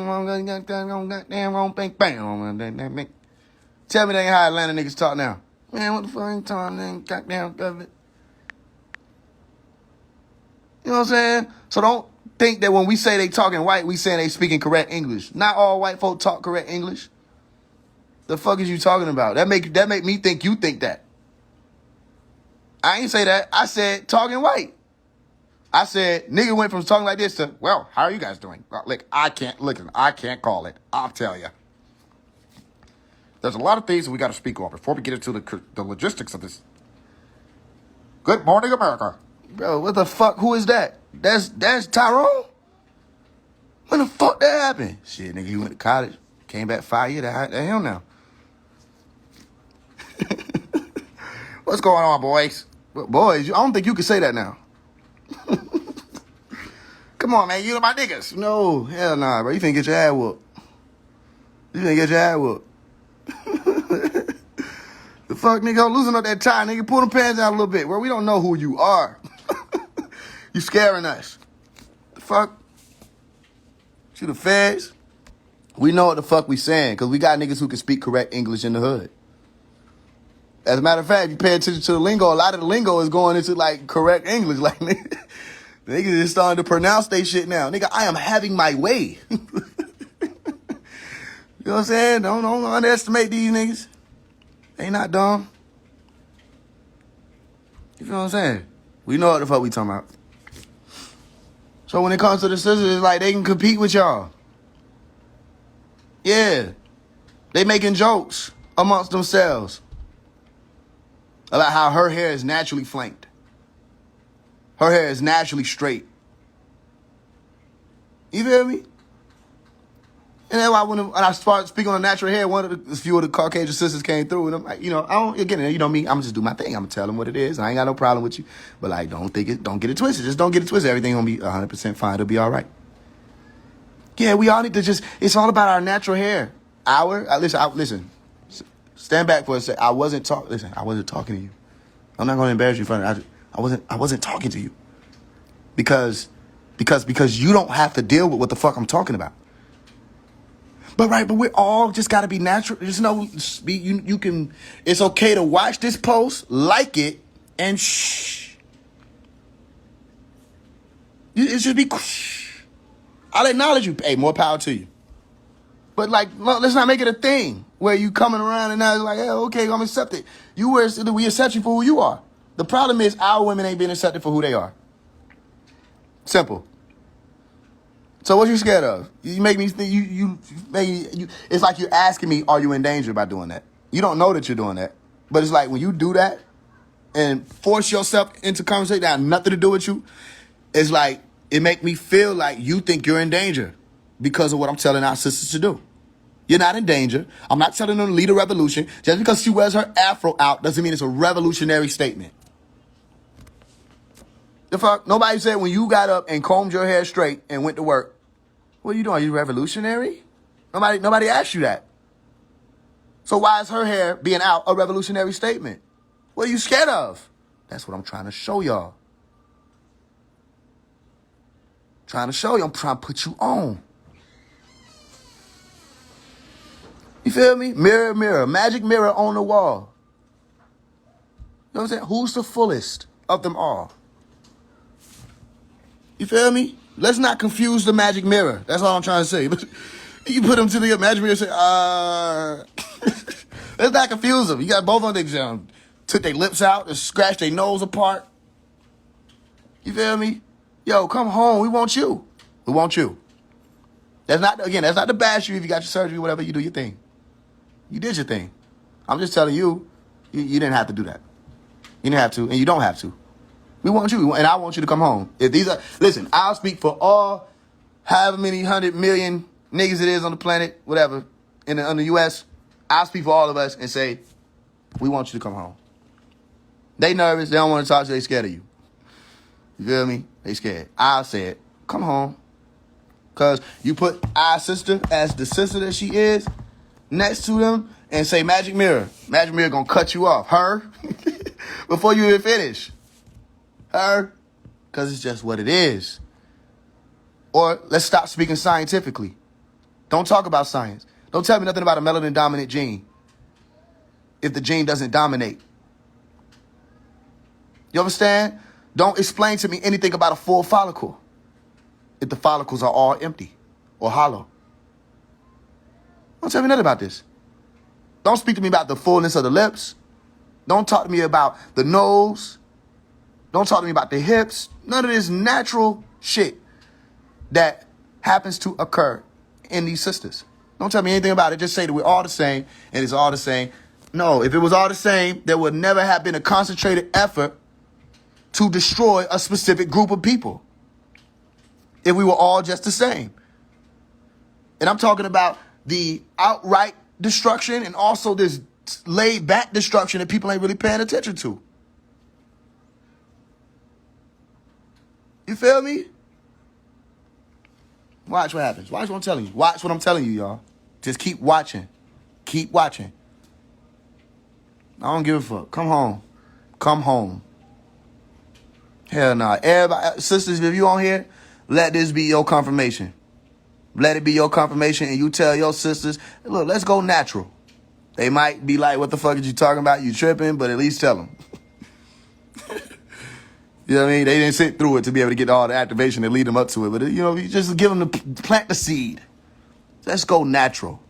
me that ain't how Atlanta niggas talk now. Man, what the fuck ain't talking, goddamn government? You know what I'm saying? So don't think that when we say they talking white, we saying they speaking correct English. Not all white folk talk correct English. The fuck is you talking about? That make me think you think that. I ain't say that. I said talking white. I said nigga went from talking like this to, well, how are you guys doing? Well, look, I can't call it. I'll tell you. There's a lot of things that we got to speak on before we get into the logistics of this. Good morning, America. Bro, what the fuck? Who is that? That's Tyrone? When the fuck that happened? Shit, nigga, he went to college, came back 5 years. The hell now. What's going on, boys? Boys, I don't think you can say that now. Come on, man, you my niggas. No, hell nah, bro. You finna get your ass whooped. The fuck, nigga, I'm losing up that tie, nigga. Pull them pants out a little bit, bro. We don't know who you are. You scaring us. The fuck? You the feds? We know what the fuck we saying, because we got niggas who can speak correct English in the hood. As a matter of fact, if you pay attention to the lingo, a lot of the lingo is going into, like, correct English. Like, niggas is starting to pronounce they shit now. Nigga, I am having my way. You know what I'm saying? Don't underestimate these niggas. They not dumb. You feel what I'm saying? We know what the fuck we talking about. So when it comes to the sisters, it's like they can compete with y'all. Yeah. They making jokes amongst themselves about how her hair is naturally flanked. Her hair is naturally straight. You feel me? And that's why when I started speaking on natural hair, a few of the Caucasian sisters came through, and I'm like, you know, you know me, I'm gonna just do my thing. I'm gonna tell them what it is. I ain't got no problem with you, but like, don't get it twisted. Just don't get it twisted. Everything gonna be 100% fine. It'll be all right. Yeah, we all need to it's all about our natural hair. Listen. Stand back for a sec. I wasn't talking to you. I'm not gonna embarrass you in front of I wasn't talking to you. Because you don't have to deal with what the fuck I'm talking about. But we all just gotta be natural. Just know, you can. It's okay to watch this post, like it, and shh. It should be. I'll acknowledge you. Hey, more power to you. But let's not make it a thing where you coming around and now it's like, hey, okay, I'm accepted. We accept you for who you are. The problem is our women ain't being accepted for who they are. Simple. So what you scared of? You make me think it's like you're asking me, are you in danger by doing that? You don't know that you're doing that. But it's like when you do that and force yourself into conversation that has nothing to do with you, it's like it make me feel like you think you're in danger because of what I'm telling our sisters to do. You're not in danger. I'm not telling them to lead a revolution. Just because she wears her afro out doesn't mean it's a revolutionary statement. The fuck? Nobody said when you got up and combed your hair straight and went to work, what are you doing? Are you revolutionary? Nobody asked you that. So why is her hair being out a revolutionary statement? What are you scared of? That's what I'm trying to show y'all. Trying to show you. I'm trying to put you on. You feel me? Mirror, mirror. Magic mirror on the wall. You know what I'm saying? Who's the fullest of them all? You feel me? Let's not confuse the magic mirror. That's all I'm trying to say. You put them to the magic mirror and say, let's not confuse them. You got both of them. Took their lips out and scratched their nose apart. You feel me? Yo, come home. We want you. We want you. That's not to bash you if you got your surgery, whatever. You do your thing. You did your thing. I'm just telling you, you didn't have to do that. You didn't have to, and you don't have to. We want you, and I want you to come home. Listen, I'll speak for all however many 100 million niggas it is on the planet, whatever, in the U.S. I'll speak for all of us and say, we want you to come home. They nervous. They don't want to talk to you. They scared of you. You feel me? They scared. I'll say it. Come home. Because you put our sister as the sister that she is next to them and say, magic mirror. Magic mirror going to cut you off. Her. Before you even finish. Her. Because it's just what it is. Or let's stop speaking scientifically. Don't talk about science. Don't tell me nothing about a melanin dominant gene if the gene doesn't dominate. You understand? Don't explain to me anything about a full follicle if the follicles are all empty or hollow. Don't tell me nothing about this. Don't speak to me about the fullness of the lips. Don't talk to me about the nose. Don't talk to me about the hips. None of this natural shit that happens to occur in these sisters. Don't tell me anything about it. Just say that we're all the same and it's all the same. No, if it was all the same, there would never have been a concentrated effort to destroy a specific group of people if we were all just the same. And I'm talking about the outright destruction and also this laid back destruction that people ain't really paying attention to. You feel me? Watch what happens. Watch what I'm telling you. Watch what I'm telling you, y'all. Just keep watching. Keep watching. I don't give a fuck. Come home. Come home. Hell nah. Everybody, sisters, if you on here, let this be your confirmation. Let it be your confirmation, and you tell your sisters, look, let's go natural. They might be like, what the fuck is you talking about? You tripping? But at least tell them. You know what I mean? They didn't sit through it to be able to get all the activation that lead them up to it. But, you know, you just give them the plant the seed. Let's go natural.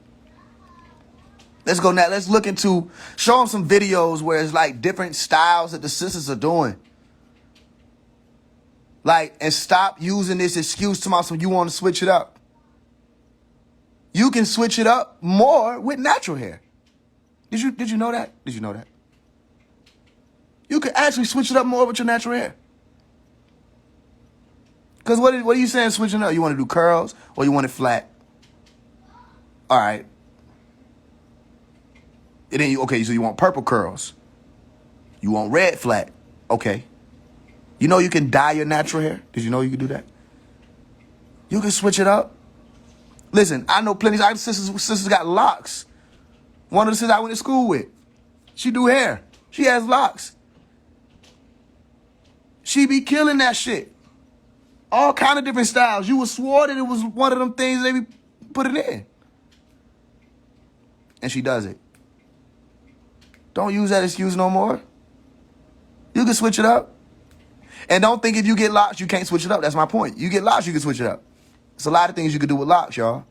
Let's go now. Let's look into, show them some videos where it's like different styles that the sisters are doing. Like, and stop using this excuse to myself. You want to switch it up. You can switch it up more with natural hair. Did you know that? Did you know that? You can actually switch it up more with your natural hair. Because what are you saying switching up? You want to do curls or you want it flat? All right. And then okay, so you want purple curls. You want red flat. Okay. You know you can dye your natural hair? Did you know you can do that? You can switch it up. Listen, I know plenty of sisters got locks. One of the sisters I went to school with, she do hair. She has locks. She be killing that shit. All kind of different styles. You would swore that it was one of them things they be putting in. And she does it. Don't use that excuse no more. You can switch it up. And don't think if you get locks, you can't switch it up. That's my point. You get locks, you can switch it up. There's a lot of things you can do with locks, y'all.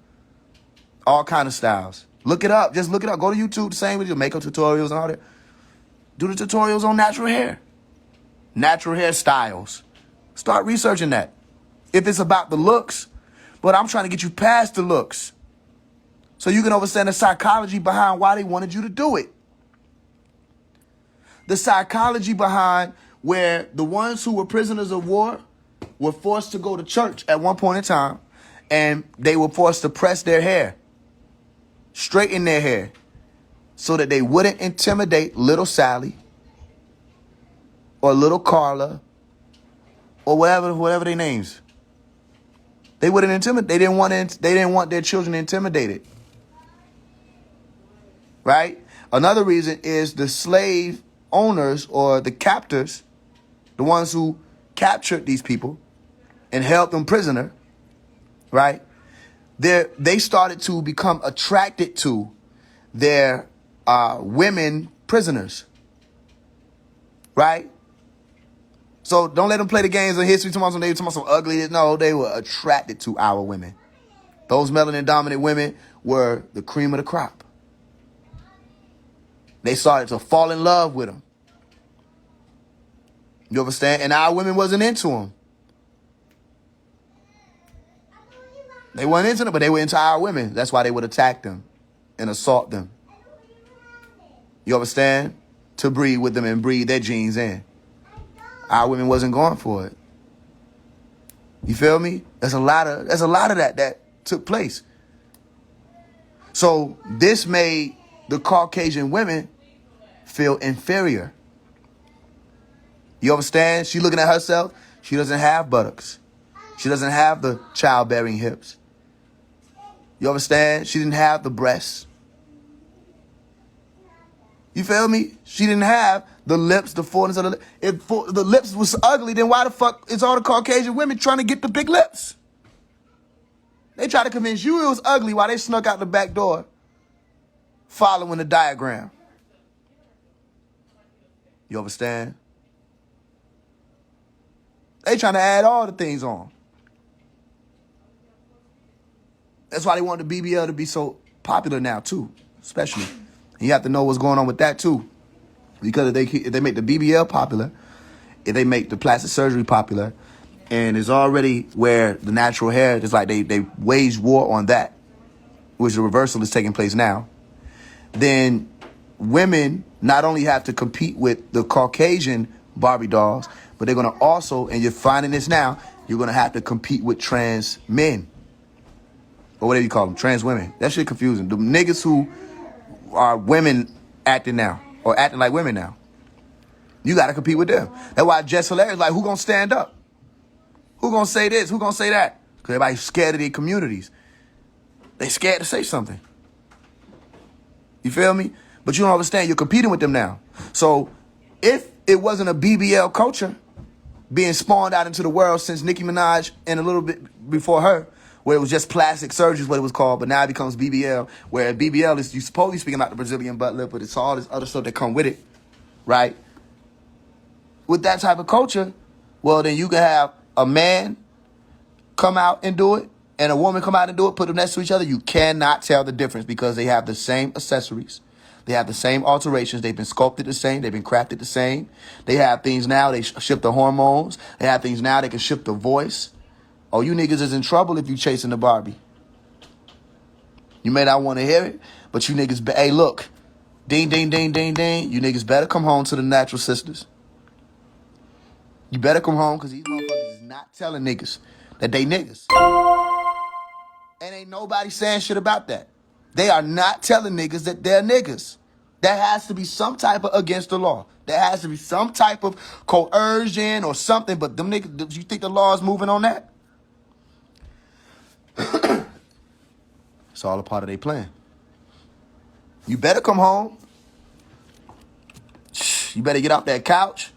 All kind of styles. Look it up. Just look it up. Go to YouTube, the same with your makeup tutorials and all that. Do the tutorials on natural hair. Natural hair styles. Start researching that. If it's about the looks, but I'm trying to get you past the looks. So you can understand the psychology behind why they wanted you to do it. The psychology behind where the ones who were prisoners of war were forced to go to church at one point in time, and they were forced to press their hair, straighten their hair, so that they wouldn't intimidate little Sally or little Carla or whatever their names. They wouldn't intimidate. They didn't want their children intimidated. Right? Another reason is the slave owners or the captors, the ones who captured these people and held them prisoner, right? They started to become attracted to their women prisoners, right? So don't let them play the games of history. They were talking about some ugly. No, they were attracted to our women. Those melanin dominant women were the cream of the crop. They started to fall in love with them. You understand? And our women wasn't into them. They weren't into them, but they were into our women. That's why they would attack them and assault them. You understand? To breed with them and breed their genes in. Our women wasn't going for it. You feel me? There's a lot of that took place. So this made the Caucasian women feel inferior. You understand? She looking at herself. She doesn't have buttocks. She doesn't have the childbearing hips. You understand? She didn't have the breasts. You feel me? She didn't have the lips, the fullness of the lips. If the lips was ugly, then why the fuck is all the Caucasian women trying to get the big lips? They try to convince you it was ugly while they snuck out the back door following the diagram. You understand? They trying to add all the things on. That's why they want the BBL to be so popular now, too, especially. And you have to know what's going on with that, too. Because if they make the BBL popular, if they make the plastic surgery popular, and it's already where the natural hair, it's like they wage war on that, which the reversal is taking place now, then women not only have to compete with the Caucasian Barbie dolls, but they're going to also, and you're finding this now, you're going to have to compete with trans men. Or whatever you call them, trans women. That shit confusing. The niggas who are women acting now, or acting like women now, you got to compete with them. That's why Jess Hilarious like, who going to stand up? Who going to say this? Who going to say that? Because everybody's scared of their communities. They scared to say something. You feel me? But you don't understand. You're competing with them now. So if it wasn't a BBL culture being spawned out into the world since Nicki Minaj and a little bit before her, where it was just plastic surgery is what it was called, but now it becomes BBL, where BBL is, you supposedly speaking about the Brazilian butt lift, but it's all this other stuff that come with it, right? With that type of culture, well, then you can have a man come out and do it, and a woman come out and do it, put them next to each other. You cannot tell the difference because they have the same accessories. They have the same alterations. They've been sculpted the same. They've been crafted the same. They have things now, they shift the hormones. They have things now, they can shift the voice. Oh, you niggas is in trouble if you chasing the Barbie. You may not want to hear it, but you niggas, hey, look. Ding, ding, ding, ding, ding. You niggas better come home to the natural sisters. You better come home because these motherfuckers is not telling niggas that they niggas. And ain't nobody saying shit about that. They are not telling niggas that they're niggas. There has to be some type of against the law. There has to be some type of coercion or something, but them niggas, you think the law is moving on that? It's all a part of their plan. You better come home. You better get off that couch.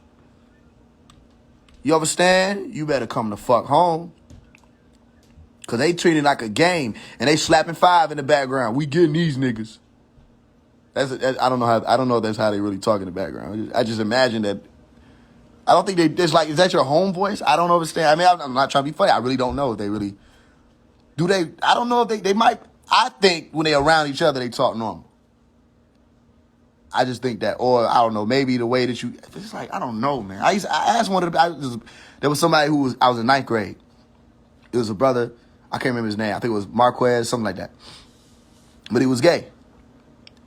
You understand? You better come the fuck home. Because they treat it like a game. And they slapping 5 in the background. We getting these niggas. I don't know if that's how they really talk in the background. I just imagine that. I don't think it's like, is that your home voice? I don't understand. I mean, I'm not trying to be funny. I really don't know if they really. Do they? I don't know if they might. I think when they're around each other, they talk normal. I just think that, or I don't know, maybe the way that you, it's like, I don't know, man. I asked one of the, there was somebody I was in 9th grade. It was a brother, I can't remember his name. I think it was Marquez, something like that. But he was gay.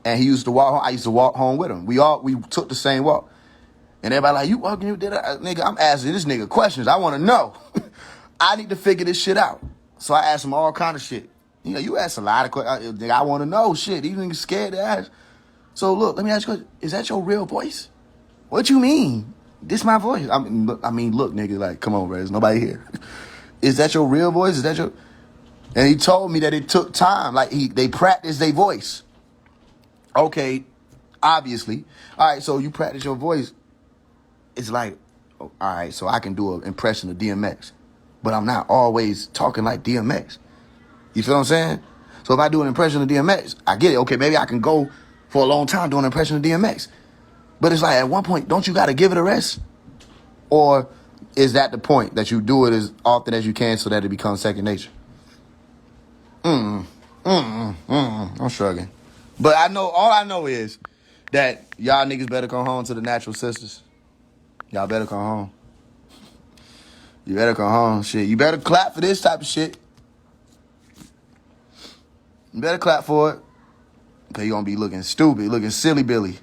And he used to walk home. I used to walk home with him. We took the same walk. And everybody like, you walking, you did it? Nigga, I'm asking this nigga questions. I want to know. I need to figure this shit out. So I asked him all kind of shit. You know, you ask a lot of questions. I want to know shit. These niggas scared to ask. So look, let me ask you a question. Is that your real voice? What you mean? This my voice. I mean, look, nigga, like, come on, bro. There's nobody here. Is that your real voice? Is that your... And he told me that it took time. Like, they practiced their voice. Okay, Obviously. All right, so you practice your voice. It's like, oh, all right, so I can do an impression of DMX. But I'm not always talking like DMX. You feel what I'm saying? So if I do an impression of DMX, I get it. Okay, maybe I can go for a long time doing an impression of DMX. But it's like at one point, don't you got to give it a rest? Or is that the point, that you do it as often as you can so that it becomes second nature? I'm struggling. But all I know is that y'all niggas better come home to the natural sisters. Y'all better come home. You better come home. Shit, you better clap for this type of shit. You better clap for it. Because you're going to be looking stupid, looking silly Billy.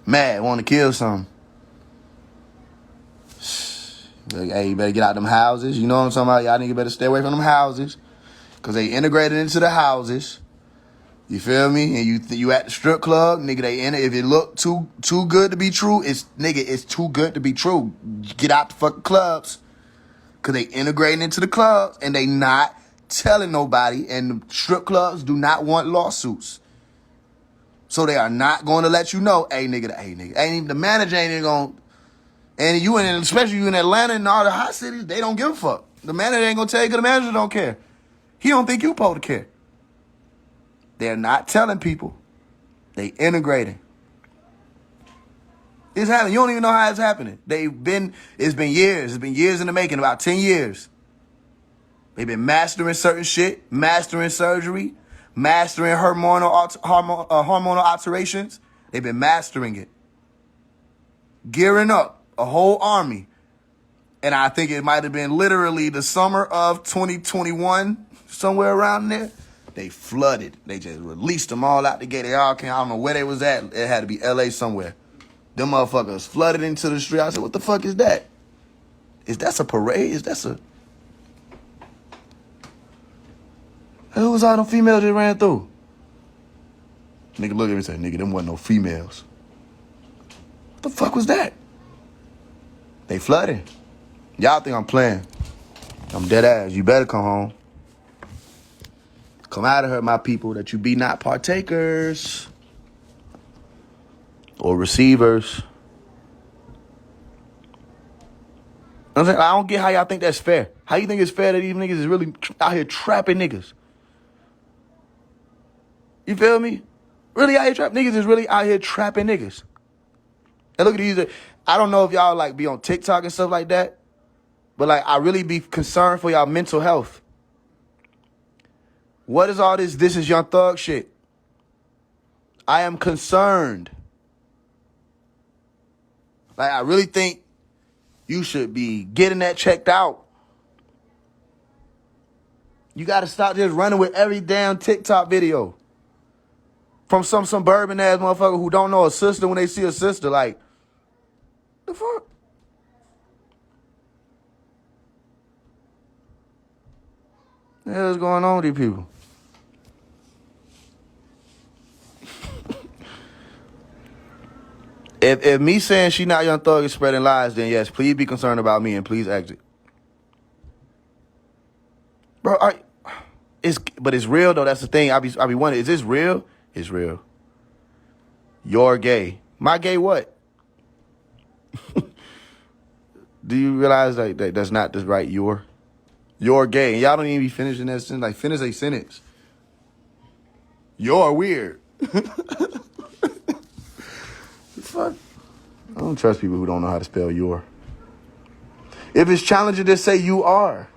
Mad, want to kill something. Hey, you better get out them houses. You know what I'm talking about? Y'all niggas better stay away from them houses. Because they integrated into the houses. You feel me? And you at the strip club, nigga, if it look too good to be true, it's too good to be true. Get out the fucking clubs. Because they integrating into the clubs and they not telling nobody. And the strip clubs do not want lawsuits. So they are not going to let you know, hey, nigga. Ain't even, the manager ain't even going to. And especially you in Atlanta and all the hot cities, they don't give a fuck. The manager ain't going to tell you because the manager don't care. He don't think you supposed to care. They're not telling people. They integrating. It's happening. You don't even know how it's happening. It's been years. It's been years in the making, about 10 years. They've been mastering certain shit, mastering surgery, mastering hormonal alterations. They've been mastering it. Gearing up a whole army. And I think it might have been literally the summer of 2021, somewhere around there. They flooded. They just released them all out the gate. They all came. I don't know where they was at. It had to be LA somewhere. Them motherfuckers flooded into the street. I said, what the fuck is that? Is that a parade? Who was all them females that ran through? Nigga look at me and say, nigga, them wasn't no females. What the fuck was that? They flooded. Y'all think I'm playing. I'm dead ass. You better come home. Come out of her, my people, that you be not partakers or receivers. I'm saying, I don't get how y'all think that's fair. How you think it's fair that these niggas is really out here trapping niggas? You feel me? Really out here trapping niggas is really out here trapping niggas. And look at these. I don't know if y'all like be on TikTok and stuff like that, but like I really be concerned for y'all mental health. What is all this is Young Thug shit? I am concerned. Like, I really think you should be getting that checked out. You got to stop just running with every damn TikTok video. From some suburban ass motherfucker who don't know a sister when they see a sister. Like, the fuck? What the hell is going on with these people? If me saying she not Young Thug is spreading lies, then yes, please be concerned about me and please exit. Bro, but it's real though. That's the thing. I be wondering, is this real? It's real. You're gay. My gay what? Do you realize that that's not the right you're gay? And y'all don't even be finishing that sentence. Like, finish a sentence. You're weird. Fuck. I don't trust people who don't know how to spell your. If it's challenging, just say you are.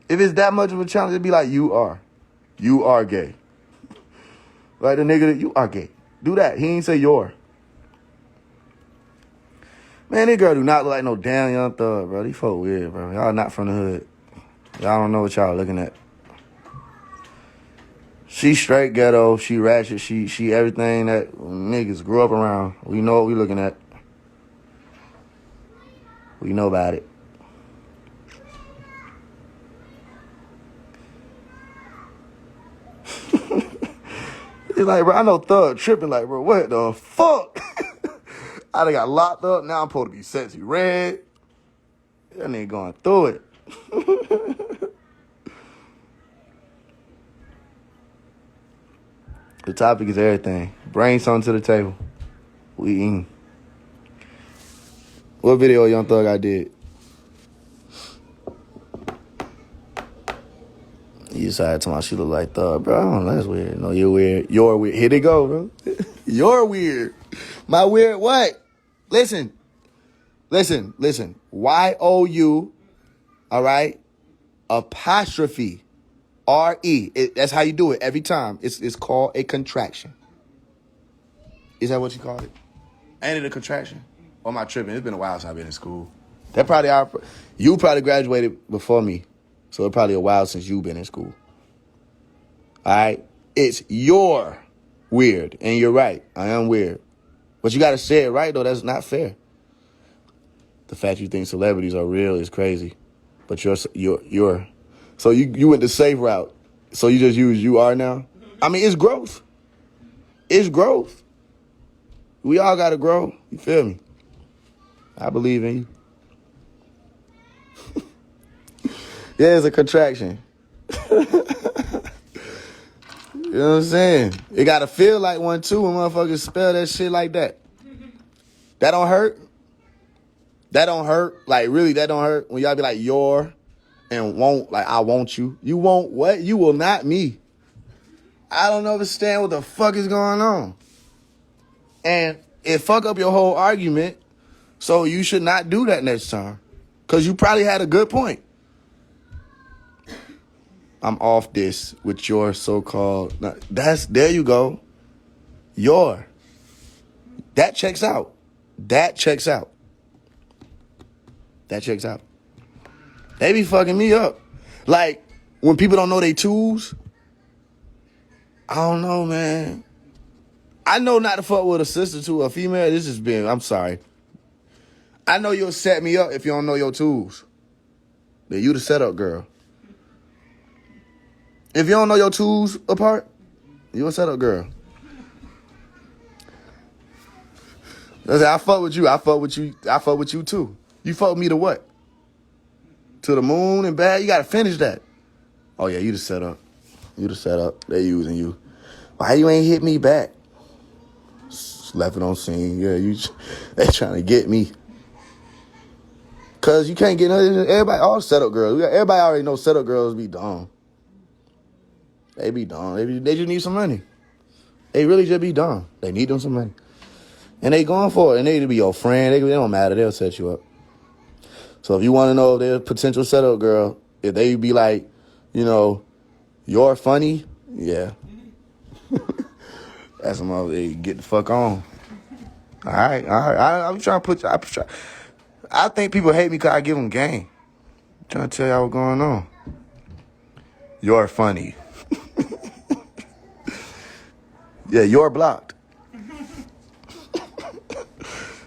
If it's that much of a challenge, it'd be like you are. You are gay. Like the nigga that you are gay. Do that. He ain't say you're. Man, this girl do not look like no damn Young Thug, bro. These folk weird, bro. Y'all not from the hood. Y'all don't know what y'all looking at. She straight ghetto. She ratchet. She everything that niggas grew up around. We know what we looking at. We know about it. It's like, bro, I know Thug tripping. Like, bro, what the fuck? I done got locked up. Now I'm supposed to be sexy red. That nigga going through it. The topic is everything. Bring something to the table. We eating. What video Young Thug I did? He decided to my she look like Thug, bro. I don't know, that's weird. No, you're weird. You're weird. Here they go, bro. You're weird. My weird what? Listen. Y-O-U, all right? Apostrophe. R-E. That's how you do it every time. It's called a contraction. Is that what you call it? Ain't it a contraction? Or am I tripping? It's been a while since I've been in school. You probably graduated before me. So it's probably a while since you've been in school. All right? It's your weird. And you're right. I am weird. But you got to say it right, though. That's not fair. The fact you think celebrities are real is crazy. But you're so you went the safe route. So you just use you are now? I mean, it's growth. It's growth. We all got to grow. You feel me? I believe in you. Yeah, it's a contraction. You know what I'm saying? It got to feel like one, too, when motherfuckers spell that shit like that. That don't hurt? That don't hurt? Like, really, that don't hurt? When y'all be like, your, and won't, like, I want you. You won't what? You will not me. I don't understand what the fuck is going on. And it fuck up your whole argument, so you should not do that next time. Because you probably had a good point. I'm off this with your so-called... There you go. Your. That checks out. That checks out. That checks out. They be fucking me up. Like, when people don't know they tools, I don't know, man. I know not to fuck with a sister to a female. This has been... I'm sorry. I know you'll set me up if you don't know your tools. Then you the setup girl. If you don't know your tools apart, you a setup girl. I fuck with you. I fuck with you. I fuck with you too. You fuck with me to what? To the moon and back? You gotta finish that. Oh yeah, you the setup. You the setup. They using you. Why you ain't hit me back? Left it on scene. Yeah, they trying to get me. Cause you can't get everybody. All setup girls. Everybody already know setup girls be dumb. They be dumb. They just need some money. They really just be dumb. They need them some money. And they going for it. And they need to be your friend. They don't matter. They'll set you up. So if you want to know if they're a potential setup girl, if they be like, you know, you're funny, yeah. That's some other, they get the fuck on. All right. I'm trying to put you. I think people hate me because I give them game. I'm trying to tell y'all what's going on. You're funny. Yeah, you're blocked.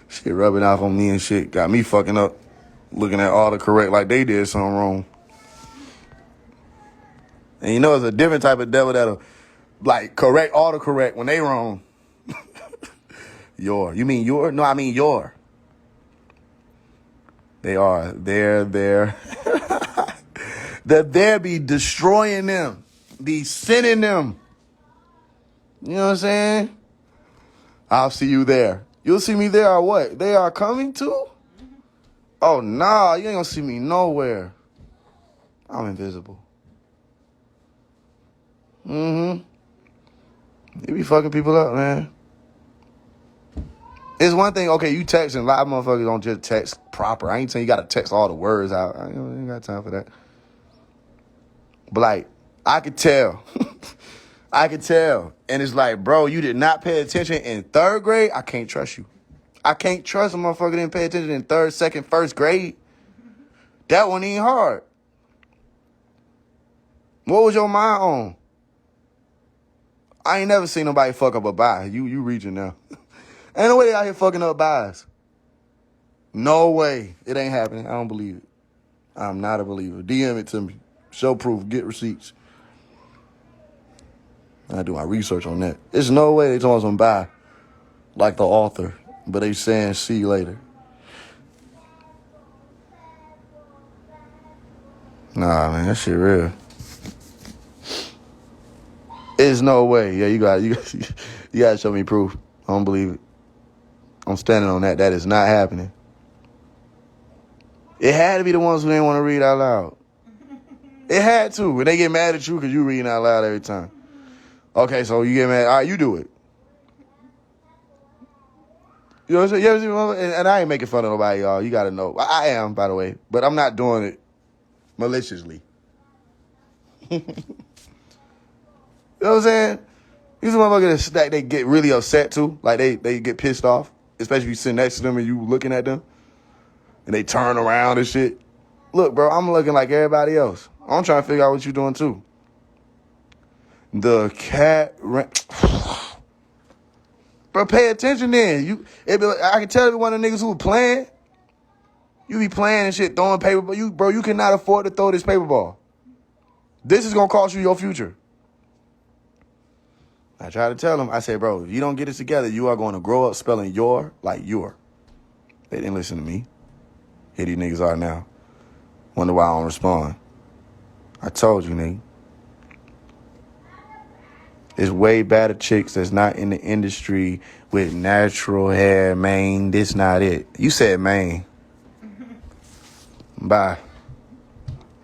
Shit rubbing off on me and shit. Got me fucking up. Looking at all the correct like they did something wrong. And you know it's a different type of devil that'll like correct autocorrect when they wrong. Your. You mean your? No, I mean your. They are. They're. That there be destroying them. Be sending them. You know what I'm saying? I'll see you there. You'll see me there or what? They are coming too? Oh, nah. You ain't gonna see me nowhere. I'm invisible. You be fucking people up, man. It's one thing, okay, you texting. A lot of motherfuckers don't just text proper. I ain't saying you gotta text all the words out. I ain't got time for that. But, like, I could tell. I could tell. And it's like, bro, you did not pay attention in third grade? I can't trust you. I can't trust a motherfucker that didn't pay attention in third, second, first grade. That one ain't hard. What was your mind on? I ain't never seen nobody fuck up a buy. You reaching now. Ain't no way they out here fucking up buys. No way. It ain't happening. I don't believe it. I'm not a believer. DM it to me. Show proof. Get receipts. I do my research on that. There's no way they talking some buy like the author, but they saying see you later. Nah, man, that shit real. There's no way. Yeah, you gotta show me proof. I don't believe it. I'm standing on that. That is not happening. It had to be the ones who didn't want to read out loud. It had to. And they get mad at you because you reading out loud every time. Okay, so you get mad. All right, you do it. You know what I'm saying? And I ain't making fun of nobody, y'all. You got to know. I am, by the way. But I'm not doing it maliciously. You know what I'm saying? These motherfuckers that they get really upset too. Like they get pissed off. Especially if you sit next to them and you looking at them. And they turn around and shit. Look, bro, I'm looking like everybody else. I'm trying to figure out what you're doing too. The cat Bro, pay attention then. I can tell you one of the niggas who were playing. You be playing and shit, throwing paper, but you cannot afford to throw this paper ball. This is gonna cost you your future. I tried to tell them, I said, bro, if you don't get it together, you are going to grow up spelling your like your. They didn't listen to me. Here these niggas are now. Wonder why I don't respond. I told you, nigga. There's way better chicks that's not in the industry with natural hair, mane. This not it. You said mane. Bye.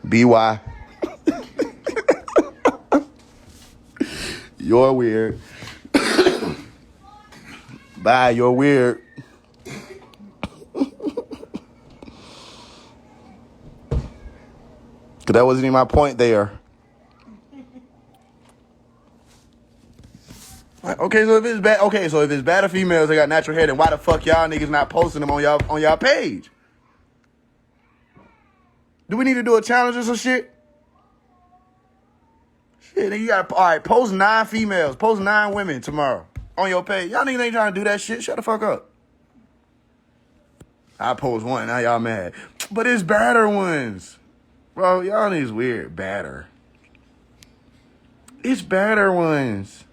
BY. You're weird. Bye, you're weird. Cause that wasn't even my point there. Okay, so if it's bad females that got natural hair, then why the fuck y'all niggas not posting them on y'all page? Do we need to do a challenge or some shit? Shit, nigga, you gotta, all right, post 9 females, post 9 women tomorrow on your page. Y'all niggas ain't trying to do that shit. Shut the fuck up. I post one, now y'all mad. But it's badder ones. Bro, y'all niggas weird. Badder. It's badder ones.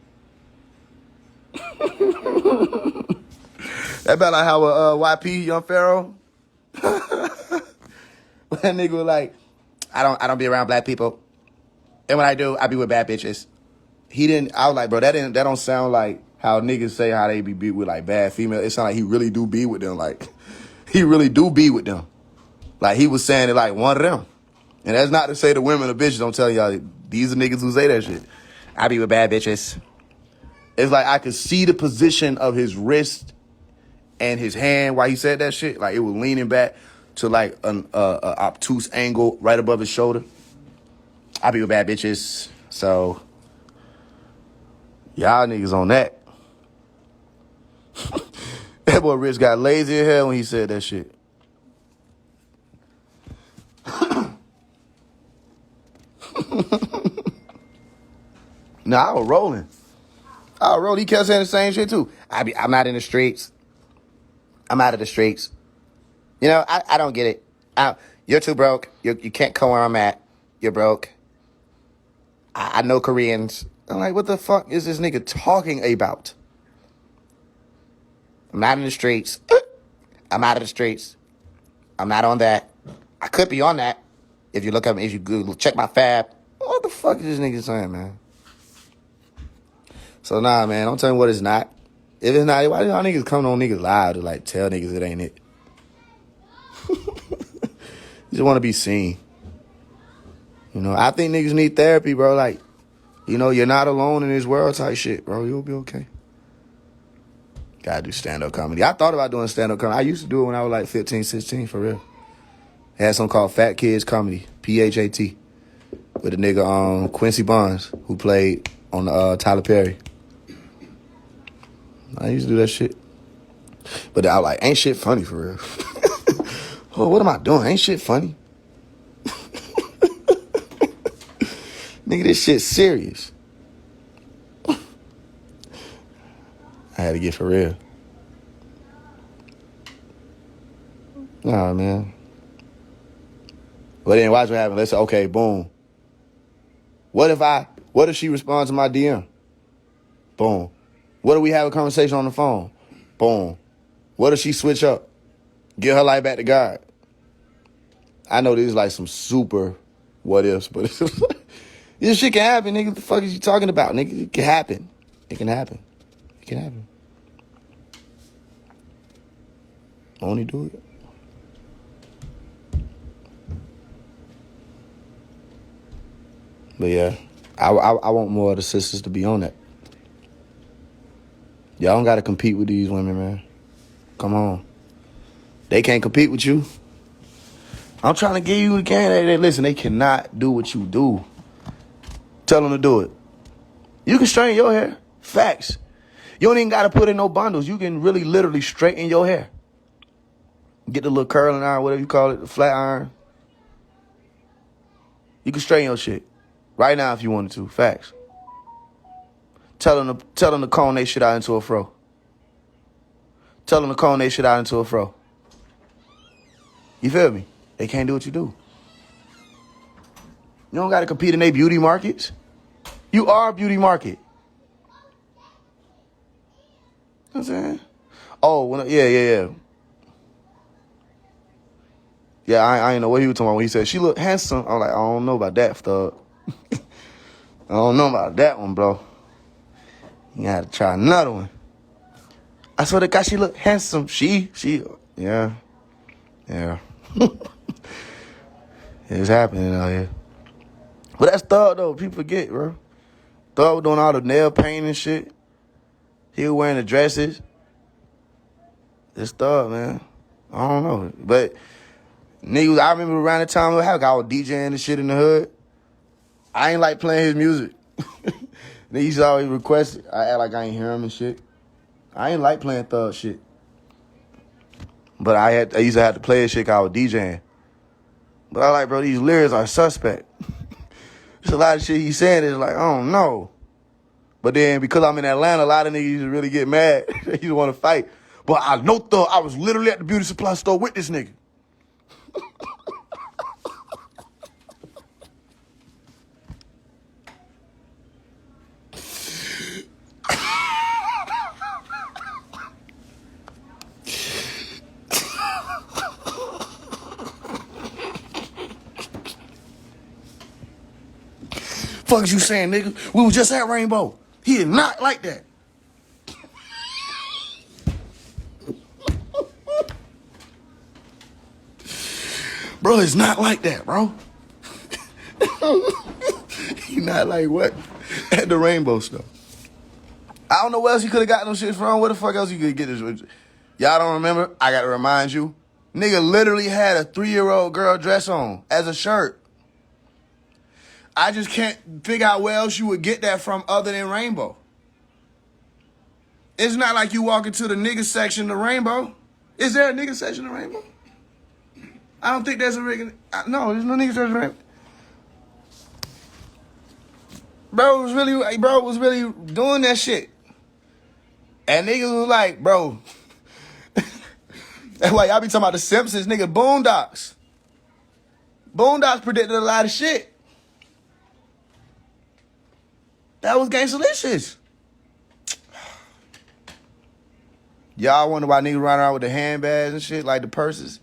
That about like how YP, Young Pharaoh. That nigga was like, I don't be around black people. And when I do, I be with bad bitches. I was like, bro, that don't sound like how niggas say how they be with like bad females. It sound like he really do be with them. Like, he really do be with them. Like, he was saying it like one of them. And that's not to say the women or bitches. Don't tell y'all, these are niggas who say that shit. I be with bad bitches. It's like I could see the position of his wrist and his hand while he said that shit. Like, it was leaning back to like an obtuse angle right above his shoulder. I be with bad bitches. So, y'all niggas on that. That boy Rich got lazy as hell when he said that shit. Nah, I was rolling. He kept saying the same shit too. I'm not in the streets. I'm out of the streets. You know, I don't get it. You're too broke. You can't come where I'm at. You're broke. I know Koreans. I'm like, what the fuck is this nigga talking about? I'm not in the streets. I'm out of the streets. I'm not on that. I could be on that. If you look up, if you Google, check my fab. What the fuck is this nigga saying, man? So nah, man, don't tell me what it's not. If it's not, why y'all niggas come on niggas live to like tell niggas it ain't it? You just want to be seen. You know, I think niggas need therapy, bro. Like, you know, you're not alone in this world type shit, bro. You'll be okay. Gotta do stand-up comedy. I thought about doing stand-up comedy. I used to do it when I was like 15, 16, for real. Had something called Fat Kids Comedy, PHAT, with a nigga Quincy Bonds, who played on Tyler Perry. I used to do that shit. But I was like, ain't shit funny for real. Oh, what am I doing? Ain't shit funny. Nigga, this shit's serious. I had to get for real. Nah, man. Well, then watch what happens. Let's say, okay, boom. What if she responds to my DM? Boom. What if we have a conversation on the phone? Boom. What if she switch up? Get her life back to God. I know this is like some super what ifs, but This shit can happen, nigga. What the fuck is you talking about, nigga? It can happen. It can happen. It can happen. Only do it. But yeah, I want more of the sisters to be on that. Y'all don't gotta compete with these women, man. Come on. They can't compete with you. I'm trying to give you the game. Listen, they cannot do what you do. Tell them to do it. You can straighten your hair. Facts. You don't even got to put in no bundles. You can really literally straighten your hair. Get the little curling iron, whatever you call it, the flat iron. You can straighten your shit right now if you wanted to. Facts. Tell them to comb their shit out into a fro. Tell them to comb their shit out into a fro. You feel me? They can't do what you do. You don't got to compete in their beauty markets. You are a beauty market. You know what I'm saying? Oh, yeah. Yeah, I ain't know what he was talking about when he said she looked handsome. I'm like, I don't know about that, thug. I don't know about that one, bro. You gotta try another one. I saw the guy, she looked handsome. Yeah. It's happening out here. But that's Thug, though. People forget, bro. Thug was doing all the nail painting and shit. He was wearing the dresses. It's Thug, man. I don't know. But niggas, I remember around the time I was DJing and shit in the hood. I ain't like playing his music. They used to always request it. I act like I ain't hear him and shit. I ain't like playing Thug shit. But I used to have to play his shit 'cause I was DJing. But I like, bro, these lyrics are suspect. There's a lot of shit he's saying is like, I don't know. But then because I'm in Atlanta, a lot of niggas used to really get mad. They used to want to fight. But I know Thug, I was literally at the beauty supply store with this nigga. Fuck is you saying, nigga? We was just at Rainbow. He is not like that. Bro, it's not like that, bro. He not like what? At the Rainbow stuff. I don't know where else he could have got them shit from. Where the fuck else he could get this? Y'all don't remember? I got to remind you. Nigga literally had a 3-year-old girl dress on as a shirt. I just can't figure out where else you would get that from other than Rainbow. It's not like you walk into the nigga section of Rainbow. Is there a nigga section of Rainbow? I don't think there's a nigga. No, there's no nigga section of Rainbow. Bro was really doing that shit. And niggas was like, bro. That's why y'all be talking about the Simpsons, nigga. Boondocks. Boondocks predicted a lot of shit. That was Gangsta-licious. Y'all wonder why niggas run around with the handbags and shit, like the purses?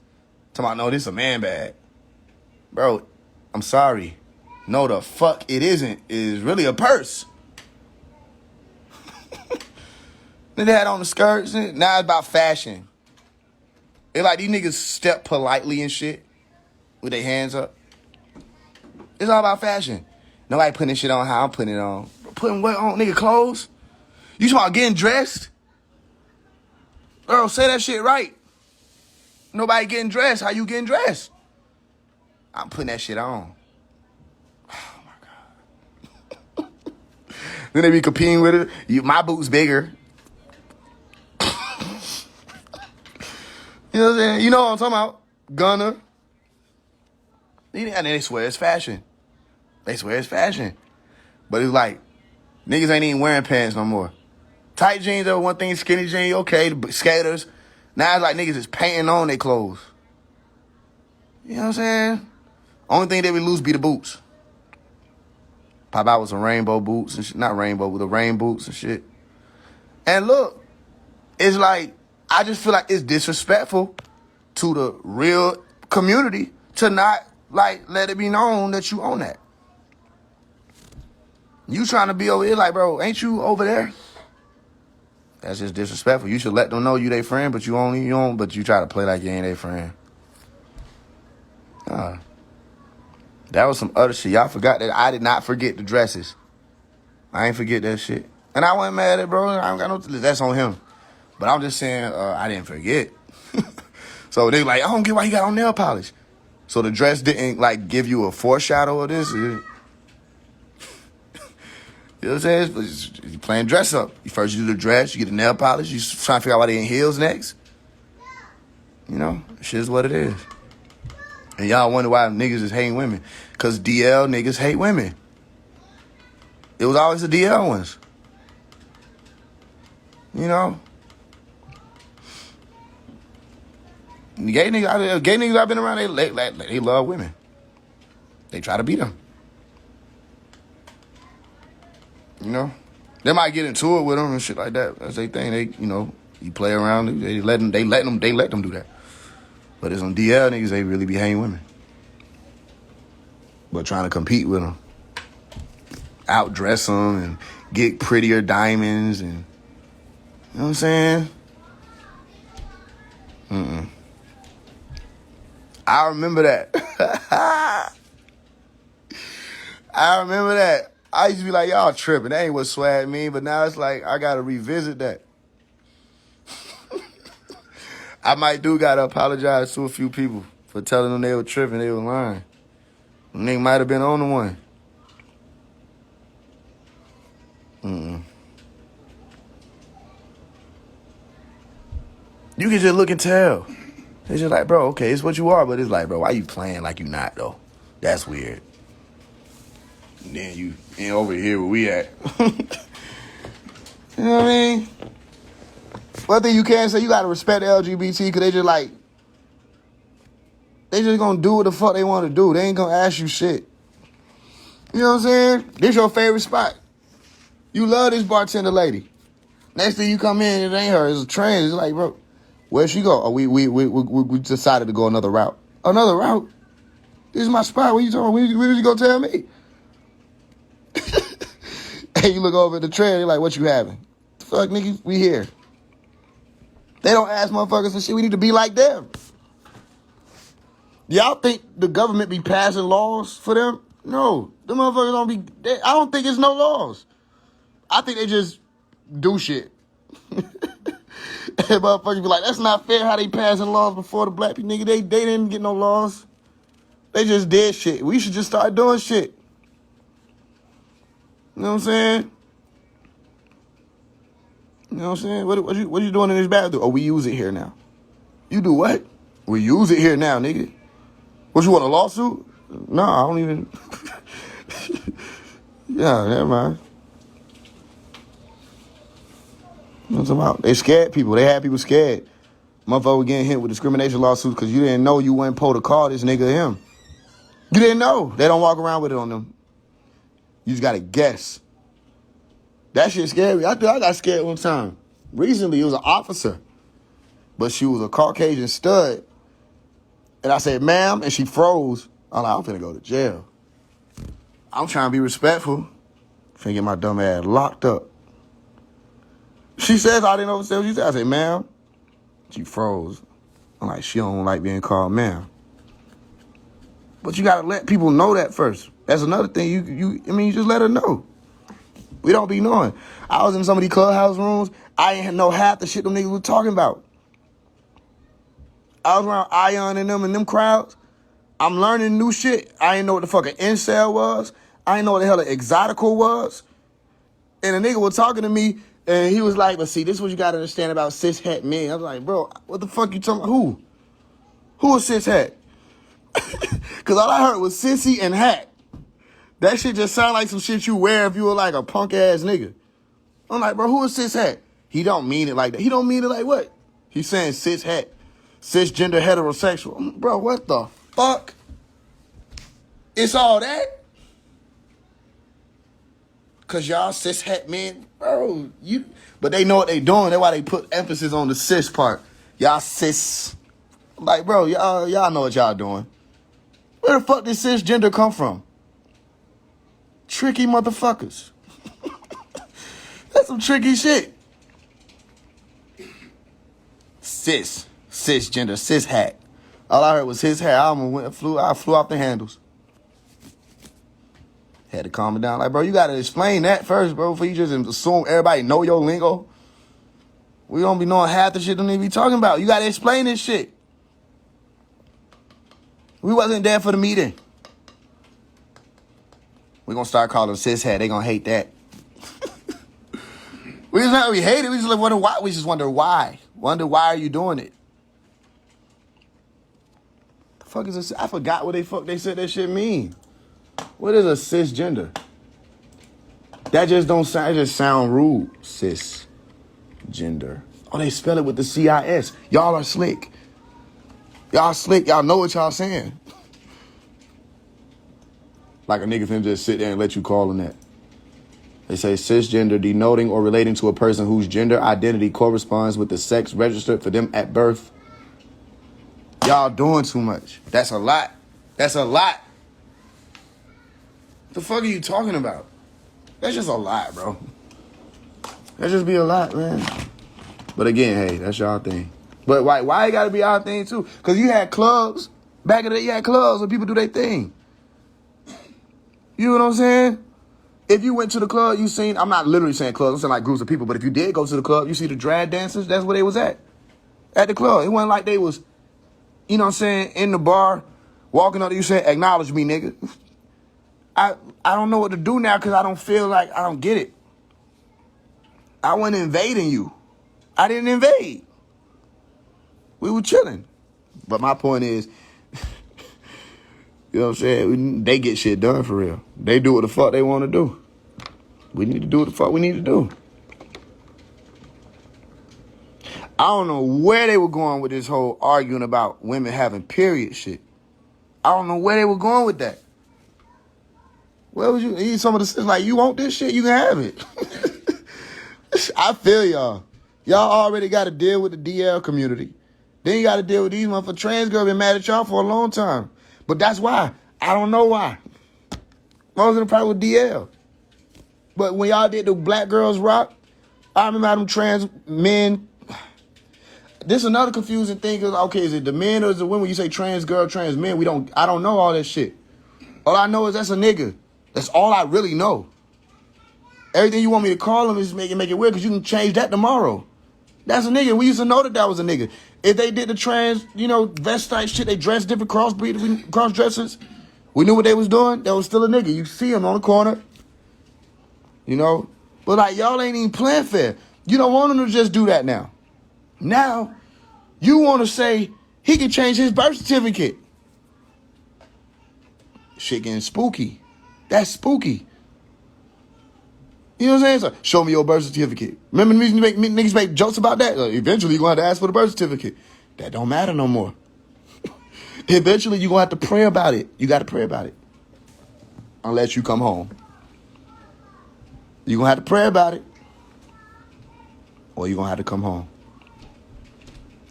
Talking about, no, this a man bag. Bro, I'm sorry. No, the fuck it isn't. It is really a purse. Then they had on the skirts. Now it's about fashion. It's like these niggas step politely and shit with their hands up. It's all about fashion. Nobody putting this shit on how I'm putting it on. Putting what on, nigga, clothes? You talking about getting dressed? Girl, say that shit right. Nobody getting dressed. How you getting dressed? I'm putting that shit on. Oh, my God. Then they be competing with it. My boot's bigger. You know what I'm saying? You know what I'm talking about. Gunner. And then they swear it's fashion. They swear it's fashion. But it's like, niggas ain't even wearing pants no more. Tight jeans are one thing, skinny jeans, okay, the skaters. Now it's like niggas is painting on their clothes. You know what I'm saying? Only thing they would lose be the boots. Pop out with some rainbow boots and shit. Not rainbow, with the rain boots and shit. And look, it's like, I just feel like it's disrespectful to the real community to not, like, let it be known that you own that. You trying to be over here like, bro, ain't you over there? That's just disrespectful. You should let them know you their friend, but you try to play like you ain't their friend. That was some other shit. Y'all forgot that. I did not forget the dresses. I ain't forget that shit. And I wasn't mad at it, bro. I don't got no, that's on him. But I'm just saying, I didn't forget. So they like, I don't get why you got on nail polish. So the dress didn't like give you a foreshadow of this. You know what I'm saying? You playing dress up. First you do the dress, you get the nail polish. You trying to figure out why they in heels next. You know, shit is what it is. And y'all wonder why niggas is hating women. Because DL niggas hate women. It was always the DL ones. You know? Gay niggas I've been around, they love women. They try to beat them. You know? They might get into it with them and shit like that. That's their thing. They, you know, you play around, they let them do that. But it's on DL niggas, they really be hating women. But trying to compete with them. Outdress them and get prettier diamonds and, you know what I'm saying? I remember that. I remember that. I used to be like, y'all tripping. That ain't what swag mean. But now it's like, I got to revisit that. I got to apologize to a few people for telling them they were tripping, they were lying. Nigga might have been on the one. You can just look and tell. It's just like, bro, okay, it's what you are, but it's like, bro, why you playing like you not, though? That's weird. And then you ain't over here where we at. You know what I mean? One thing you can say, you gotta respect the LGBT, because they just like, they just gonna do what the fuck they want to do. They ain't gonna ask you shit. You know what I'm saying? This your favorite spot. You love this bartender lady. Next thing you come in, it ain't her. It's a trans. It's like, bro, where'd she go? Oh, we decided to go another route. Another route? This is my spot. What you talking about? When did you go tell me? Hey, you look over at the trans, you're like, what you having? The fuck, nigga? We here. They don't ask motherfuckers for shit. We need to be like them. Y'all think the government be passing laws for them? No. The motherfuckers don't be... I don't think it's no laws. I think they just do shit. And motherfuckers be like, that's not fair how they passing laws before the black people. Nigga, they didn't get no laws. They just did shit. We should just start doing shit. You know what I'm saying? You know what I'm saying? What you doing in this bathroom? Oh, we use it here now. You do what? We use it here now, nigga. What, you want a lawsuit? No, I don't even... Yeah, never mind. What's about? They scared people. They had people scared. Motherfucker getting hit with discrimination lawsuits because you didn't know you wasn't supposed to call this nigga him. You didn't know. They don't walk around with it on them. You just got to guess. That shit scary. I got scared one time. Recently, it was an officer. But she was a Caucasian stud. And I said, ma'am, and she froze. I'm like, I'm finna go to jail. I'm trying to be respectful. Finna get my dumb ass locked up. She says I didn't understand what she said. I said, ma'am. She froze. I'm like, she don't like being called ma'am. But you gotta let people know that first. That's another thing. You just let her know. We don't be knowing. I was in some of these clubhouse rooms. I ain't know half the shit them niggas was talking about. I was around Ion and them crowds. I'm learning new shit. I ain't know what the fuck an incel was. I ain't know what the hell an exotical was. And a nigga was talking to me, and he was like, but see, this is what you gotta understand about cis-het men. I was like, bro, what the fuck you talking about? Who? Who is cis-het? Because all I heard was sissy and hat. That shit just sound like some shit you wear if you were like a punk-ass nigga. I'm like, bro, who is cis-het? He don't mean it like that. He don't mean it like what? He's saying cis-het. Cisgender heterosexual. Bro, what the fuck? It's all that? Because y'all cis-het men, bro, but they know what they doing. That's why they put emphasis on the cis part. Y'all cis. Like, bro, y'all know what y'all doing. Where the fuck did cisgender come from? Tricky motherfuckers. That's some tricky shit. Cisgender, cis hat. All I heard was his hat. I flew off the handles. Had to calm it down. Like, bro, you gotta explain that first, bro, before you just assume everybody know your lingo. We don't be knowing half the shit don't even be talking about. You gotta explain this shit. We wasn't there for the meeting. We're gonna start calling cis hat. They gonna hate that. We hate it. We just wonder why. We just wonder why. Wonder why are you doing it? The fuck is this? I forgot what they said that shit mean. What is a cisgender? That just don't sound. It just sound rude. Cisgender. Oh, they spell it with the CIS. Y'all are slick. Y'all slick. Y'all know what y'all saying. Like a nigga finna just sit there and let you call them that. They say cisgender, denoting or relating to a person whose gender identity corresponds with the sex registered for them at birth. Y'all doing too much. That's a lot. That's a lot. What the fuck are you talking about? That's just a lot, bro. That just be a lot, man. But again, hey, that's y'all thing. But why it gotta be our thing too? Because you had clubs. Back in the day, you had clubs where people do their thing. You know what I'm saying? If you went to the club, you seen, I'm not literally saying clubs, I'm saying like groups of people, but if you did go to the club, you see the drag dancers, that's where they was at the club. It wasn't like they was, you know what I'm saying, in the bar, walking up to you saying, acknowledge me, nigga. I don't know what to do now because I don't feel like I don't get it. I wasn't invading you. I didn't invade. We were chilling. But my point is, you know what I'm saying? They get shit done for real. They do what the fuck they want to do. We need to do what the fuck we need to do. I don't know where they were going with this whole arguing about women having period shit. I don't know where they were going with that. Where would you eat some of the like, you want this shit, you can have it. I feel y'all. Y'all already got to deal with the DL community. Then you got to deal with these motherfuckers. Trans girls been mad at y'all for a long time. But that's why. I don't know why. Most of them probably with DL. But when y'all did the Black Girls Rock, I remember how them trans men. This is another confusing thing. Cause, okay, is it the men or is it the women? When you say trans girl, trans men, I don't know all that shit. All I know is that's a nigga. That's all I really know. Everything you want me to call him is make it weird because you can change that tomorrow. That's a nigga. We used to know that was a nigga. If they did the trans, vest type shit, they dressed different cross dressers. We knew what they was doing. That was still a nigga. You see him on the corner. But like y'all ain't even playing fair. You don't want him to just do that now. Now, you want to say he can change his birth certificate. Shit getting spooky. That's spooky. You know what I'm saying? So, show me your birth certificate. Remember niggas make jokes about that? Eventually, you're going to have to ask for the birth certificate. That don't matter no more. Eventually, you're going to have to pray about it. You got to pray about it. Unless you come home. You're going to have to pray about it. Or you're going to have to come home.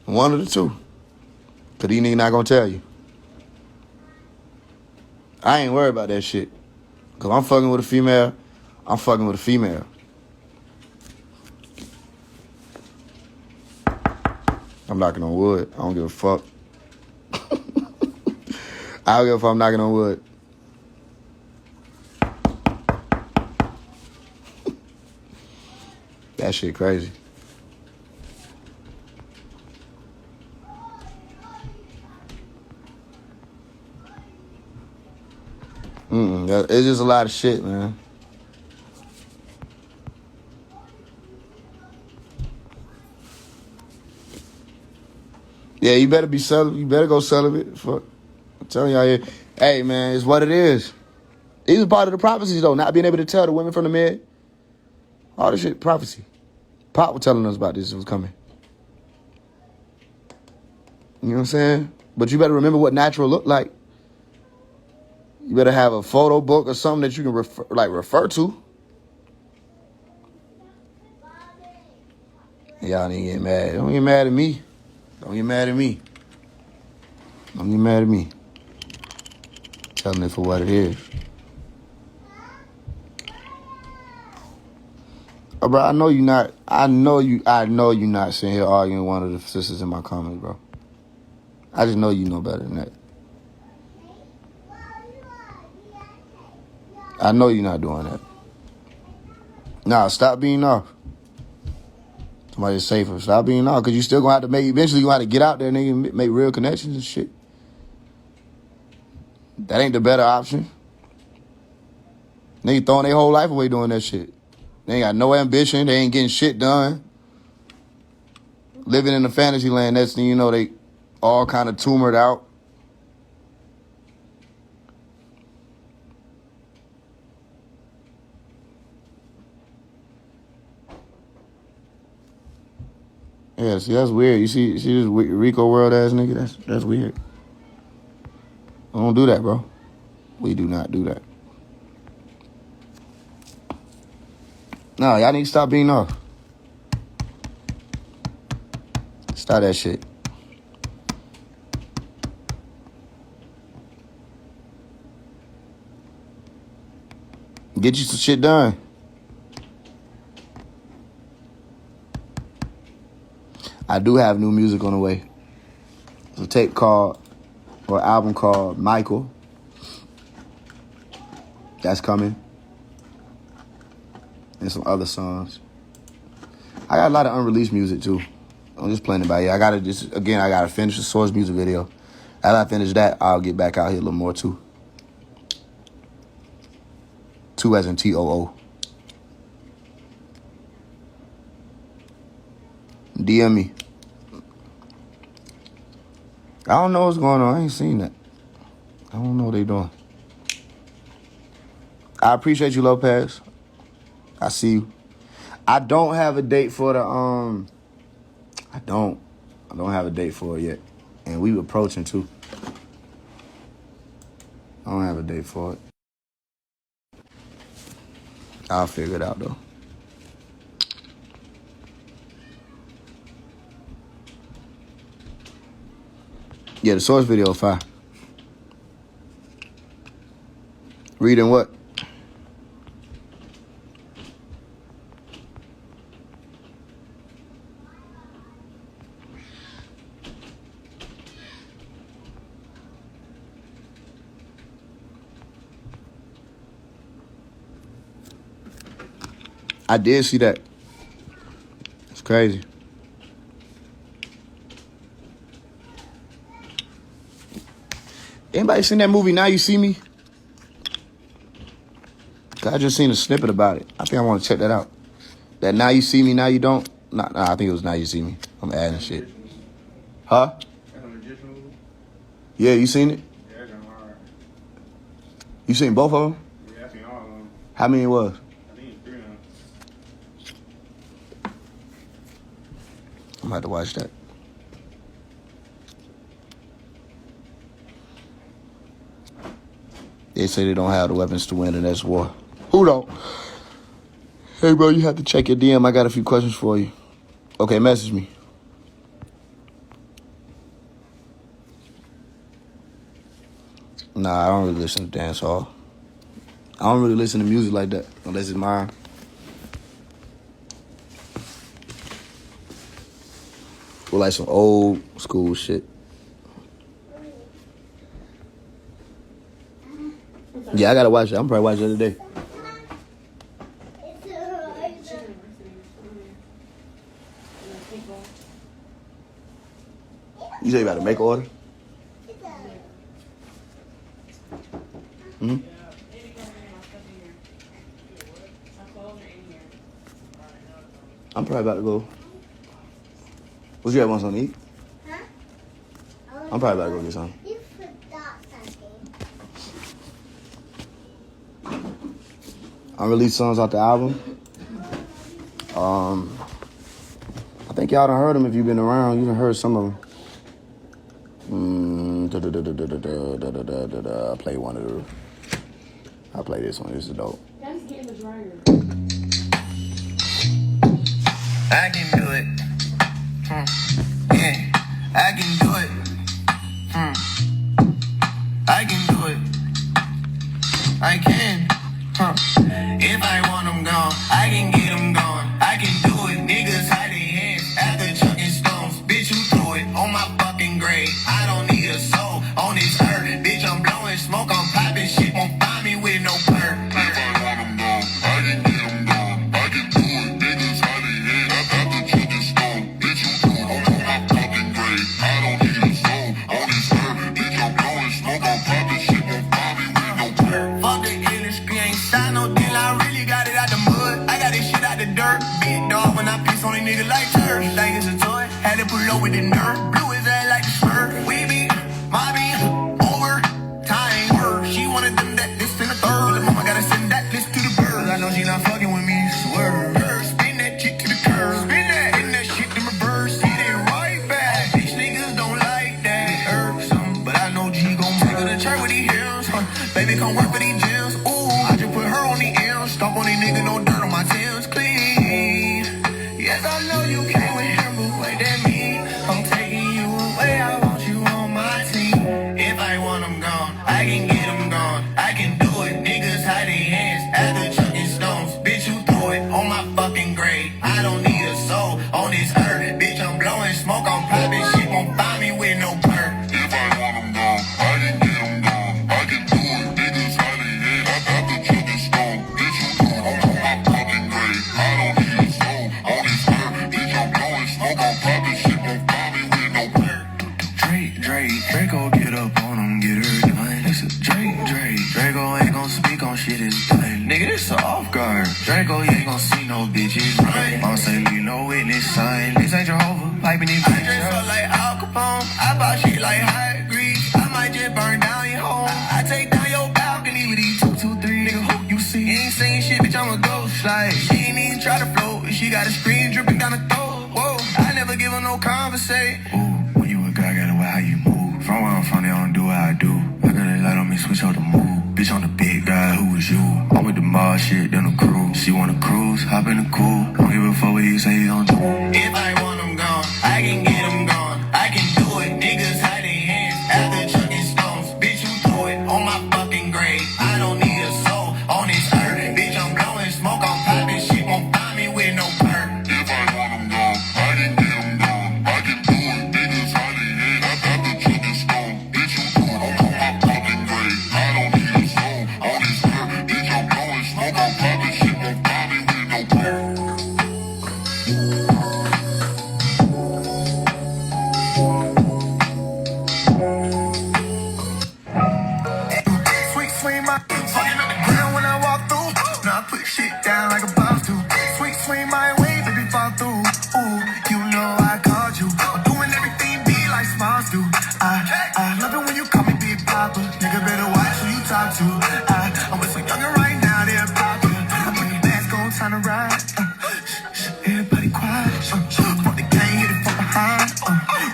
One of the two. Because these niggas not going to tell you. I ain't worried about that shit. Because I'm fucking with a female. I'm fucking with a female. I'm knocking on wood. I don't give a fuck. I don't give a fuck. I'm knocking on wood. That shit crazy. It's just a lot of shit, man. Yeah, you better be celibate. You better go celibate. Fuck. I'm telling y'all here. Hey, man, it's what it is. These are part of the prophecies, though. Not being able to tell the women from the men. All this shit, prophecy. Pop was telling us about this. It was coming. You know what I'm saying? But you better remember what natural looked like. You better have a photo book or something that you can refer to. Y'all ain't getting mad. Don't get mad at me. Don't get mad at me. Don't get mad at me. Telling it for what it is. Bro, I know you not. I know you not sitting here arguing with one of the sisters in my comments, bro. I just know you know better than that. I know you're not doing that. Nah, stop being off. Somebody's safer. Stop being off, because you still gonna have to make. Eventually, you gonna have to get out there, nigga, make real connections and shit. That ain't the better option. Nigga throwing their whole life away doing that shit. They ain't got no ambition. They ain't getting shit done. Living in a fantasy land. Next thing you know, they all kind of tumored out. Yeah, see, that's weird. You see this Rico world ass nigga? That's weird. I don't do that, bro. We do not do that. No, y'all need to stop being off. Stop that shit. Get you some shit done. I do have new music on the way. It's a tape called, or album called Michael. That's coming. And some other songs. I got a lot of unreleased music too. I'm just playing it by ear. I gotta finish the Source music video. After I finish that, I'll get back out here a little more too. 2 as in TOO. DM me. I don't know what's going on. I ain't seen that. I don't know what they doing. I appreciate you, Lopez. I see you. I don't have a date for the I don't have a date for it yet. And we approaching too. I don't have a date for it. I'll figure it out though. Yeah, the Source video fire. Reading what? I did see that. It's crazy. Anybody seen that movie, Now You See Me? I just seen a snippet about it. I think I want to check that out. That Now You See Me, Now You Don't? Nah, I think it was Now You See Me. I'm adding shit. Huh? Yeah, you seen it? Yeah, it's hard. You seen both of them? Yeah, I seen all of them. How many it was? I think it's 3 of them. I'm about to watch that. They say they don't have the weapons to win the next war. Who don't? Hey, bro, you have to check your DM. I got a few questions for you. Okay, message me. Nah, I don't really listen to dancehall. I don't really listen to music like that, unless it's mine. Or like some old school shit. Yeah, I gotta watch it. I'm probably watching it today. You say you about to make an order? Mm-hmm. I'm probably about to go. What you guys want something to eat? Huh? I'm probably about to go get something. You forgot something. Unreleased songs off the album. I think y'all done heard them if you've been around. You done heard some of them. I'll play one of them. I'll play this one. This is dope. That's getting the dryer. I can do it. Yeah, I can do it. I can do it. I can. If I want them gone, I can get them gone. the nerve. Blue his ass like the smurf. We be mobbing over time. She wanted them that this and the third. Lil' mama gotta send that list to the birds. I know she not fucking with me, swerve. Spin that shit to the curb. Spin that, in that shit in reverse. Hit it right back. These niggas don't like that. It irksome, but I know G gon' take her to church with these hymns. Baby, come work for these gyms. Ooh, I just put her on the M. Stomp on these niggas, no dirt on my Tim's clean. Yes, I know you came with him, but what that mean? I'm taking you away, I want you on my team. If I want them gone, I can get them gone. I can do it, niggas hide their hands after chucking stones. Bitch, you throw it on my fucking grave. I don't need a soul on this earth. Bitch, I'm blowing smoke, I'm popping shit, won't find me with no perk. If I want them gone, I can get them gone. I can do it, niggas hide their hands after chucking stones. Bitch, you throw it on my fucking grave. I don't need a soul on this earth. Bitch, I'm blowing smoke, I'm popping shit, won't find me with no perk. Draco, get up on him, get her done. It's a Draco ain't gon' speak on shit, it's done. Nigga, this a off guard. Draco, you ain't gon' see no bitches run. Mom say, leave no witness, son. This ain't Jehovah, piping these bitches. I dress up like Al Capone, I buy shit like high grease. I might just burn down your home. I take down your balcony with these 223. Nigga, who you see? You ain't saying shit, bitch, I'm a ghost. Like, she ain't even try to float. She got a screen dripping down the throat. Whoa, I never give her no conversation. Ooh, when you a guy, gotta wear how you move. From where I'm from, they don't do what I do. I got a light on me, switch out the move. Bitch, I'm the big guy, who is you? I'm with the mob shit, then the crew. She wanna cruise, hop in the cool. Don't give a fuck what you say you gon' do. If I want them gone, I can get them gone. I can do it, niggas hide their hands after chucking stones. Bitch, you throw it on my fucking grave. I don't need a soul on this earth. Bitch, I'm blowing smoke, I'm popping shit, won't find me with no perk. If I want them gone, I can get them gone. I can do it, niggas hide their hands after chucking stones. Bitch, you throw it on my fucking grave. I don't need a soul on this earth. Bitch, I'm blowing smoke, I'm popping shit, won't find me with no perk. Sweet my fucking on the ground when I walk through. Now I put shit down like a boss do. Sweet my way, baby, fall through. Ooh, you know I called you. I'm doing everything be like smiles do. I love it when you call me Big Papa. Nigga better watch who you talk to. I'm with some younger right now, they're popular. I'm bringing back on time to ride. Everybody quiet. Fuck the gang, hit it from behind.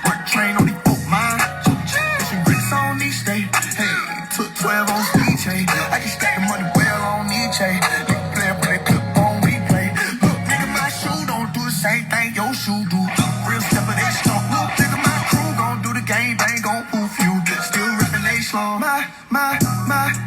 Work train on these folk mind. Pushing bricks on each day. Hey, took 12 on speed chain. I can stack the money well on each chain. Nigga play for that clip on replay. Look, nigga, my shoe don't do the same thing your shoe do. Real stepper, they stomp. Look, nigga, my crew gon' do the game bang, gon' poof you. Still rippin' they slum. My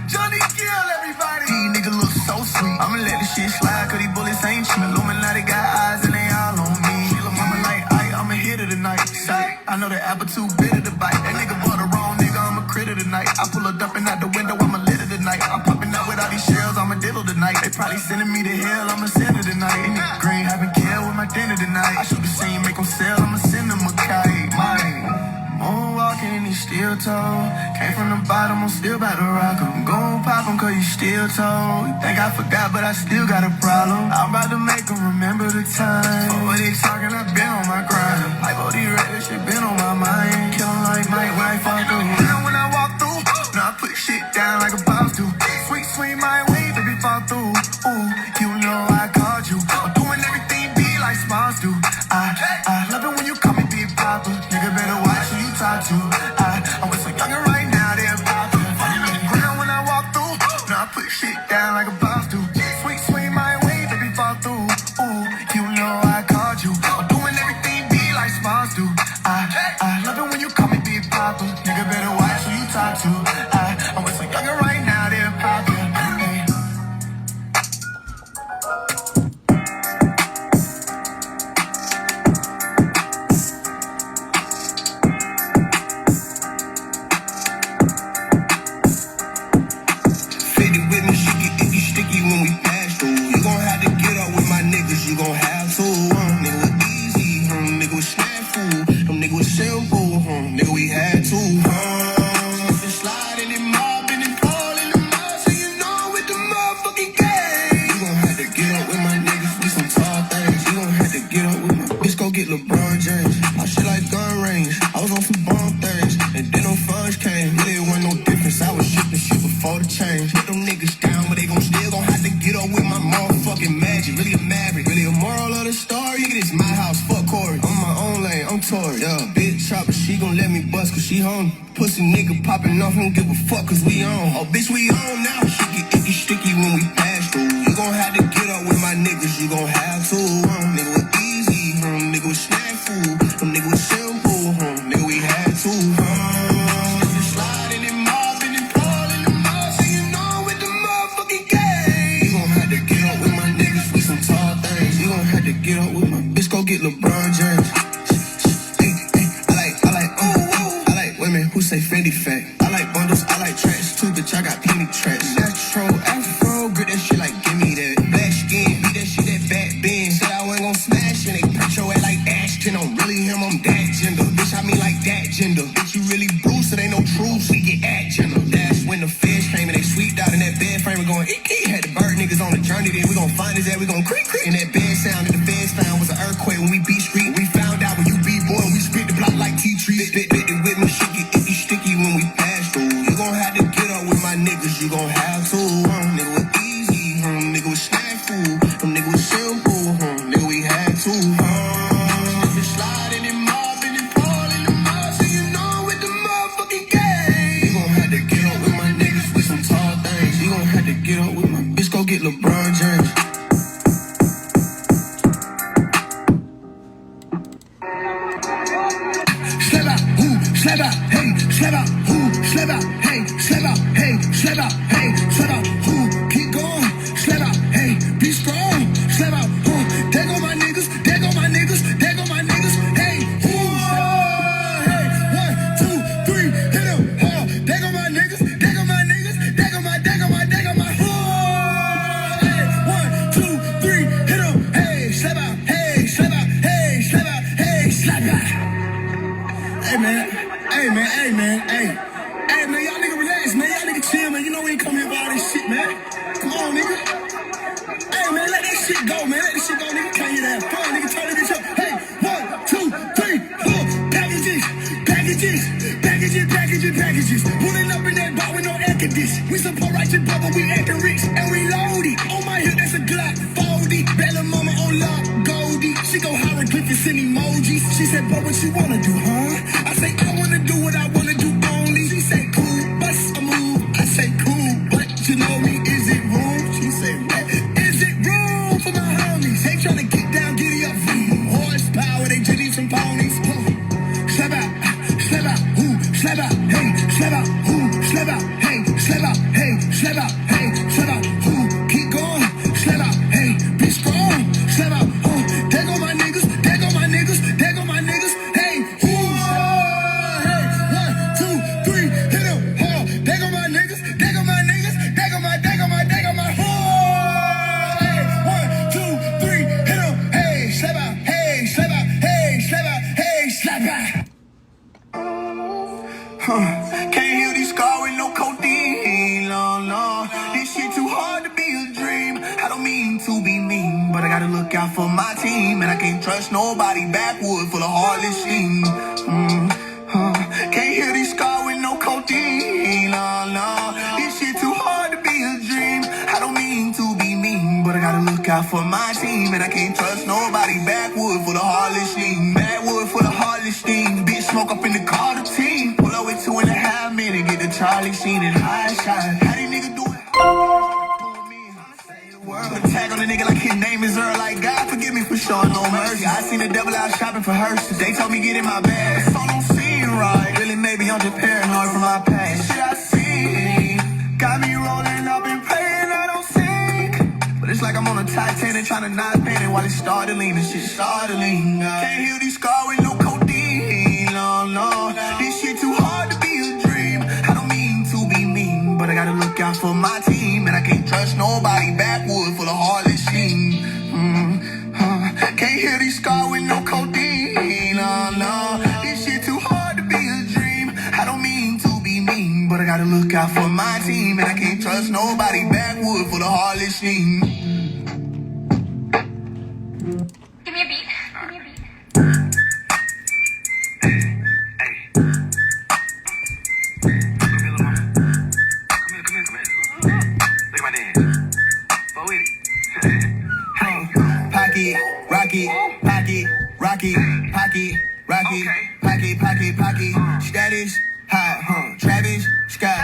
Johnny kill everybody. These niggas look so sweet. I'ma let this shit slide, cause these bullets ain't cheap. Illuminati got eyes and they all on me. Little mama like, I'm a hitter tonight. Say, I know that apple too bitter to bite. That nigga bought the wrong nigga, I'm a critter tonight. I pull a dumping out the window, I'm a litter tonight. I'm popping out with all these shells, I'm a diddle tonight. They probably sending me to hell, I'm a sinner tonight. Green having care with my dinner tonight. I shoot the scene, make them sell, I'ma send them a kite. Mine. Moonwalking in these steel toe. Came from the bottom, I'm still about to rock 'em. Gon' pop 'em cause you still toe. You think I forgot, but I still got a problem. I'm about to make 'em remember the time. Over they talking, I been on my grind. Like all these rappers, shit been on my mind. Kill 'em like Mike when I fuck through. Now when I walk through, now I put shit down like a boss do. Sweet my way, baby, fall through. Ooh, you know I called you. I'm doing everything be like smiles do. I love it when you call me Big Papa. Nigga better watch who you talk to. I'm with some younger right now, they're popular. Fucking on the ground when I walk through. Now I put shit down like a boss do. Sweet my way, baby, fall through. Ooh, you know I called you. I'm doing everything be like smiles do. I love it when you call me Big Papa. Nigga better watch who you talk to. I'm with some younger right now, they're popular. Hey. With me, she get icky sticky when we pass through. You gon' have to get up with my niggas, you gon' have to. Nigga was easy, nigga was snafu, them nigga was simple, nigga we had to. Yeah, bitch chopper, she gon' let me bust cause she home. Pussy nigga popping off, don't give a fuck cause we on. Oh, bitch, we on now. She get icky, sticky when we pass through. You gon' have to get up with my niggas, you gon' have to. Nigga with easy, nigga with snack food. Nigga with simple, nigga we had to. Sliding and mobbing and falling the mall, so you know with the motherfucking game. You gon' have to get up with my niggas, we some tall things. You gon' have to get up with my bitch, go get LeBron James. I like women who say Fendi fat. I like bundles, I like tracks too, bitch, I got plenty tracks. Natural afro, grip that shit like give me that. Black skin, beat that shit that back bend. Said I wasn't gon' smash and they perch your ass like Ashton. I'm really him, I'm that gender. Bitch, I mean like that gender. Bitch, you really Bruce, it ain't no truth, we get at gender. That's when the fish came and they sweeped out in that bed frame. We going eek. Had the bird niggas on the journey, then we gon' find his ass, we gon' creak. And that bed sound that the feds found was an earthquake when we beat street. We found out when you beat boy, we spit the block like tea tree. Spit it with me, shit get icky, sticky when we pass through. You gon' have to get up with my niggas, you gon' have to. Nigga with easy, nigga with snack food. Nigga with simple, nigga we had to. Sliding and mobbing and falling the mall, so you know with the motherfucking game. You gon' have to get up with my niggas with some tall things. You gon' have to get up with my bitch, go get LeBron James. Slap out, hey, slap out, who, slap out, hey, slap out, hey, slap out, hey, slap out, who, keep going, slap out, hey, be strong, slap out, who, there go my niggas, there go my niggas, there go my niggas, hey, who, hey, 1, 2, 3, hit em, there go my niggas, there go my niggas, there go my, who, hey, 1, 2, 3, hit em, hey, slap out, hey, slap out, hey, slap out, hey, slap out. Hey man, y'all nigga relax, man. Y'all nigga chill, man. You know we ain't come here for all this shit, man. Come on, nigga. Hey man, let that shit go, man. Let that shit go, nigga. Can't hear that fun, nigga. Turn this up. Hey, 1, 2, 3, 4. Packages. Pulling up in that bar with no air condition. We support righteous brother, we acting rich and we loaded. On my hip, that's a Glock 40. Bella mama on lock, Goldie. She go hieroglyphics, send emojis. She said, but what you wanna do, huh? I say, I wanna do what I wanna do only. She said, cool, bust a move. I say, cool, but you know me, is it room? She said, what? Is it room for my homies? They tryna get down, giddy up, horsepower, they just need some ponies. Slap out, who, slap out, hey, slap out, who, slap out, hey, slap out, hey, slap out, hey, slap out, who, keep going, slap out, hey, be strong, slap out, who, there go my niggas, there go my niggas, there go my niggas, hey, who, hey, 1, 2, 3, hit em, there go my niggas, there go my niggas, there go my, who, hey, 1, 2, 3, hit em, hey, slap out, hey, slap out, hey, slap out, hey, slap out. Can't heal these scars with no codeine, no. This shit too hard to be a dream. I don't mean to be mean, but I gotta look out for my team. And I can't trust nobody, backwood full of heartless schemes. Can't heal these scars with no codeine, no. This shit too hard to be a dream. I don't mean to be mean, but I gotta look out for my team. And I can't trust nobody, backwood full of heartless schemes. Backwood full of heartless schemes. Bitch smoke up in the car, the team. Pull up with 2.5 minutes, get the Charlie Sheen and high shot. How these niggas do it? Put a tag on the nigga like his name is Earl. Like, God forgive me for showing no mercy. I seen the devil out shopping for hearses. They told me get in my bag. The song don't seem right. Really, maybe I'm just paranoid from my past. Shit I see got me rolling up and praying I don't sink. But it's like I'm on a Titanic trying to not panic while it startling. This shit startling. Can't heal these scars with no codeine, no. This shit too hard to be a dream. I don't mean to be mean, but I gotta look out for my team. And I can't trust nobody, backwood full of heartless schemes. Can't heal these scars with no codeine, no. This shit too hard to be a dream. I don't mean to be mean, but I gotta look out for my team. And I can't trust nobody, backwood full of heartless schemes. Give me a beat. Pocket, rocket, Pocky, pocky, pocky, pocky. Status, hot, Travis, Scott.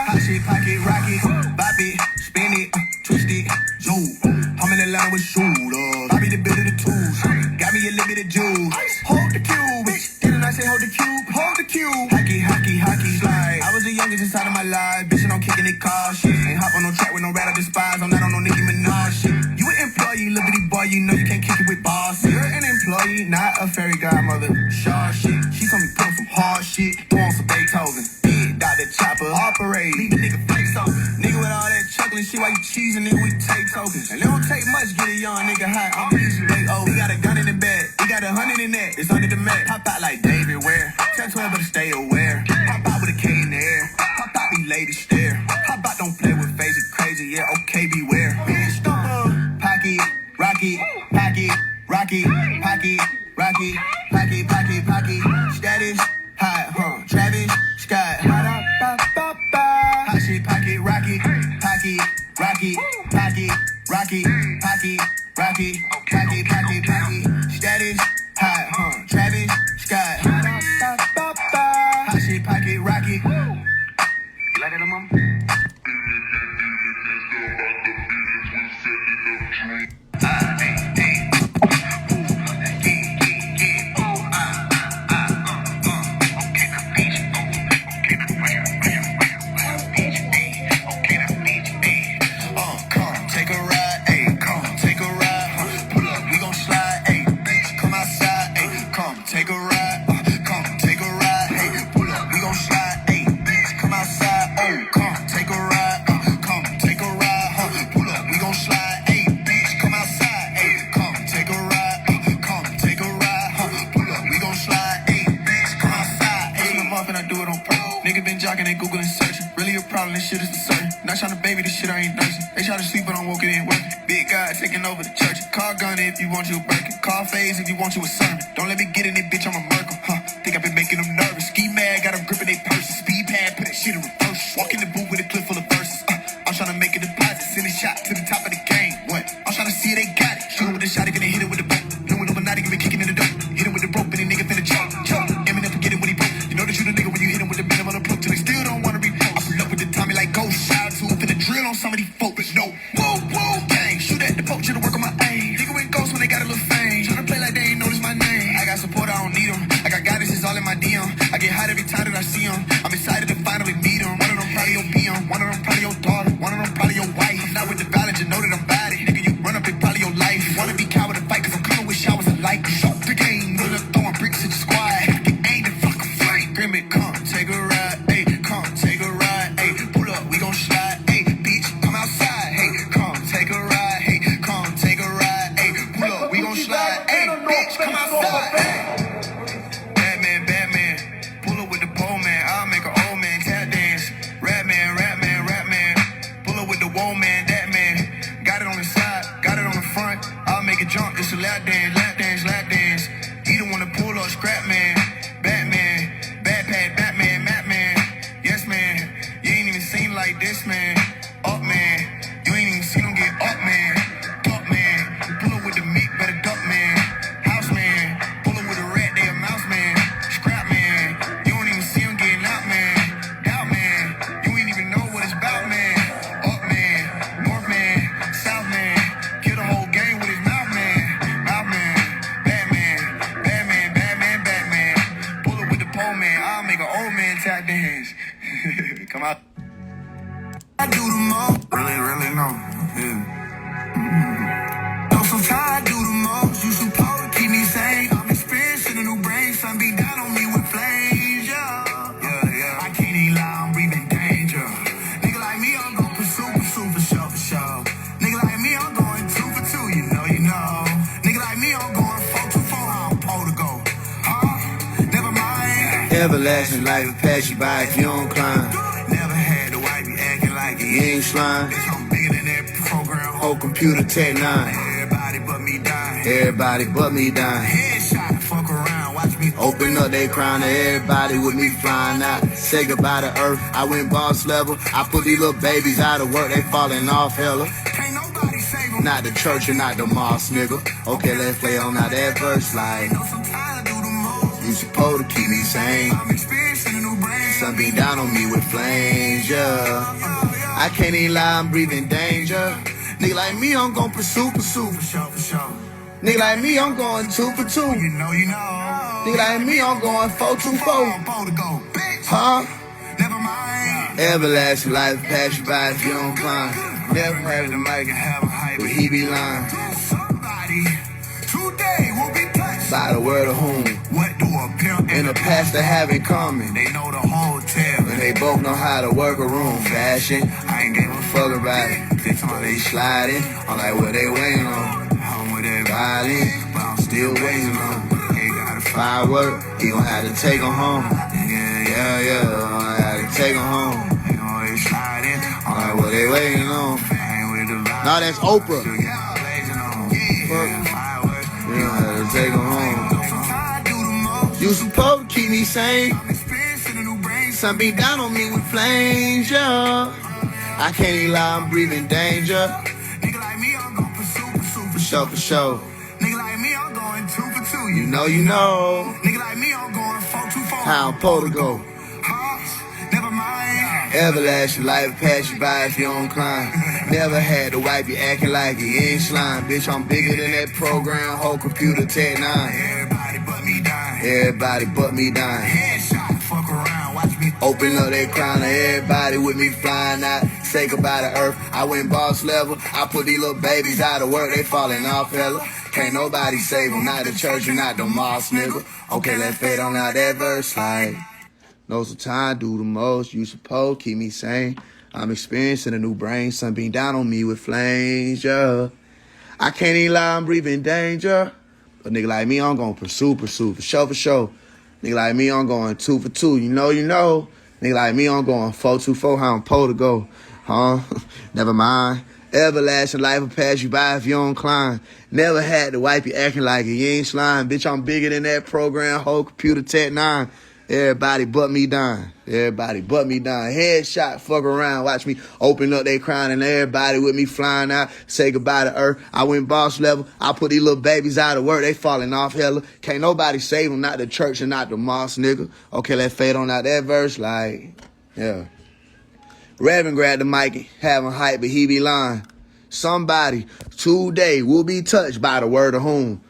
Hot shit, pocket, rocket. Bobby, spin it, twist it, zoom. I'm in the line with shooters. Bobby the bit of the tools. Got me a little bit of juice. Hold the cube, bitch. Didn't I say hold the cube? Hold the cube. Hockey, hockey, hockey. Slide. I was the youngest inside of my life. Bitch, and I'm kicking it car shit. Ain't hop on no track with no rat I despise. I'm not on no Nicki Minaj shit. You an employee, little bitty boy. You know you can't kick it with boss. You're an employee, not a fairy godmother. Shaw shit. She told me put on some hard shit. Throw on some Beethoven. Big Dr. Chopper. Operate. Leave a nigga face open. Nigga with all that chuckling shit while you cheesing, nigga, we take tokens. And it don't take much, get a young nigga high. I'm easy, late old. We got a gun in the bed. We got 100 in that. It's under the mat. Pop out like David Ware. Tell 12 better stay aware. Pop out with a K in the air. Pop out, these ladies stare. Pop out, don't play with Faise, it's crazy. Yeah, okay, beware. Bitch, pocket, rocky, pocket, rocky, pocket, rocky, pocket, pocket, pocket. Status, hot, Travis, Scott. Hot shit, pocket, rocky, pocket, rocky, pocket, rocky, pocket, rocky, pocket, pocket, pocket. Status, hot, Travis, Scott. Hot shit, pocket, rocky. Like that, mama? Googling searching. Really a problem, this shit is certain. Not trying to baby, this shit I ain't nursing. They try to sleep, but I'm woken and working. Big guy taking over the church. Call gun if you want you a Birkin. Call Faise if you want you a sermon. Don't let me get in it, bitch, I'm a Merkel. Think I've been making them nervous. Ski mad, got them gripping their purses. Speed pad, put that shit in reverse. Walk in the booth with a clip full of verses. I'm trying to make a deposit, send a shot to the top of the game. What? I'm trying to see if they got it. Shoot with a shot, gonna hit it with the boat. No one overnight, gonna be kicking in the dope. Hit it with the rope, and the nigga finna choke. Eminem forget it when he broke. You know that you the nigga when you hit him with the minimum on the plug till they still don't wanna be. Like ghost shout to finna drill on some of these folks. No, whoa, gang. Shoot at the poach to work on my aim. Nigga went ghost when they got a little fame. Tryna play like they ain't notice my name. I got support, I don't need them. I got guidance, it's all in my DM. I get hot every time that I see them. I'm excited to finally meet them. One of them probably your peon. One of them probably your daughter. One of them probably your wife. I'm not with the violence, you know that I'm bad it. Nigga, you run up in probably your life. You wanna be coward and fight, cause I'm coming with showers of light. Shot the game, look up throwing bricks at your squad. Get aimed and fuck a flame. Grim it, come, take a ride, ayy. Come, take a ride, ayy. Pull up, we gon' slide. Jump, it's a lap dance, lap dance, lap dance. He don't wanna pull up, scrap man, Batman, backpack, Batman, Map man. Yes man, you ain't even seen like this man. Up man, you ain't even seen him get up man. Duck man, pull up with the meat, better duck man. House man, pull up with a rat, they a mouse man. Scrap man, you don't even see him getting out man. Doubt man, you ain't even know what it's about man. Up man, North man, South man, kill the whole game with his mouth. Tap dance. Come out. I do the most. Really know. Yeah. No, sometimes I do the most. You supposed to keep me sane. I'm experiencing a new brain. Sun beat down on me with flames. Yeah. I can't even lie. I'm breathing danger. Nigga like me, I'm gonna pursue for sure. Nigga like me, I'm going 2 for 2. You know. Nigga like me, I'm going 4 to 4. I'm supposed to go. Never mind. Everlasting life will pass you by if you don't climb. Never had the wife be acting like it. You ain't slime. Bitch, I'm bigger than that program. Whole computer tech 9. Everybody but me dying. Everybody but me dying. Headshot, fuck around, watch me Open up they crown to everybody with me flying out. Say goodbye to earth, I went boss level. I put these little babies out of work, they falling off hella. Can't nobody save 'em. Not the church and not the mosque, nigga. Okay, let's play on out that verse like. You supposed to keep me sane. Sun beat down on me with flames, yeah. I can't even lie, I'm breathing danger. Nigga like me, I'm gon' pursue. Nigga like me, I'm going 2 for 2. Nigga like me, I'm going 4 2 4. Huh? Everlasting life pass you by if you don't climb. Never had a mic and have a hype, but he be lying. By the word of whom? What do a pimp and a pastor have in common? They know the whole tale, and they both know how to work a room. Fashion, I ain't give a fuck about it. They told me they sliding, I'm like, what they waiting on? I'm with that violin, but I'm still waiting on. He got a firework, he gon' have to take them home. Yeah, I gotta take them home. They always sliding, I'm like, what they waiting on? Nah, that's Oprah. Fuck. You don't have to take them home. You supposed to keep me sane. Sun beat down on me with flames, yeah. I can't even lie, I'm breathing danger. Nigga like me, I'm going for sure. Nigga like me, I'm going 2 for 2. You know. Nigga like me, I'm going 4 2 4. How I'm supposed to go. Never mind. Everlasting life pass you by if you don't climb. Never had to wipe you acting like you ain't slime. Bitch, I'm bigger than that program, whole computer Tech 9. Everybody but me dying. Headshot, fuck around, watch me open up that crown. Everybody with me flying out. Say goodbye to earth. I went boss level. I put these little babies out of work. They falling off, fella. Can't nobody save them. Not the church and not the mosque, nigga. Okay, let's fade on out that verse like. Know sometimes do the most. You supposed keep me sane. I'm experiencing a new brain. Sun beam down on me with flames, yeah. I can't even lie, I'm breathing danger. A nigga like me, I'm gonna pursue. For sure. Nigga like me, I'm going 2 for 2. You know. Nigga like me, I'm going 4 2 4. How I'm supposed to go, huh? Never mind. Everlasting life will pass you by if you don't climb. Never had to wipe you acting like you ain't slime. Bitch, I'm bigger than that program, whole computer Tech 9. Everybody but me dying. Headshot, fuck around. Watch me open up they crown and everybody with me flying out. Say goodbye to earth. I went boss level. I put these little babies out of work. They falling off hella. Can't nobody save them. Not the church and not the mosque, nigga. Okay, let's fade on out that verse. Like, yeah. Reverend grabbed the mic and having hype, but he be lying. Somebody today will be touched by the word of whom?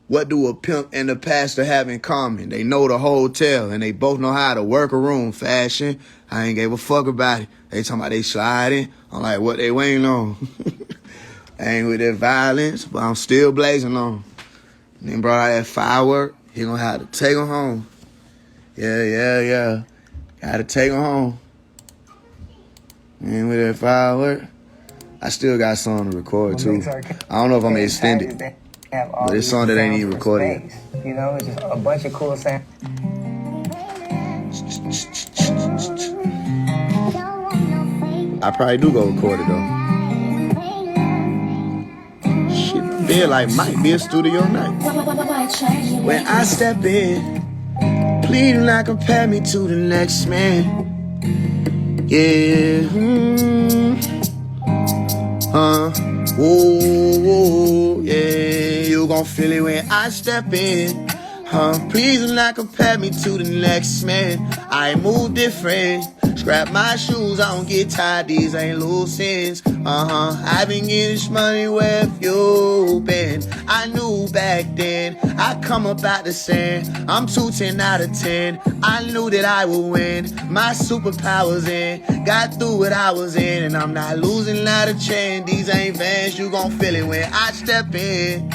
What do a pimp and a pastor have in common? They know the whole tale, and they both know how to work a room. Fashion, I ain't gave a fuck about it. They talking about they sliding. I'm like, what they waiting on? I ain't with that violence, but I'm still blazing on. And then brought out that firework. He gonna have to take them home. Yeah. Gotta take them home. And with that firework, I still got something to record too. I don't know if I'm gonna extend it. But this song that ain't even recorded. You know, it's just a bunch of cool sounds. I probably do go record it though. Shit, feel like might be a studio night. When I step in, please do not compare me to the next man. Yeah. Ooh, yeah, you gon' feel it when I step in. Please do not compare me to the next man. I move different. Scrap my shoes, I don't get tired, these ain't loose ends. I've been getting this money, where have you been? I knew back then, I come up out the sand. I'm 210 out of 10, I knew that I would win. My superpowers in, got through what I was in, and I'm not losing not a chance. These ain't vans, you gon' feel it when I step in.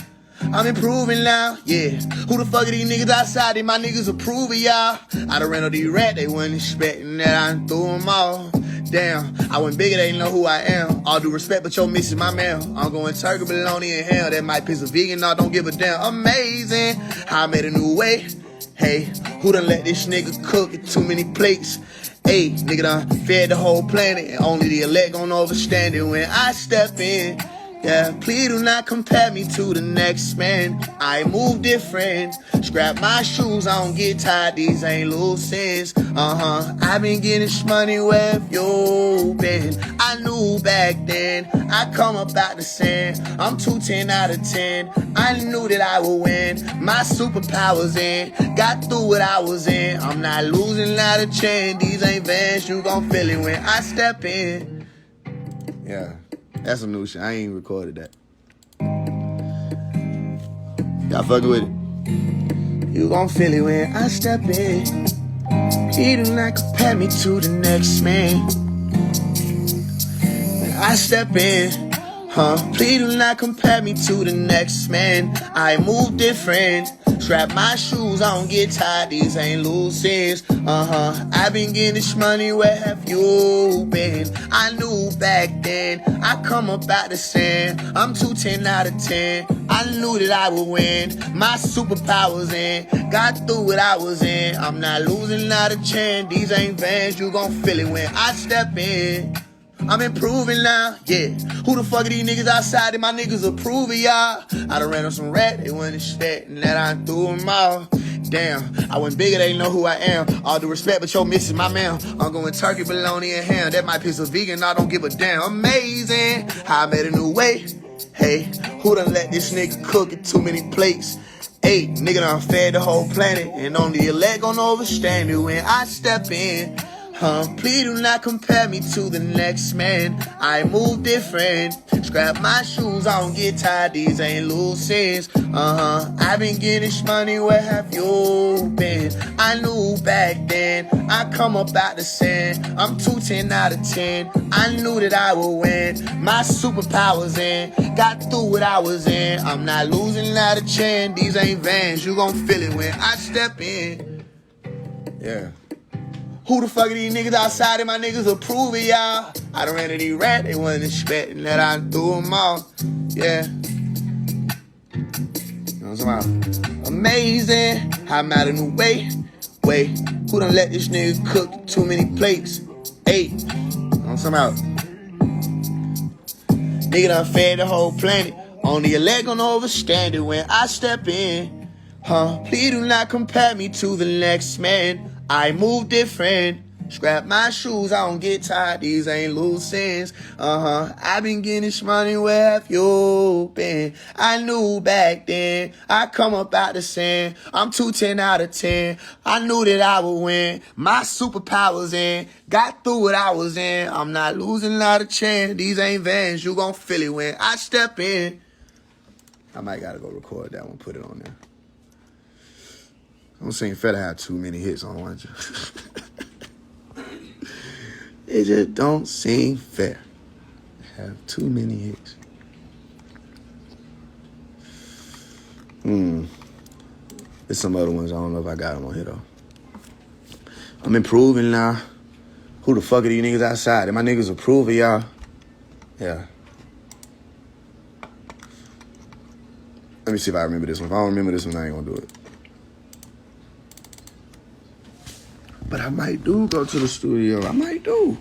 I'm improving now, yeah. Who the fuck are these niggas outside? They my niggas approve of y'all. I done ran on these rats, they wasn't expecting that I threw them all. Damn, I went bigger, they didn't know who I am. All due respect, but your miss is my man. I'm going turkey, bologna, and hell. That might piss a vegan off, don't give a damn. Amazing, how I made a new way. Hey, who done let this nigga cook at too many plates? Hey, nigga done fed the whole planet, and only the elect gon' overstand it when I step in. Yeah, please do not compare me to the next man. I move different. Scrap my shoes, I don't get tired. These ain't loose ends. I've been getting money, where have you been? I knew back then I come up out the sand. I'm 210 out of 10. I knew that I would win. My superpowers in. Got through what I was in. I'm not losing out of chance. These ain't vans, you gon' feel it when I step in. Yeah. That's some new shit. I ain't recorded that. Y'all fucking with it? You gon' feel it when I step in. He do not compare me to the next man. When I step in, please do not compare me to the next man. I move different. Strap my shoes, I don't get tired. These ain't loose ends. I've been getting this money, where have you been? I knew back then I come up out the sand. I'm 210 out of 10. I knew that I would win. My superpowers in. Got through what I was in. I'm not losing out a chance. These ain't vans, you gon' feel it when I step in. I'm improving now, yeah. Who the fuck are these niggas outside that my niggas approving, y'all? I done ran on some rat, they wasn't expecting that I threw them all. Damn, I went bigger, they know who I am. All due respect, but yo, missing my man. I'm going turkey, bologna, and ham. That might piss a vegan, I don't give a damn. Amazing, how I made a new way. Hey, who done let this nigga cook at too many plates? Hey, nigga done fed the whole planet, and only your leg gon' overstand it when I step in. Please do not compare me to the next man. I move different. Scrap my shoes, I don't get tired. These ain't loose ends. I've been getting this money, where have you been? I knew back then I come up out the sand. I'm 210 out of 10. I knew that I would win. My superpowers in. Got through what I was in. I'm not losing out a chance. These ain't vans, you gon' feel it when I step in. Yeah. Who the fuck are these niggas outside and my niggas approve it, y'all? I done ran to these rats, they wasn't expecting that I threw them all. Yeah. You know what I'm talking about? Amazing, how I'm out of new way. Wait, who done let this nigga cook too many plates? Hey, you know what I'm talking about? Nigga done fed the whole planet. Only your leg gon' overstand it when I step in. Please do not compare me to the next man. I move different. Scrap my shoes, I don't get tired. These ain't loose ends. I've been getting this money, where have you been? I knew back then I come up out the sand. I'm 210 out of 10. I knew that I would win. My superpowers in. Got through what I was in. I'm not losing out a chance. These ain't vans, you gon' feel it when I step in. I might gotta go record that one, put it on there. I don't seem fair to have too many hits on one. It just don't seem fair to have too many hits. There's some other ones, I don't know if I got them on here though. I'm improving now. Who the fuck are these niggas outside? Am my niggas approving, y'all? Yeah. Let me see if I remember this one. If I don't remember this one, I ain't gonna do it. But I might do go to the studio. I might do.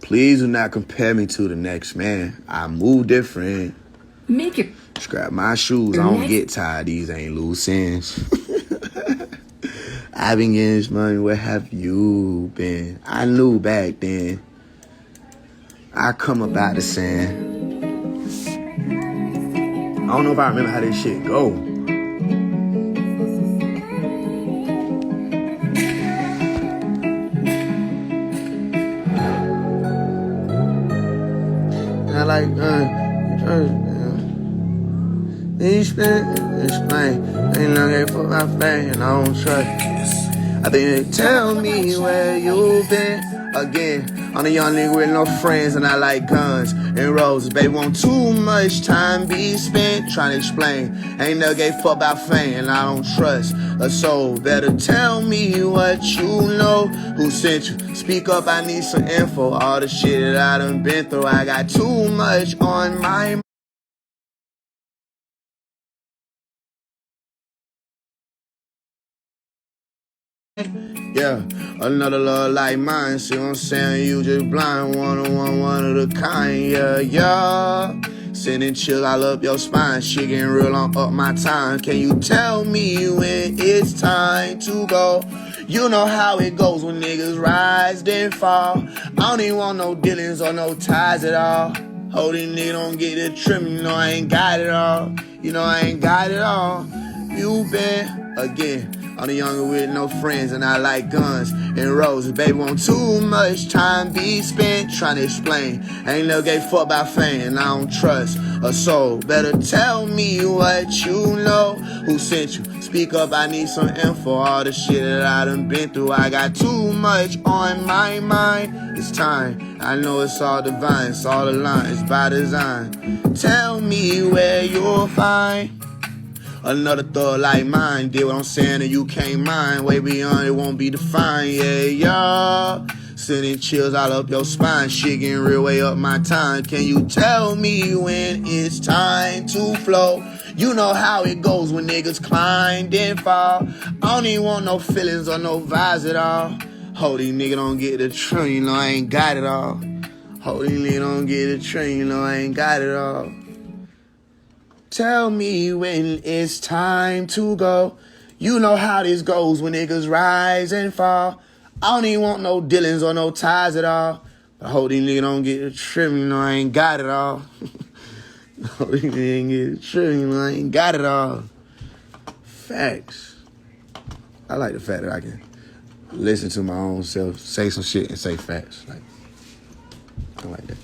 Please do not compare me to the next man. I move different. Make it. Scrap my shoes. I don't get tired. These ain't loose ends. I've been getting this money. Where have you been? I knew back then. I come up out the sand. I don't know if I remember how this shit go. I like, he explain, ain't looking for my fame, and I don't trust. I think they tell me where you been. Again, I'm a young nigga with no friends, and I like guns and roses. Baby, want too much time be spent trying to explain. Ain't never gave fuck about fame, and I don't trust a soul. Better tell me what you know. Who sent you? Speak up, I need some info. All the shit that I done been through, I got too much on my Yeah, another love like mine. See what I'm saying? You just blind, one of the kind. Yeah, yeah. Sending chill all up your spine. Shit getting real on up my time. Can you tell me when it's time to go? You know how it goes when niggas rise then fall. I don't even want no dealings or no ties at all. Holding nigga don't get the trim. You know I ain't got it all. You know I ain't got it all. You been again. I'm a younger with no friends and I like guns and roses. Baby, want too much time be spent trying to explain. Ain't no gay fuck about fame and I don't trust a soul. Better tell me what you know. Who sent you? Speak up, I need some info. All the shit that I done been through. I got too much on my mind. It's time. I know it's all divine. It's all aligned. It's by design. Tell me where you'll find another thought like mine. Did what I'm saying and you can't mind. Way beyond it won't be defined. Yeah, yeah. Sending chills all up your spine. Shit getting real way up my time. Can you tell me when it's time to flow? You know how it goes when niggas climb then fall. I don't even want no feelings or no vibes at all. Hope these niggas don't get the train, you know I ain't got it all. Hope these niggas don't get the train, you know I ain't got it all. Tell me when it's time to go. You know how this goes when niggas rise and fall. I don't even want no dealings or no ties at all. I hope these niggas don't get the trim, you know I ain't got it all. I hope these niggas ain't get the trim, you know I ain't got it all. Facts. I like the fact that I can listen to my own self, say some shit and say facts. Like, I like that.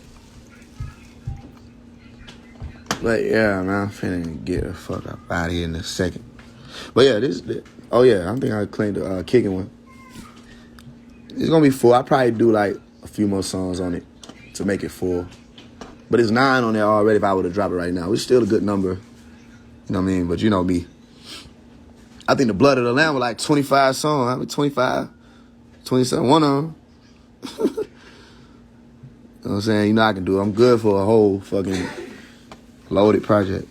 But yeah, man, I'm finna get the fuck up out of here in a second. But yeah, I think I claimed the kicking one. It's gonna be full. I'll probably do like a few more songs on it to make it full. But it's 9 on there already if I were to drop it right now. It's still a good number. You know what I mean? But you know me. I think the Blood of the Lamb was like 25 songs. I mean 25, 27, one of them. You know what I'm saying? You know I can do it. I'm good for a whole fucking loaded project.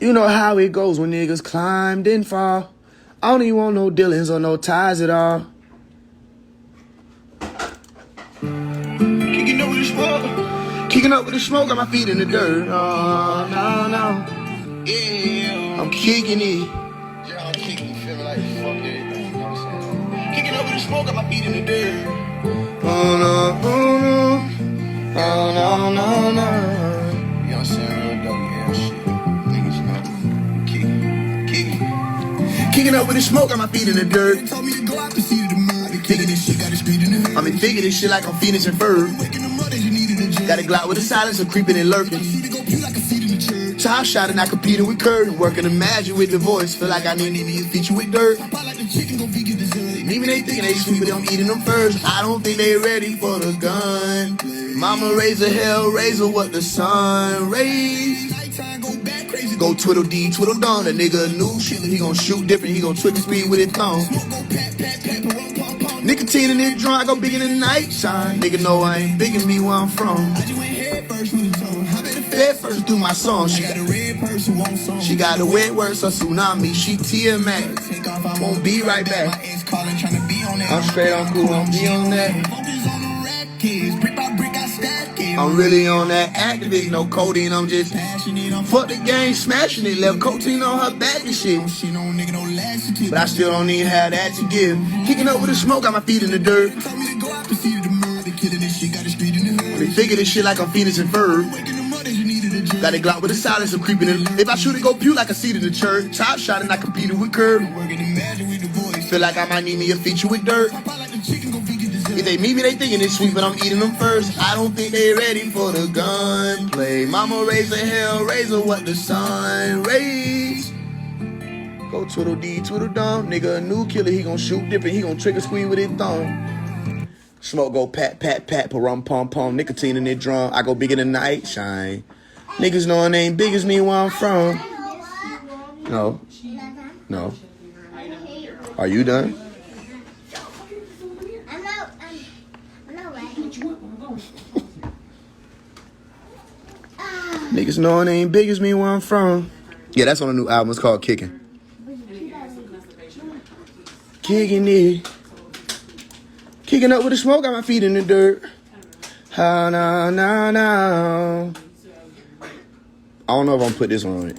You know how it goes when niggas climb then fall. I don't even want no dealings or no ties at all. Kicking up with the smoke. Kicking up with the smoke, got my feet in the dirt. Oh, no. Yeah, I'm kicking it. Yeah, I'm kicking it. Feeling like fuck everything. You know what I'm saying? Kicking up with the smoke, got my feet in the dirt. Oh, no. Oh, no. You know what I'm saying? Real WL shit. Niggas know. Kicking. Kicking up with the smoke, got my feet in the dirt. They told me to go out to see the murder. Thinking this shit got the street in the hood. I been thinking this shit like I'm Phoenix and Ferg. Got a Glock with a silence of creeping and lurking. Top shot and I competing with Curtin. Working the magic with the voice. Feel like I need me a feature with dirt. Even they thinking they sweet, but I'm eating them first. I don't think they ready for the gun. Mama raise a hell, razor what the sun raised. Go twiddle dee, twiddle dong. That nigga new shit, he gon' shoot different. He gon' twitch the speed with his thumb. Nicotine in his drum, I go big in the nighttime. Nigga know I ain't big as me where I'm from. Fed first through my song. She got a red purse who wants song. She got a wet worse, a tsunami. She TMA. Won't be right back. I'm straight on cool, I'm be on that. I'm really on that activist, no codeine, I'm just fuck the game, smashing it. Left codeine on her back and shit. But I still don't even have that to give. Kicking up with the smoke, got my feet in the dirt. They figure this shit like I'm Phoenix and Ferg. Got a Glock with a silence, I'm creeping in. If I shoot it, go pew like a seat in the church. Top shot and I competed with Curb. Feel like I might need me a feature with dirt. If they meet me, they thinking it's sweet, but I'm eating them first. I don't think they ready for the gunplay. Mama raise a hell, razor what the sun raised. Go twiddle dee, twiddle dum. Nigga a new killer, he gon' shoot different. He gon' trigger squeeze with his thumb. Smoke go pat, pat, pat, parum, pom, pom. Nicotine in their drum. I go big in the night shine. Niggas knowing they ain't big as me where I'm from. No. Are you done? Niggas knowing they ain't big as me where I'm from. Yeah, that's on a new album. It's called Kicking. Kicking it. Kicking up with the smoke, got my feet in the dirt. Ha, na, na, na. I don't know if I'm gonna put this on it,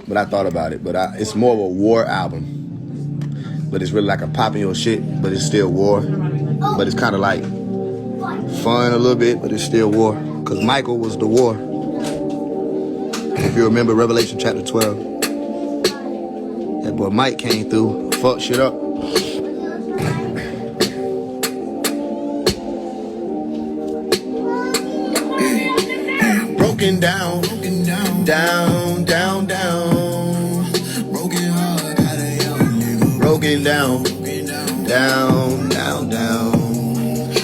but I thought about it. But it's more of a war album. But it's really like a pop in your shit, but it's still war. But it's kind of like fun a little bit, but it's still war. Because Michael was the war. If you remember Revelation chapter 12, that boy Mike came through, fucked shit up. Broken down, down, down, down. Broken heart, got a young nigga. Broken down, down, down, down.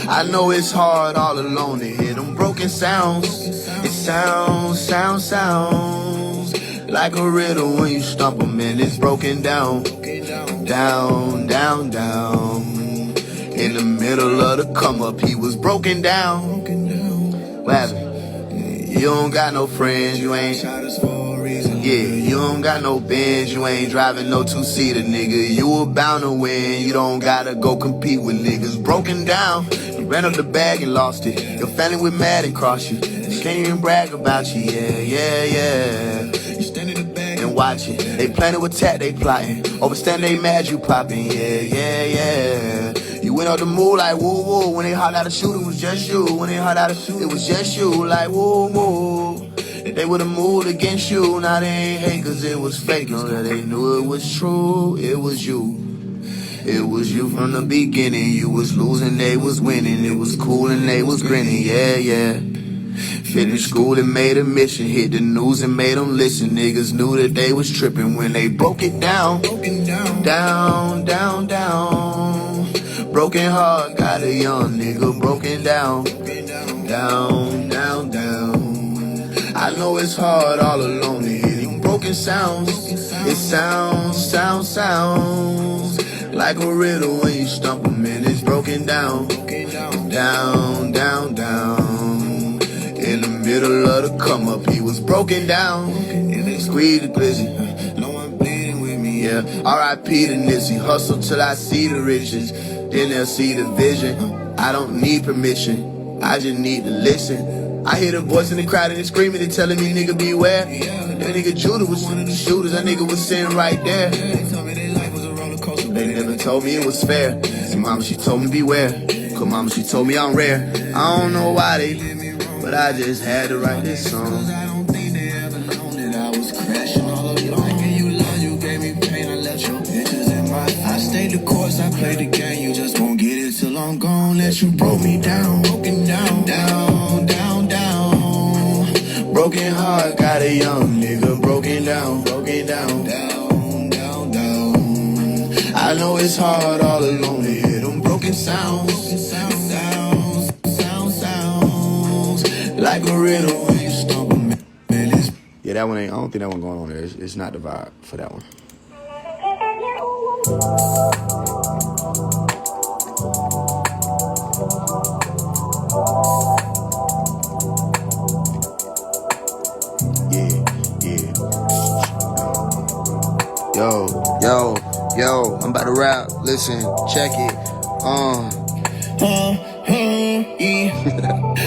I know it's hard all alone to hear them broken sounds. It sounds like a riddle when you stump them and it's broken down, down, down, down. In the middle of the come up, he was broken down. What happened? You don't got no friends, you ain't. Yeah, you don't got no Benz, you ain't driving no two-seater, nigga. You were bound to win, you don't gotta go compete with niggas. Broken down, you ran up the bag and lost it. Your family was mad and crossed you. They can't even brag about you, yeah. You stand in the bag and watch it. They planning with attack, they plotting. Overstand they mad, you popping, yeah. You went up the mood like woo woo. When they hopped out of shoot, it was just you. When they hopped out of shoot, it was just you. Like woo woo. If they would've moved against you, now they ain't hate cause it was fake. No, that they knew it was true. It was you. It was you from the beginning. You was losing, they was winning. It was cool and they was grinning, yeah. Finished school and made a mission. Hit the news and made them listen. Niggas knew that they was tripping when they broke it down. Down, down, down. Broken heart, got a young nigga broken down. Down, down, down. I know it's hard all alone to hear them broken sounds. It sounds like a riddle when you stump them and it's broken down. Down, down, down. In the middle of the come up, he was broken down. And they squeezed the glizzy. No one bleeding with me, yeah. R.I.P. to Nipsey. Hustle till I see the riches. Then they'll see the vision. I don't need permission. I just need to listen. I hear the voice in the crowd and they screaming and telling me, nigga, beware. That nigga Judah was one of the shooters. That nigga was sitting right there. They told me their life was a roller coaster. They never told me it was fair. And mama, she told me beware. Cause mama, she told me I'm rare. I don't know why they did me wrong, but I just had to write this song. I don't think they ever known that I was crashing all over your life. And you love, you gave me pain. I left your pictures in my. I stayed the course, I played the game. You just won't get it till I'm gone. Let you broke me down. Broken down, down, down, down. Broken heart, got a young nigga broken down, down, down, down. I know it's hard all alone to hear them broken sounds. Sounds like a riddle when you stumble, man. Yeah, that one ain't. I don't think that one going on there. It's not the vibe for that one. Yo, I'm about to rap. Listen, check it.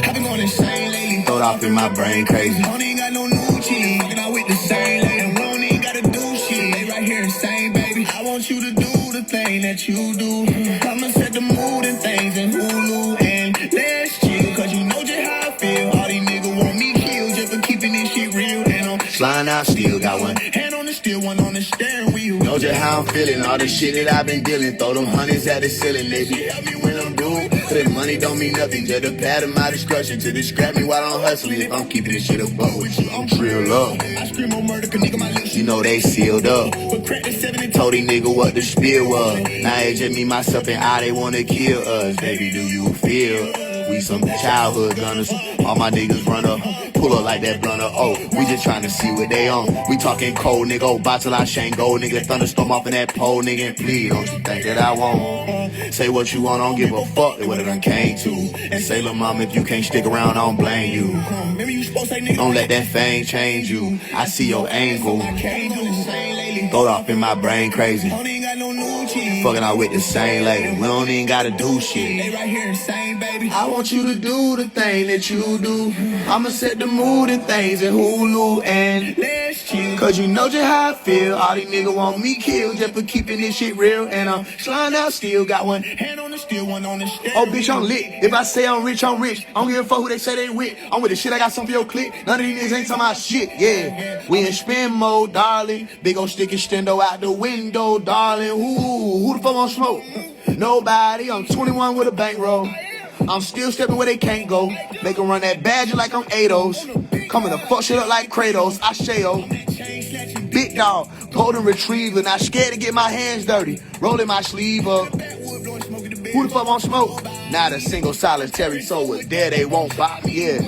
I've been going insane lately. Throw it off in my brain crazy. Don't even got no new cheese. Fucking out with the same lady. We don't even gotta do shit. They right here insane, baby. I want you to do the thing that you do. I'ma set the mood and things in Hulu and let's chill. Cause you know just how I feel. All these niggas want me killed just for keeping this shit real. And I'm flying out, still got one hand on the steering, one on the steering wheel. Know just how I'm feeling, all the shit that I've been dealing. Throw them hundreds at the ceiling, they be help me when I'm doing. That money don't mean nothing, just a pad of my destruction. To distract me while I'm hustling. If I'm keeping this shit above with you, I'm real love. I scream on murder, cause nigga my lips, you know they sealed up. But crack the 7 and told these nigga what the spiel was. Now it's just me, myself, and I, they wanna kill us. Baby, do you feel? We some childhood gunners. All my niggas run up, pull up like that blunter. Oh, we just trying to see what they on. We talking cold, nigga. Oh, bottle I shan't go, nigga. Thunderstorm off in that pole, nigga. And please, don't you think that I won't? Say what you want, don't give a fuck what it done came to. And say, lil' mama, if you can't stick around, I don't blame you. Don't let that fame change you. I see your angle. Throw it off in my brain crazy. Fucking out with the same lady. We don't even gotta do shit. They right here, same baby. I want you to do the thing that you do. I'ma set the mood and things in Hulu and Let's chill. cause you know just how I feel. All these niggas want me killed just for keeping this shit real. And I'm sliding out still, got one Hand on the steel, one on the stairs. oh, bitch, I'm lit. If I say I'm rich, I'm rich. I don't give a fuck who they say they with. I'm with the shit, I got something for your clique. None of these niggas ain't talking about shit, yeah. We in spin mode, darling. Big ol' stick extendo out the window, darling. Ooh, who the fuck want smoke? Nobody. I'm 21 with a bankroll. I'm still stepping where they can't go. Make 'em run that badge like I'm Ados. Coming to fuck shit up like Kratos. I shale. Big dog, golden retriever. Not scared to get my hands dirty. Rolling my sleeve up. Who the fuck want smoke? Not a single solitary soul was there. They won't bop me, yeah.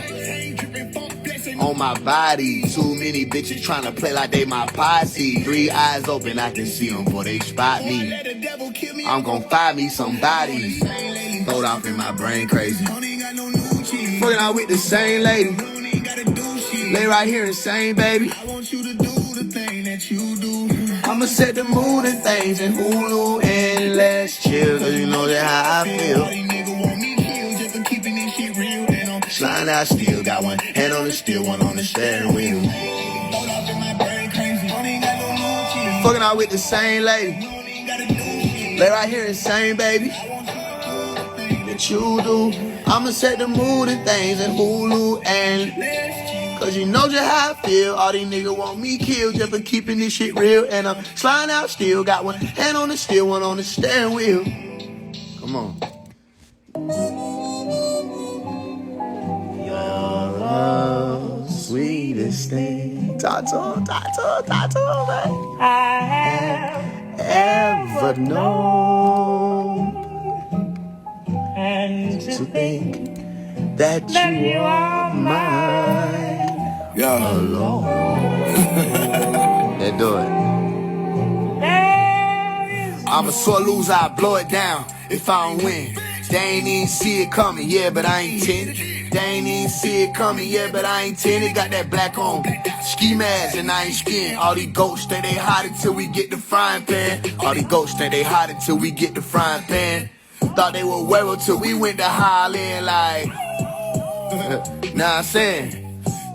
On my body, too many bitches trying to play like they my posse. 3 eyes open, I can see them before they spot me. I'm gon' find me somebody. Throwed off in my brain crazy. Fucking out with the same lady. Lay right here and same baby. I want you to do the thing that you do. I'ma set the mood and things in Hulu and let's chill. Cause you know that how I feel. All these niggas want me killed just for keeping this shit real. And I'm Sliding out still, got one hand on the steel, one on the steering wheel. throwed off in my brain crazy. Don't even got no new cheese. Fucking out with the same lady. Don't even gotta do shit. Lay right here and same baby. That you do. I'ma set the mood and things in Hulu and cause you know just how I feel. All these niggas want me killed just for keeping this shit real. And I'm sliding out still, got one hand on the steel, one on the steering wheel. Come on. You're the sweetest thing. Talk to him, man. I have Ever known and to think that you are mine. Yeah. Alone. Yeah, do it. I'm a sore loser, I blow it down if I don't win. They ain't even see it coming, yeah, but I ain't 10. They ain't even see it coming, yeah, but I ain't 10. It got that black on. Ski mask and I ain't skiing. All these goats think they hot until we get the frying pan. All these goats think they hot until we get the frying pan. Thought they were werewolves till we went to Highland like. Nah, I'm saying.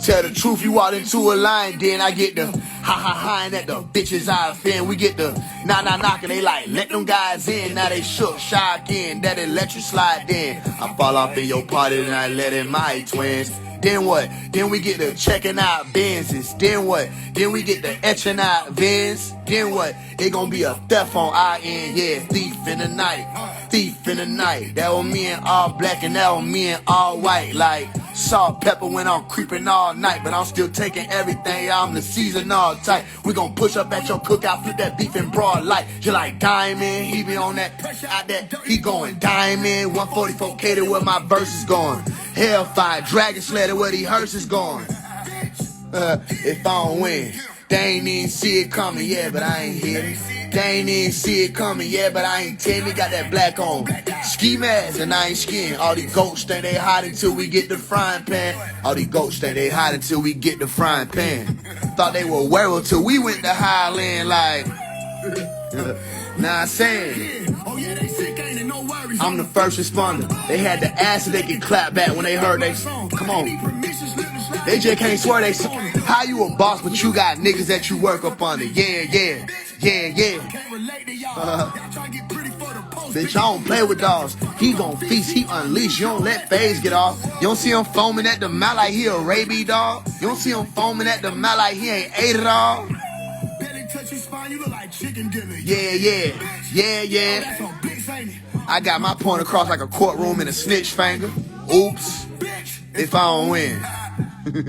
Tell the truth, you walk into a line, then I get the ha and at the bitches I offend. We get the knocking, they like, let them guys in. Now they shook, shy again, that electric slide in. I fall off in your party, then I let in my twins. Then what? Then we get the checking out Benzes. Then what? Then we get the etching out Vins. Then what? It gon' be a theft on our end, yeah. Thief in the night. Thief in the night. That was me in all black and that was me in all white. Like salt, pepper when I'm creeping all night. But I'm still taking everything, I'm the season all tight. We gon' push up at your cookout, flip that beef in broad light. You like diamond, he be on that pressure out there. He going diamond, 144K to where my verse is going. Hellfire, dragon slayer where the hearse is going. If I don't win, they ain't even see it coming, yeah, but I ain't here. They ain't even see it coming, yeah, but I ain't 10. They got that black on. Ski mask and I ain't skiing. All these goats think they hot until we get the frying pan. All these goats think they hot until we get the frying pan. Thought they were werewolves till we went to Highland like. Nah, I'm saying. I'm the first responder. They had to ask if they could clap back when they heard they song. Come on. They just can't swear they song. How you a boss but you got niggas that you work up under? Yeah. Bitch, I don't play with dogs. He gon' feast, he unleash. You don't let Faise get off. You don't see him foaming at the mouth like he a rabid dog. You don't see him foaming at the mouth like he ain't ate it all. Yeah. I got my point across like a courtroom in a snitch finger. Oops. If I don't win. You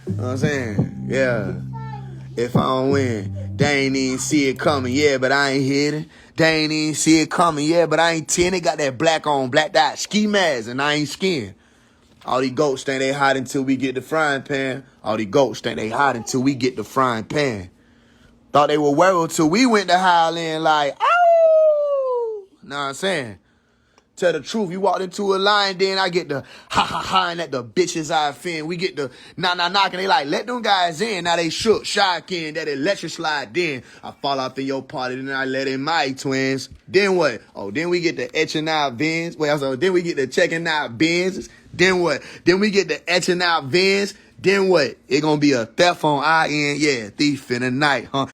know what I'm saying? Yeah. If I don't win. They ain't even see it coming, yeah, but I ain't hidden. They ain't even see it coming, yeah, but I ain't 10. They got that black on, black dot, ski mask, and I ain't skiing. All these goats think they hot until we get the frying pan. All these goats think they hot until we get the frying pan. Thought they were werewolves till we went to Highland like, oh! Know what I'm saying? Tell the truth, you walked into a line, then I get the ha and at the bitches I offend. We get the knocking. They like, let them guys in. Now they shook, shock in, that electric slide. Then I fall off in your party, then I let in my twins. Then what? Oh, then we get the etching out bins. Wait, so then we get the checking out bins. Then what? Then we get the etching out bins. Then what? It gonna be a theft on our end. Yeah, thief in the night, huh?